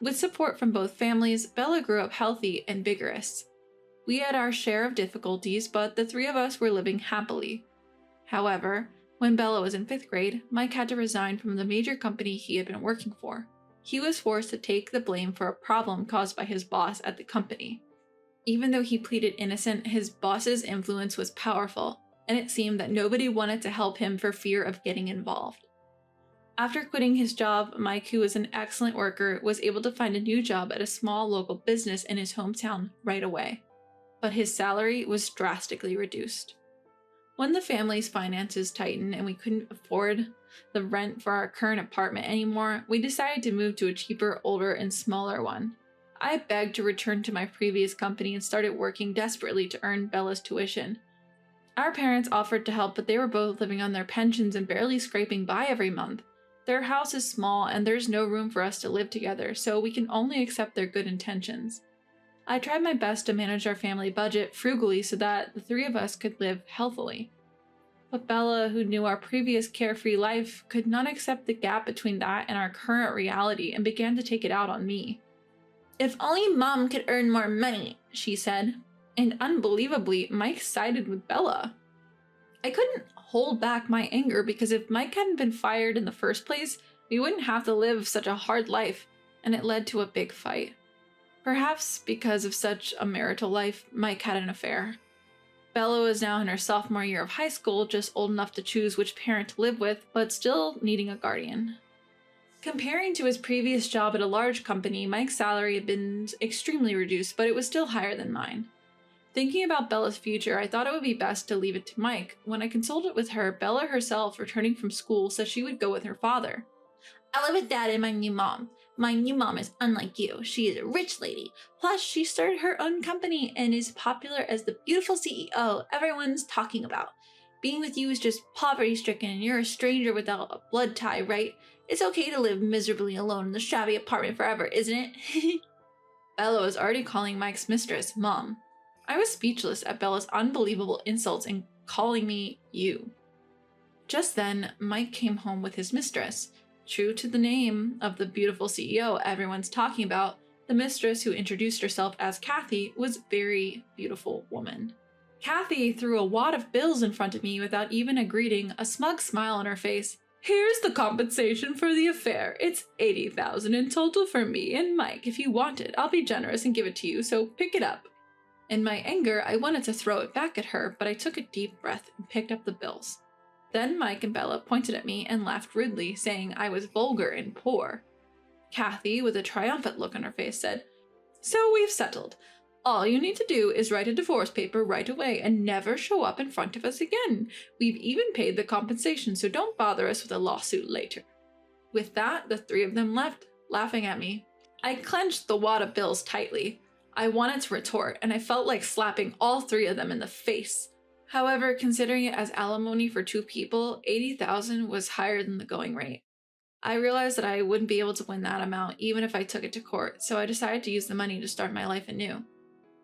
With support from both families, Bella grew up healthy and vigorous. We had our share of difficulties, but the 3 of us were living happily. However, when Bella was in 5th grade, Mike had to resign from the major company he had been working for. He was forced to take the blame for a problem caused by his boss at the company. Even though he pleaded innocent, his boss's influence was powerful, and it seemed that nobody wanted to help him for fear of getting involved. After quitting his job, Mike, who was an excellent worker, was able to find a new job at a small local business in his hometown right away. But his salary was drastically reduced. When the family's finances tightened and we couldn't afford the rent for our current apartment anymore, we decided to move to a cheaper, older, and smaller one. I begged to return to my previous company and started working desperately to earn Bella's tuition. Our parents offered to help, but they were both living on their pensions and barely scraping by every month. Their house is small and there's no room for us to live together, so we can only accept their good intentions. I tried my best to manage our family budget frugally so that the 3 of us could live healthily. But Bella, who knew our previous carefree life, could not accept the gap between that and our current reality and began to take it out on me. "If only Mom could earn more money," she said. And unbelievably, Mike sided with Bella. I couldn't hold back my anger because if Mike hadn't been fired in the first place, we wouldn't have to live such a hard life, and it led to a big fight. Perhaps because of such a marital life, Mike had an affair. Bella was now in her sophomore year of high school, just old enough to choose which parent to live with, but still needing a guardian. Comparing to his previous job at a large company, Mike's salary had been extremely reduced, but it was still higher than mine. Thinking about Bella's future, I thought it would be best to leave it to Mike. When I consulted with her, Bella herself, returning from school, said she would go with her father. "I live with Dad and my new mom. My new mom is unlike you. She is a rich lady. Plus, she started her own company and is popular as the beautiful CEO everyone's talking about. Being with you is just poverty-stricken and you're a stranger without a blood tie, right? It's okay to live miserably alone in the shabby apartment forever, isn't it?" Bella was already calling Mike's mistress Mom. I was speechless at Bella's unbelievable insults and calling me you. Just then, Mike came home with his mistress. True to the name of the beautiful CEO everyone's talking about, the mistress, who introduced herself as Kathy, was a very beautiful woman. Kathy threw a wad of bills in front of me without even a greeting, a smug smile on her face. "Here's the compensation for the affair. It's $80,000 in total for me and Mike. If you want it, I'll be generous and give it to you, so pick it up." In my anger, I wanted to throw it back at her, but I took a deep breath and picked up the bills. Then Mike and Bella pointed at me and laughed rudely, saying I was vulgar and poor. Kathy, with a triumphant look on her face, said, "So we've settled. All you need to do is write a divorce paper right away and never show up in front of us again. We've even paid the compensation, so don't bother us with a lawsuit later." With that, the 3 of them left, laughing at me. I clenched the wad of bills tightly. I wanted to retort, and I felt like slapping all 3 of them in the face. However, considering it as alimony for 2 people, $80,000 was higher than the going rate. I realized that I wouldn't be able to win that amount even if I took it to court, so I decided to use the money to start my life anew.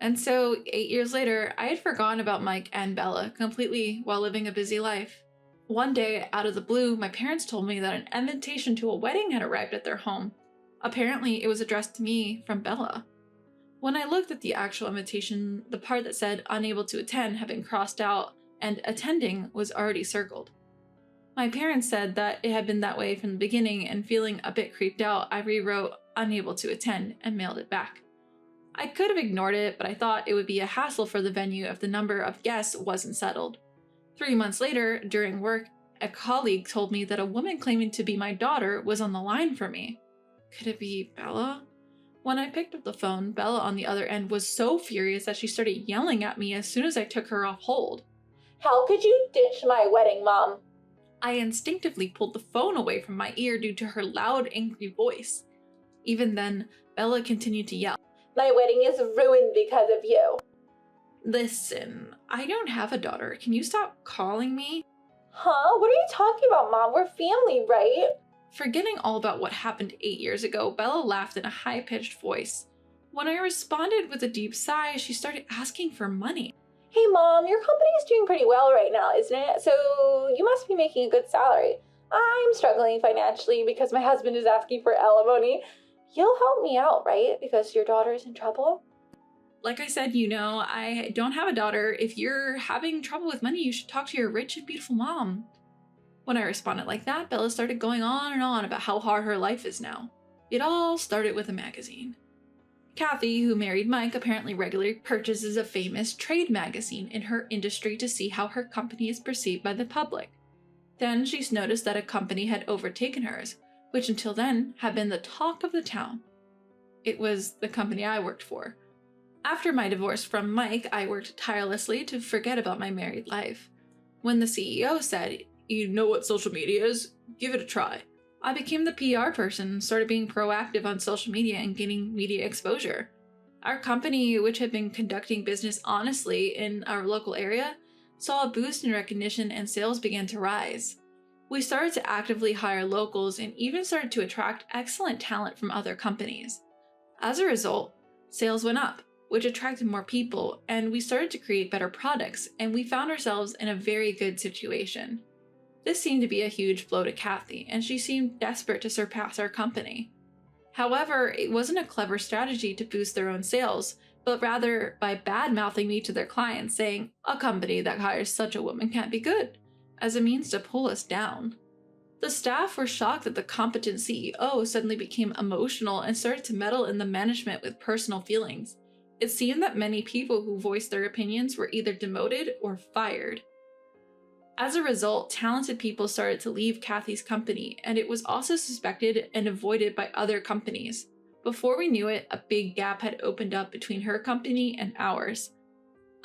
And so, 8 years later, I had forgotten about Mike and Bella completely while living a busy life. One day, out of the blue, my parents told me that an invitation to a wedding had arrived at their home. Apparently, it was addressed to me from Bella. When I looked at the actual invitation, the part that said unable to attend had been crossed out, and attending was already circled. My parents said that it had been that way from the beginning, and feeling a bit creeped out, I rewrote unable to attend and mailed it back. I could have ignored it, but I thought it would be a hassle for the venue if the number of guests wasn't settled. 3 months later, during work, a colleague told me that a woman claiming to be my daughter was on the line for me. Could it be Bella? When I picked up the phone, Bella on the other end was so furious that she started yelling at me as soon as I took her off hold. How could you ditch my wedding, Mom? I instinctively pulled the phone away from my ear due to her loud, angry voice. Even then, Bella continued to yell. My wedding is ruined because of you. Listen, I don't have a daughter. Can you stop calling me? Huh? What are you talking about, Mom? We're family, right? Forgetting all about what happened 8 years ago, Bella laughed in a high-pitched voice. When I responded with a deep sigh, she started asking for money. Hey, Mom, your company is doing pretty well right now, isn't it? So you must be making a good salary. I'm struggling financially because my husband is asking for alimony. You'll help me out, right? Because your daughter is in trouble? Like I said, I don't have a daughter. If you're having trouble with money, you should talk to your rich and beautiful mom. When I responded like that, Bella started going on and on about how hard her life is now. It all started with a magazine. Kathy, who married Mike, apparently regularly purchases a famous trade magazine in her industry to see how her company is perceived by the public. Then she's noticed that a company had overtaken hers, which until then had been the talk of the town. It was the company I worked for. After my divorce from Mike, I worked tirelessly to forget about my married life. When the CEO said, "You know what social media is? Give it a try," I became the PR person and started being proactive on social media and gaining media exposure. Our company, which had been conducting business honestly in our local area, saw a boost in recognition and sales began to rise. We started to actively hire locals and even started to attract excellent talent from other companies. As a result, sales went up, which attracted more people, and we started to create better products, and we found ourselves in a very good situation. This seemed to be a huge blow to Kathy, and she seemed desperate to surpass our company. However, it wasn't a clever strategy to boost their own sales, but rather by bad-mouthing me to their clients, saying, "A company that hires such a woman can't be good," as a means to pull us down. The staff were shocked that the competent CEO suddenly became emotional and started to meddle in the management with personal feelings. It seemed that many people who voiced their opinions were either demoted or fired. As a result, talented people started to leave Kathy's company, and it was also suspected and avoided by other companies. Before we knew it, a big gap had opened up between her company and ours.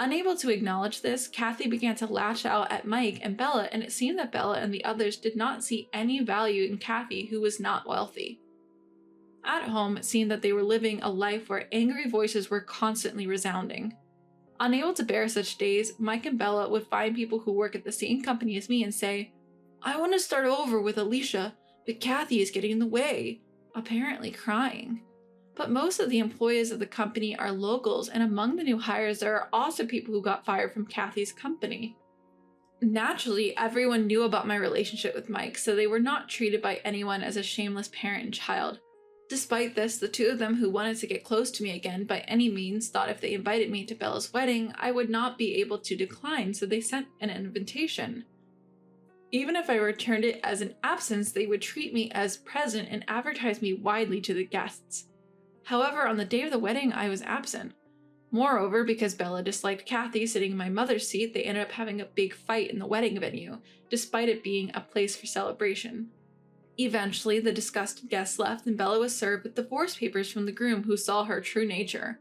Unable to acknowledge this, Kathy began to lash out at Mike and Bella, and it seemed that Bella and the others did not see any value in Kathy, who was not wealthy. At home, it seemed that they were living a life where angry voices were constantly resounding. Unable to bear such days, Mike and Bella would find people who work at the same company as me and say, "I want to start over with Alicia, but Kathy is getting in the way," apparently crying. But most of the employees of the company are locals, and among the new hires there are also people who got fired from Kathy's company. Naturally, everyone knew about my relationship with Mike, so they were not treated by anyone as a shameless parent and child. Despite this, the two of them who wanted to get close to me again by any means thought if they invited me to Bella's wedding, I would not be able to decline, so they sent an invitation. Even if I returned it as an absence, they would treat me as present and advertise me widely to the guests. However, on the day of the wedding, I was absent. Moreover, because Bella disliked Kathy sitting in my mother's seat, they ended up having a big fight in the wedding venue, despite it being a place for celebration. Eventually, the disgusted guests left and Bella was served with divorce papers from the groom, who saw her true nature.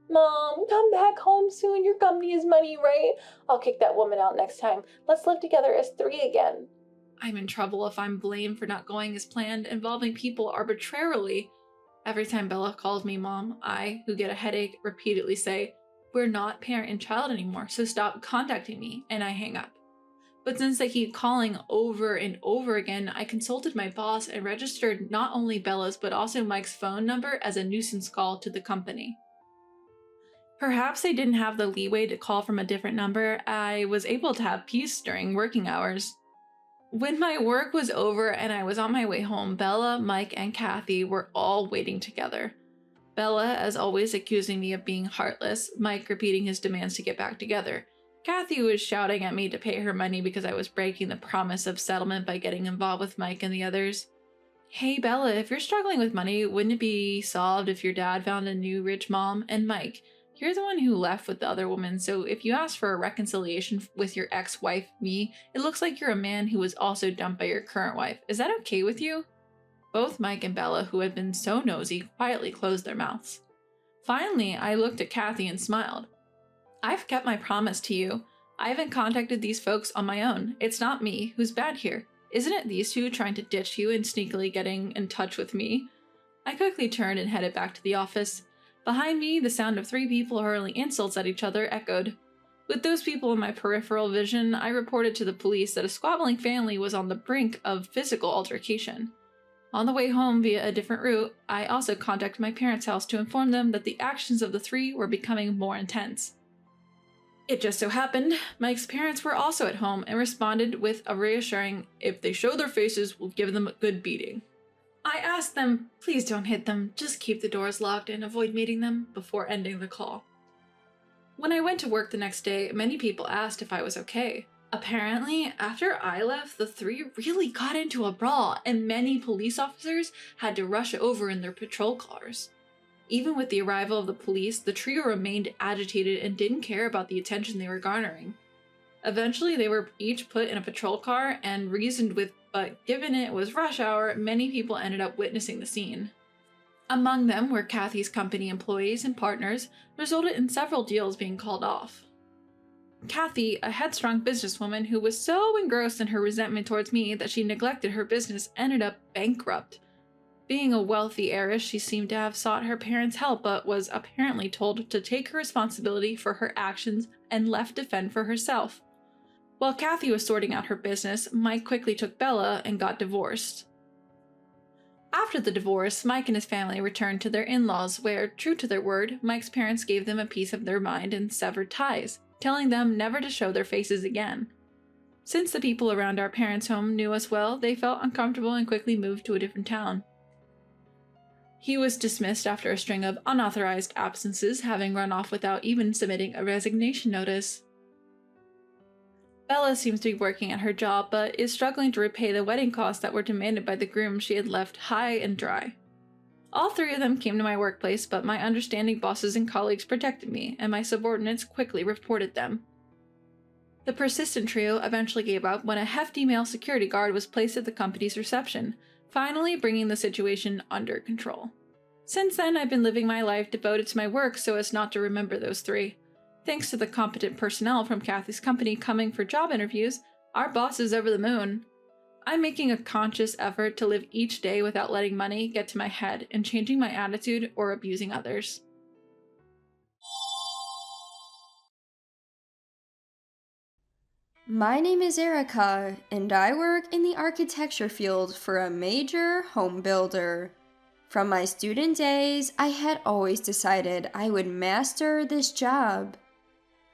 "Mom, come back home soon. Your company is money, right? I'll kick that woman out next time. Let's live together as three again." I'm in trouble if I'm blamed for not going as planned, involving people arbitrarily. Every time Bella calls me mom, I, who get a headache, repeatedly say, "We're not parent and child anymore, so stop contacting me," and I hang up. But since they keep calling over and over again, I consulted my boss and registered not only Bella's but also Mike's phone number as a nuisance call to the company. Perhaps they didn't have the leeway to call from a different number. I was able to have peace during working hours. When my work was over and I was on my way home, Bella, Mike, and Kathy were all waiting together. Bella, as always, accusing me of being heartless, Mike repeating his demands to get back together. Kathy was shouting at me to pay her money because I was breaking the promise of settlement by getting involved with Mike and the others. Hey Bella, if you're struggling with money, wouldn't it be solved if your dad found a new rich mom? And Mike, you're the one who left with the other woman, so if you ask for a reconciliation with your ex-wife, me, it looks like you're a man who was also dumped by your current wife. Is that okay with you? Both Mike and Bella, who had been so nosy, quietly closed their mouths. Finally, I looked at Kathy and smiled. I've kept my promise to you. I haven't contacted these folks on my own. It's not me who's bad here. Isn't it these two trying to ditch you and sneakily getting in touch with me? I quickly turned and headed back to the office. Behind me, the sound of 3 people hurling insults at each other echoed. With those people in my peripheral vision, I reported to the police that a squabbling family was on the brink of physical altercation. On the way home via a different route, I also contacted my parents' house to inform them that the actions of the 3 were becoming more intense. It just so happened, Mike's parents were also at home and responded with a reassuring, "If they show their faces, we'll give them a good beating." I asked them, "Please don't hit them, just keep the doors locked and avoid meeting them," before ending the call. When I went to work the next day, many people asked if I was okay. Apparently, after I left, the 3 really got into a brawl, and many police officers had to rush over in their patrol cars. Even with the arrival of the police, the trio remained agitated and didn't care about the attention they were garnering. Eventually, they were each put in a patrol car and reasoned with, but given it was rush hour, many people ended up witnessing the scene. Among them were Kathy's company employees and partners, resulted in several deals being called off. Kathy, a headstrong businesswoman who was so engrossed in her resentment towards me that she neglected her business, ended up bankrupt. Being a wealthy heiress, she seemed to have sought her parents' help, but was apparently told to take her responsibility for her actions and left to fend for herself. While Kathy was sorting out her business, Mike quickly took Bella and got divorced. After the divorce, Mike and his family returned to their in-laws, where, true to their word, Mike's parents gave them a piece of their mind and severed ties, telling them never to show their faces again. Since the people around our parents' home knew us well, they felt uncomfortable and quickly moved to a different town. He was dismissed after a string of unauthorized absences, having run off without even submitting a resignation notice. Bella seems to be working at her job, but is struggling to repay the wedding costs that were demanded by the groom she had left high and dry. All 3 of them came to my workplace, but my understanding bosses and colleagues protected me, and my subordinates quickly reported them. The persistent trio eventually gave up when a hefty male security guard was placed at the company's reception, finally bringing the situation under control. Since then, I've been living my life devoted to my work so as not to remember those 3. Thanks to the competent personnel from Kathy's company coming for job interviews, our boss is over the moon. I'm making a conscious effort to live each day without letting money get to my head and changing my attitude or abusing others. My name is Erica, and I work in the architecture field for a major home builder. From my student days, I had always decided I would master this job.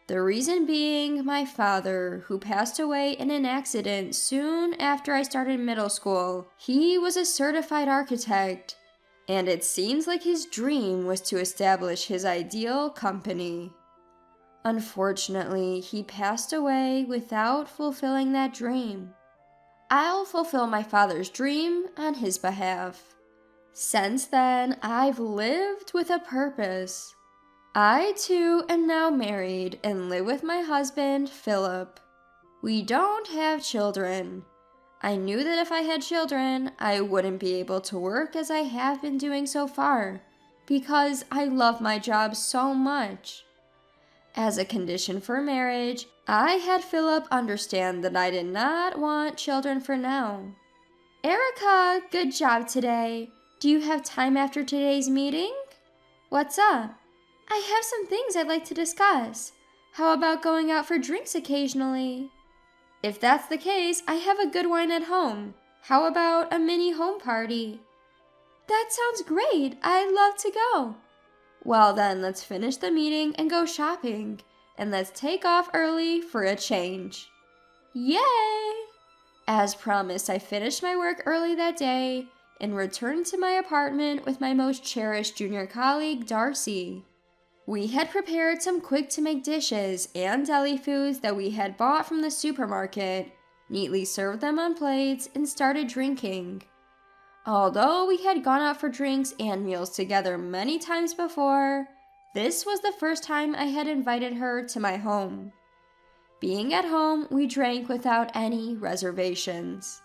The reason being my father, who passed away in an accident soon after I started middle school. He was a certified architect, and it seems like his dream was to establish his ideal company. Unfortunately, he passed away without fulfilling that dream. I'll fulfill my father's dream on his behalf. Since then, I've lived with a purpose. I too am now married and live with my husband, Philip. We don't have children. I knew that if I had children, I wouldn't be able to work as I have been doing so far, because I love my job so much. As a condition for marriage, I had Philip understand that I did not want children for now. Erica, good job today. Do you have time after today's meeting? What's up? I have some things I'd like to discuss. How about going out for drinks occasionally? If that's the case, I have a good wine at home. How about a mini home party? That sounds great. I'd love to go. Well then, let's finish the meeting and go shopping. And let's take off early for a change. Yay! As promised, I finished my work early that day and returned to my apartment with my most cherished junior colleague, Darcy. We had prepared some quick-to-make dishes and deli foods that we had bought from the supermarket, neatly served them on plates, and started drinking. Although we had gone out for drinks and meals together many times before, this was the first time I had invited her to my home. Being at home, we drank without any reservations.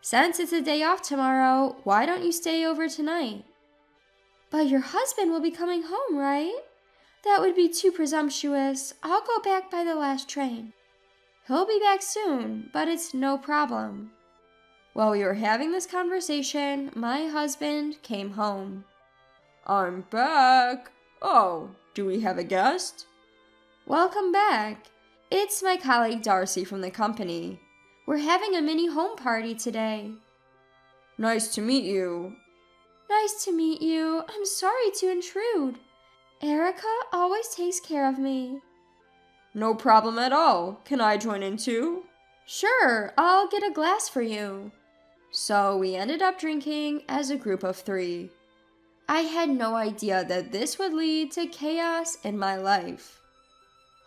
Since it's a day off tomorrow, why don't you stay over tonight? But your husband will be coming home, right? That would be too presumptuous. I'll go back by the last train. He'll be back soon, but it's no problem. While we were having this conversation, my husband came home. I'm back. Oh, do we have a guest? Welcome back. It's my colleague Darcy from the company. We're having a mini home party today. Nice to meet you. Nice to meet you. I'm sorry to intrude. Erica always takes care of me. No problem at all. Can I join in too? Sure, I'll get a glass for you. So we ended up drinking as a group of 3. I had no idea that this would lead to chaos in my life.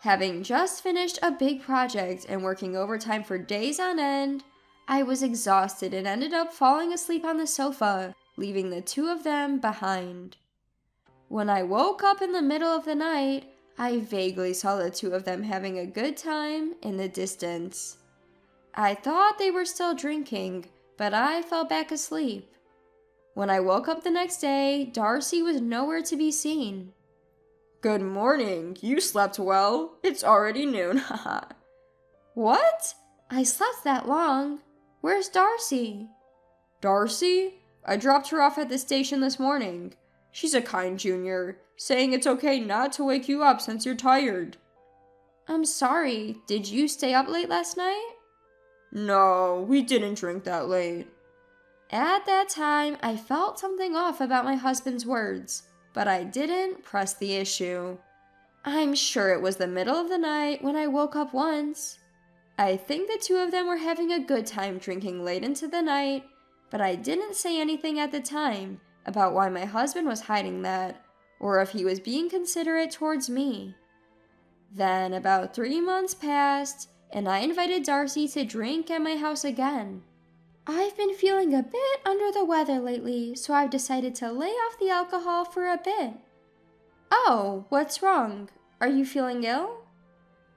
Having just finished a big project and working overtime for days on end, I was exhausted and ended up falling asleep on the sofa, leaving the 2 of them behind. When I woke up in the middle of the night, I vaguely saw the 2 of them having a good time in the distance. I thought they were still drinking, but I fell back asleep. When I woke up the next day, Darcy was nowhere to be seen. Good morning. You slept well. It's already noon, haha. What? I slept that long. Where's Darcy? Darcy? I dropped her off at the station this morning. She's a kind junior, saying it's okay not to wake you up since you're tired. I'm sorry. Did you stay up late last night? No, we didn't drink that late. At that time, I felt something off about my husband's words, but I didn't press the issue. I'm sure it was the middle of the night when I woke up once. I think the 2 of them were having a good time drinking late into the night, but I didn't say anything at the time about why my husband was hiding that, or if he was being considerate towards me. Then about 3 months passed, and I invited Darcy to drink at my house again. I've been feeling a bit under the weather lately, so I've decided to lay off the alcohol for a bit. Oh, what's wrong? Are you feeling ill?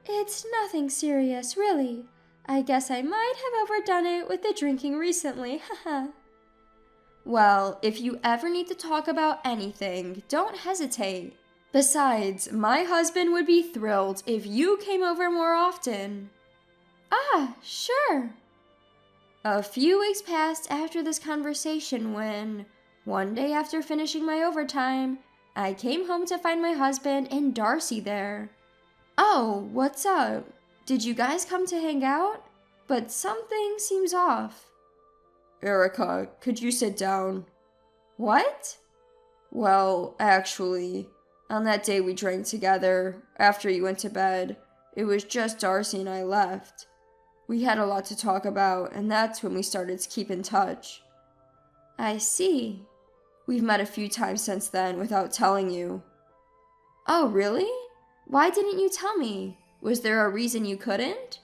It's nothing serious, really. I guess I might have overdone it with the drinking recently, haha. Well, if you ever need to talk about anything, don't hesitate. Besides, my husband would be thrilled if you came over more often. Ah, sure. A few weeks passed after this conversation when, one day after finishing my overtime, I came home to find my husband and Darcy there. Oh, what's up? Did you guys come to hang out? But something seems off. Erica, could you sit down? What? Well, actually, on that day we drank together, after you went to bed, it was just Darcy and I left. We had a lot to talk about, and that's when we started to keep in touch. I see. We've met a few times since then without telling you. Oh, really? Why didn't you tell me? Was there a reason you couldn't?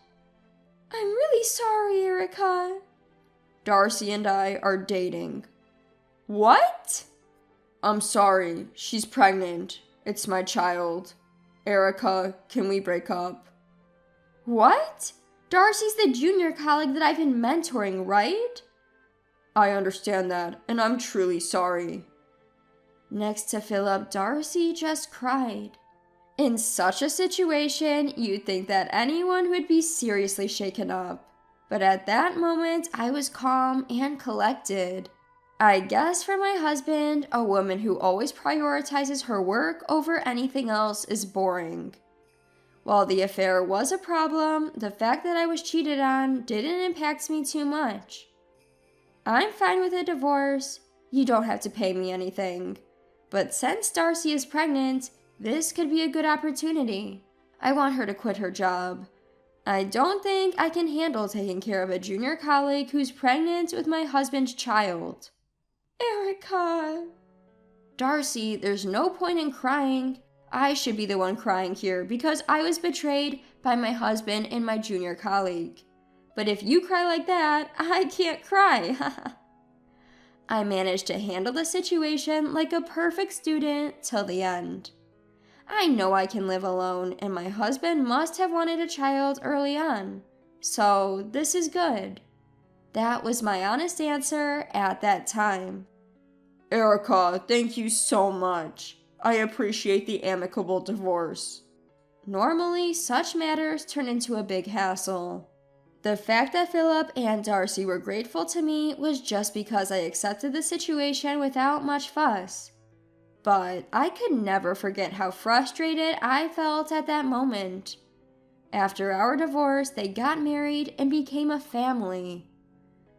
I'm really sorry, Erica. Darcy and I are dating. What? I'm sorry. She's pregnant. It's my child. Erica, can we break up? What? Darcy's the junior colleague that I've been mentoring, right? I understand that, and I'm truly sorry. Next to Philip, Darcy just cried. In such a situation, you'd think that anyone would be seriously shaken up. But at that moment, I was calm and collected. I guess for my husband, a woman who always prioritizes her work over anything else is boring. While the affair was a problem, the fact that I was cheated on didn't impact me too much. I'm fine with a divorce. You don't have to pay me anything. But since Darcy is pregnant, this could be a good opportunity. I want her to quit her job. I don't think I can handle taking care of a junior colleague who's pregnant with my husband's child. Erica. Darcy, there's no point in crying. I should be the one crying here because I was betrayed by my husband and my junior colleague. But if you cry like that, I can't cry. I managed to handle the situation like a perfect student till the end. I know I can live alone, and my husband must have wanted a child early on. So this is good. That was my honest answer at that time. Erica, thank you so much. I appreciate the amicable divorce. Normally, such matters turn into a big hassle. The fact that Philip and Darcy were grateful to me was just because I accepted the situation without much fuss. But I could never forget how frustrated I felt at that moment. After our divorce, they got married and became a family.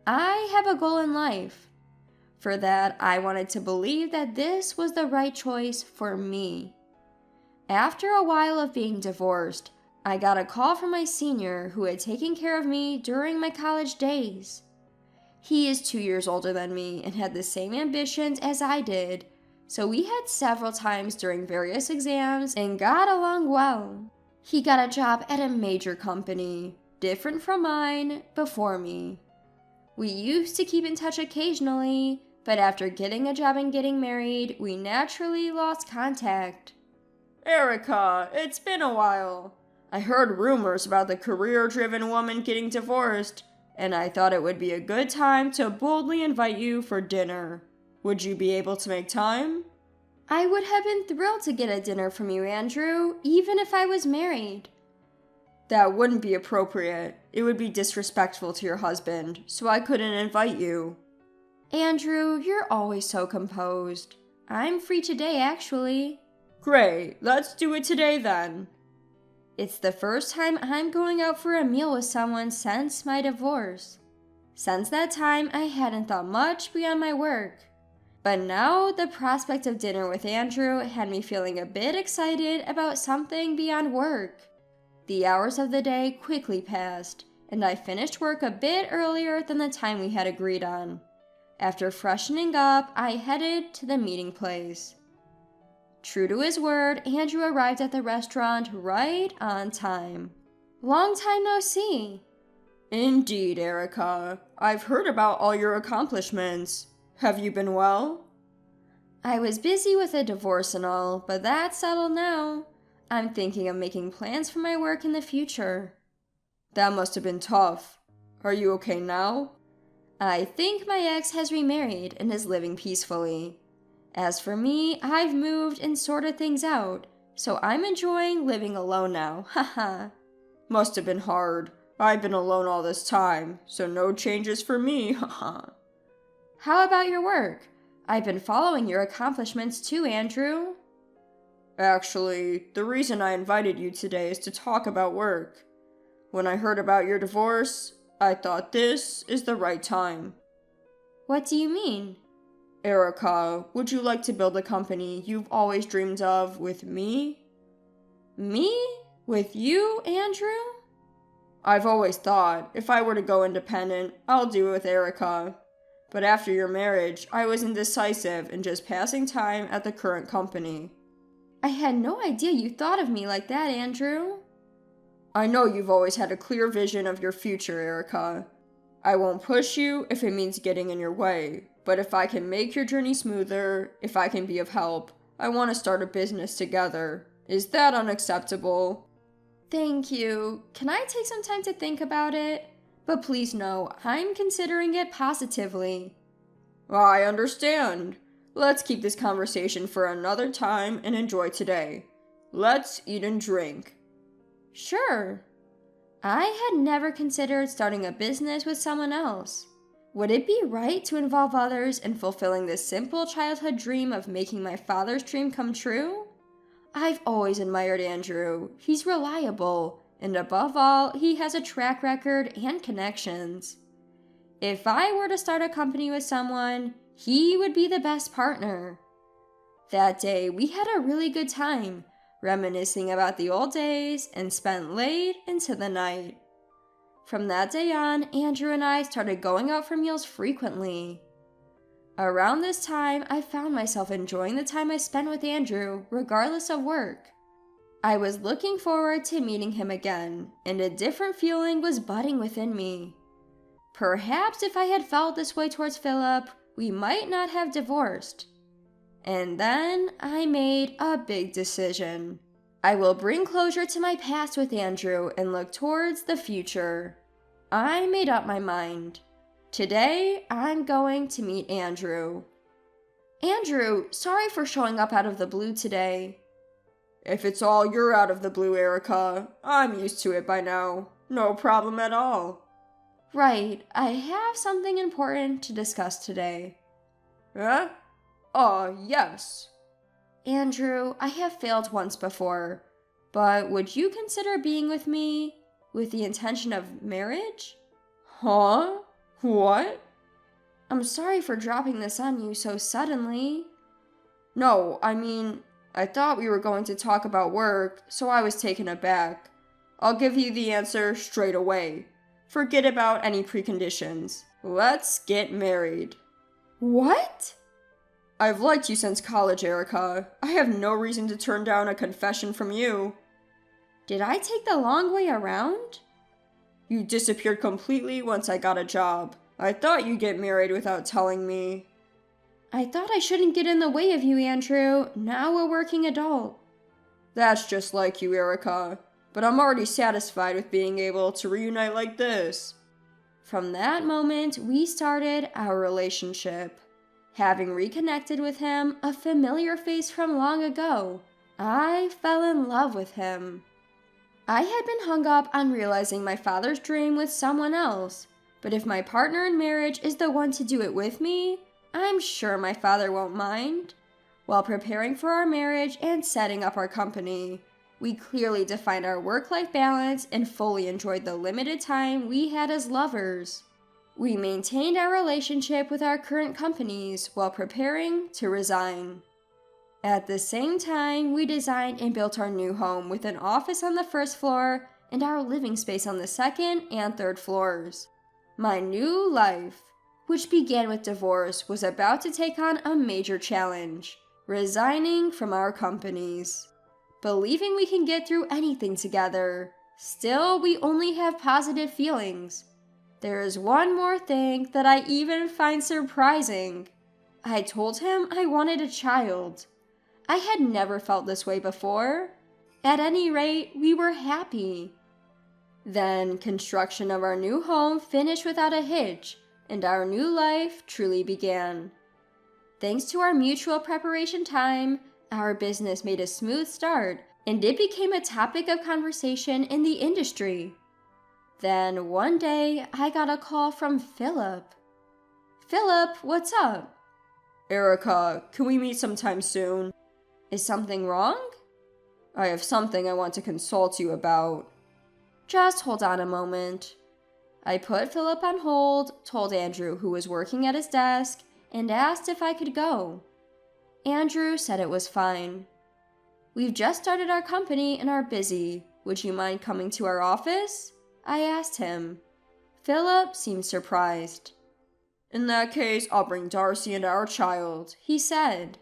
I have a goal in life. For that, I wanted to believe that this was the right choice for me. After a while of being divorced, I got a call from my senior who had taken care of me during my college days. He is 2 years older than me and had the same ambitions as I did, so we had several times during various exams and got along well. He got a job at a major company, different from mine, before me. We used to keep in touch occasionally, but after getting a job and getting married, we naturally lost contact. Erica, it's been a while. I heard rumors about the career-driven woman getting divorced, and I thought it would be a good time to boldly invite you for dinner. Would you be able to make time? I would have been thrilled to get a dinner from you, Andrew, even if I was married. That wouldn't be appropriate. It would be disrespectful to your husband, so I couldn't invite you. Andrew, you're always so composed. I'm free today, actually. Great, let's do it today then. It's the first time I'm going out for a meal with someone since my divorce. Since that time, I hadn't thought much beyond my work. But now, the prospect of dinner with Andrew had me feeling a bit excited about something beyond work. The hours of the day quickly passed, and I finished work a bit earlier than the time we had agreed on. After freshening up, I headed to the meeting place. True to his word, Andrew arrived at the restaurant right on time. Long time no see. Indeed, Erica. I've heard about all your accomplishments. Have you been well? I was busy with a divorce and all, but that's settled now. I'm thinking of making plans for my work in the future. That must have been tough. Are you okay now? I think my ex has remarried and is living peacefully. As for me, I've moved and sorted things out, so I'm enjoying living alone now, haha. Must have been hard. I've been alone all this time, so no changes for me, haha. How about your work? I've been following your accomplishments too, Andrew. Actually, the reason I invited you today is to talk about work. When I heard about your divorce, I thought this is the right time. What do you mean? Erica, would you like to build a company you've always dreamed of with me? Me? With you, Andrew? I've always thought, if I were to go independent, I'll do it with Erica. But after your marriage, I was indecisive and just passing time at the current company. I had no idea you thought of me like that, Andrew. I know you've always had a clear vision of your future, Erica. I won't push you if it means getting in your way, but if I can make your journey smoother, if I can be of help, I want to start a business together. Is that unacceptable? Thank you. Can I take some time to think about it? But please know, I'm considering it positively. I understand. Let's keep this conversation for another time and enjoy today. Let's eat and drink. Sure. I had never considered starting a business with someone else. Would it be right to involve others in fulfilling this simple childhood dream of making my father's dream come true? I've always admired Andrew. He's reliable, and above all, he has a track record and connections. If I were to start a company with someone, he would be the best partner. That day, we had a really good time, reminiscing about the old days and spent late into the night. From that day on, Andrew and I started going out for meals frequently. Around this time, I found myself enjoying the time I spent with Andrew, regardless of work. I was looking forward to meeting him again, and a different feeling was budding within me. Perhaps if I had felt this way towards Philip, we might not have divorced. And then I made a big decision. I will bring closure to my past with Andrew and look towards the future. I made up my mind. Today, I'm going to meet Andrew. Andrew, sorry for showing up out of the blue today. If it's all you're out of the blue, Erica, I'm used to it by now. No problem at all. Right, I have something important to discuss today. Huh? Yes. Andrew, I have failed once before, but would you consider being with me with the intention of marriage? Huh? What? I'm sorry for dropping this on you so suddenly. No, I thought we were going to talk about work, so I was taken aback. I'll give you the answer straight away. Forget about any preconditions. Let's get married. What? I've liked you since college, Erica. I have no reason to turn down a confession from you. Did I take the long way around? You disappeared completely once I got a job. I thought you'd get married without telling me. I thought I shouldn't get in the way of you, Andrew. Now a working adult. That's just like you, Erica. But I'm already satisfied with being able to reunite like this. From that moment, we started our relationship. Having reconnected with him, a familiar face from long ago, I fell in love with him. I had been hung up on realizing my father's dream with someone else, but if my partner in marriage is the one to do it with me, I'm sure my father won't mind. While preparing for our marriage and setting up our company, we clearly defined our work-life balance and fully enjoyed the limited time we had as lovers. We maintained our relationship with our current companies while preparing to resign. At the same time, we designed and built our new home with an office on the first floor and our living space on the second and third floors. My new life, which began with divorce, was about to take on a major challenge, resigning from our companies. Believing we can get through anything together, still we only have positive feelings. There is one more thing that I even find surprising. I told him I wanted a child. I had never felt this way before. At any rate, we were happy. Then, construction of our new home finished without a hitch, and our new life truly began. Thanks to our mutual preparation time, our business made a smooth start, and it became a topic of conversation in the industry. Then, one day, I got a call from Philip. Philip, what's up? Erica, can we meet sometime soon? Is something wrong? I have something I want to consult you about. Just hold on a moment. I put Philip on hold, told Andrew, who was working at his desk, and asked if I could go. Andrew said it was fine. We've just started our company and are busy. Would you mind coming to our office? I asked him. Philip seemed surprised. In that case, I'll bring Darcy and our child, he said.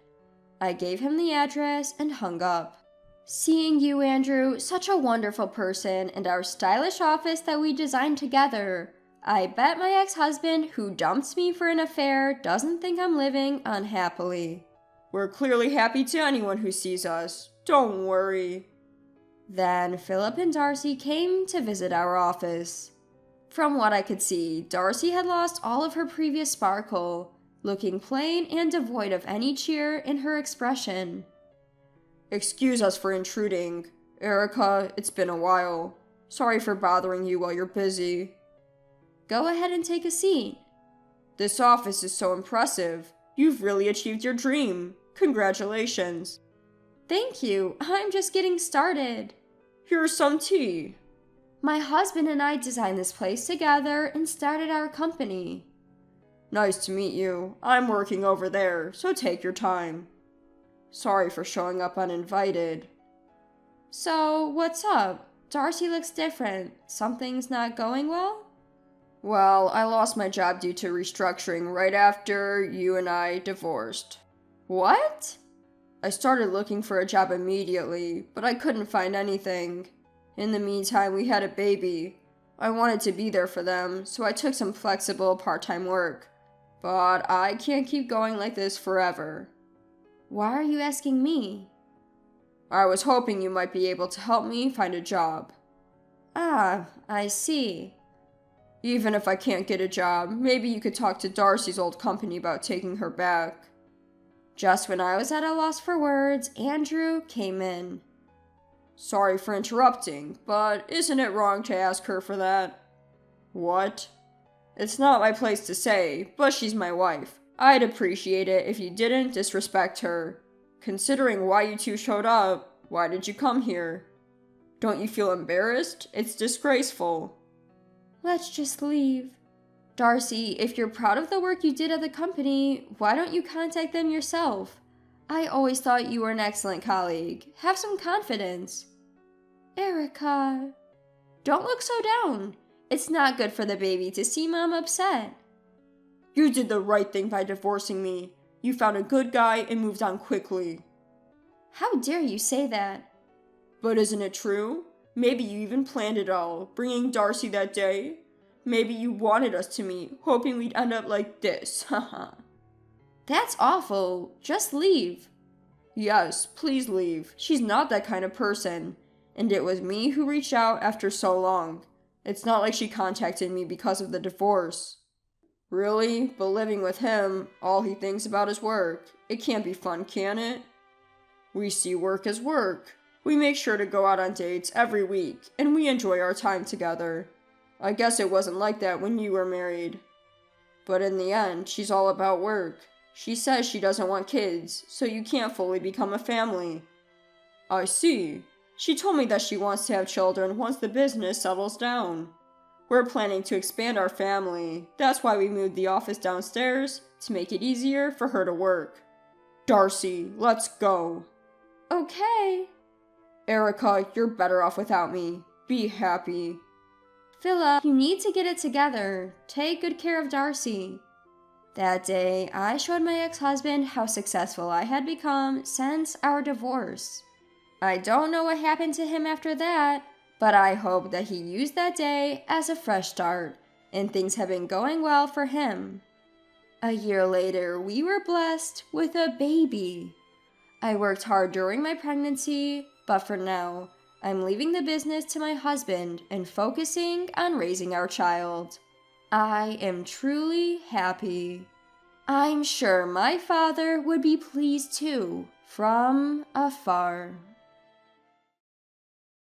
I gave him the address and hung up. Seeing you, Andrew, such a wonderful person, and our stylish office that we designed together. I bet my ex-husband, who dumped me for an affair, doesn't think I'm living unhappily. We're clearly happy to anyone who sees us. Don't worry. Then Philip and Darcy came to visit our office. From what I could see, Darcy had lost all of her previous sparkle, looking plain and devoid of any cheer in her expression. Excuse us for intruding. Erica, it's been a while. Sorry for bothering you while you're busy. Go ahead and take a seat. This office is so impressive. You've really achieved your dream. Congratulations. Thank you. I'm just getting started. Here's some tea. My husband and I designed this place together and started our company. Nice to meet you. I'm working over there, so take your time. Sorry for showing up uninvited. So, what's up? Darcy looks different. Something's not going well? Well, I lost my job due to restructuring right after you and I divorced. What? I started looking for a job immediately, but I couldn't find anything. In the meantime, we had a baby. I wanted to be there for them, so I took some flexible part-time work. But I can't keep going like this forever. Why are you asking me? I was hoping you might be able to help me find a job. Ah, I see. Even if I can't get a job, maybe you could talk to Darcy's old company about taking her back. Just when I was at a loss for words, Andrew came in. Sorry for interrupting, but isn't it wrong to ask her for that? What? It's not my place to say, but she's my wife. I'd appreciate it if you didn't disrespect her. Considering why you two showed up, why did you come here? Don't you feel embarrassed? It's disgraceful. Let's just leave. Darcy, if you're proud of the work you did at the company, why don't you contact them yourself? I always thought you were an excellent colleague. Have some confidence. Erica, don't look so down. It's not good for the baby to see Mom upset. You did the right thing by divorcing me. You found a good guy and moved on quickly. How dare you say that? But isn't it true? Maybe you even planned it all, bringing Darcy that day. Maybe you wanted us to meet, hoping we'd end up like this, haha. That's awful. Just leave. Yes, please leave. She's not that kind of person. And it was me who reached out after so long. It's not like she contacted me because of the divorce. Really? But living with him, all he thinks about is work. It can't be fun, can it? We see work as work. We make sure to go out on dates every week, and we enjoy our time together. I guess it wasn't like that when you were married. But in the end, she's all about work. She says she doesn't want kids, so you can't fully become a family. I see. She told me that she wants to have children once the business settles down. We're planning to expand our family. That's why we moved the office downstairs, to make it easier for her to work. Darcy, let's go. Okay. Erica, you're better off without me. Be happy. Philip, you need to get it together. Take good care of Darcy. That day, I showed my ex-husband how successful I had become since our divorce. I don't know what happened to him after that, but I hope that he used that day as a fresh start, and things have been going well for him. A year later, we were blessed with a baby. I worked hard during my pregnancy, but for now, I'm leaving the business to my husband and focusing on raising our child. I am truly happy. I'm sure my father would be pleased too, from afar.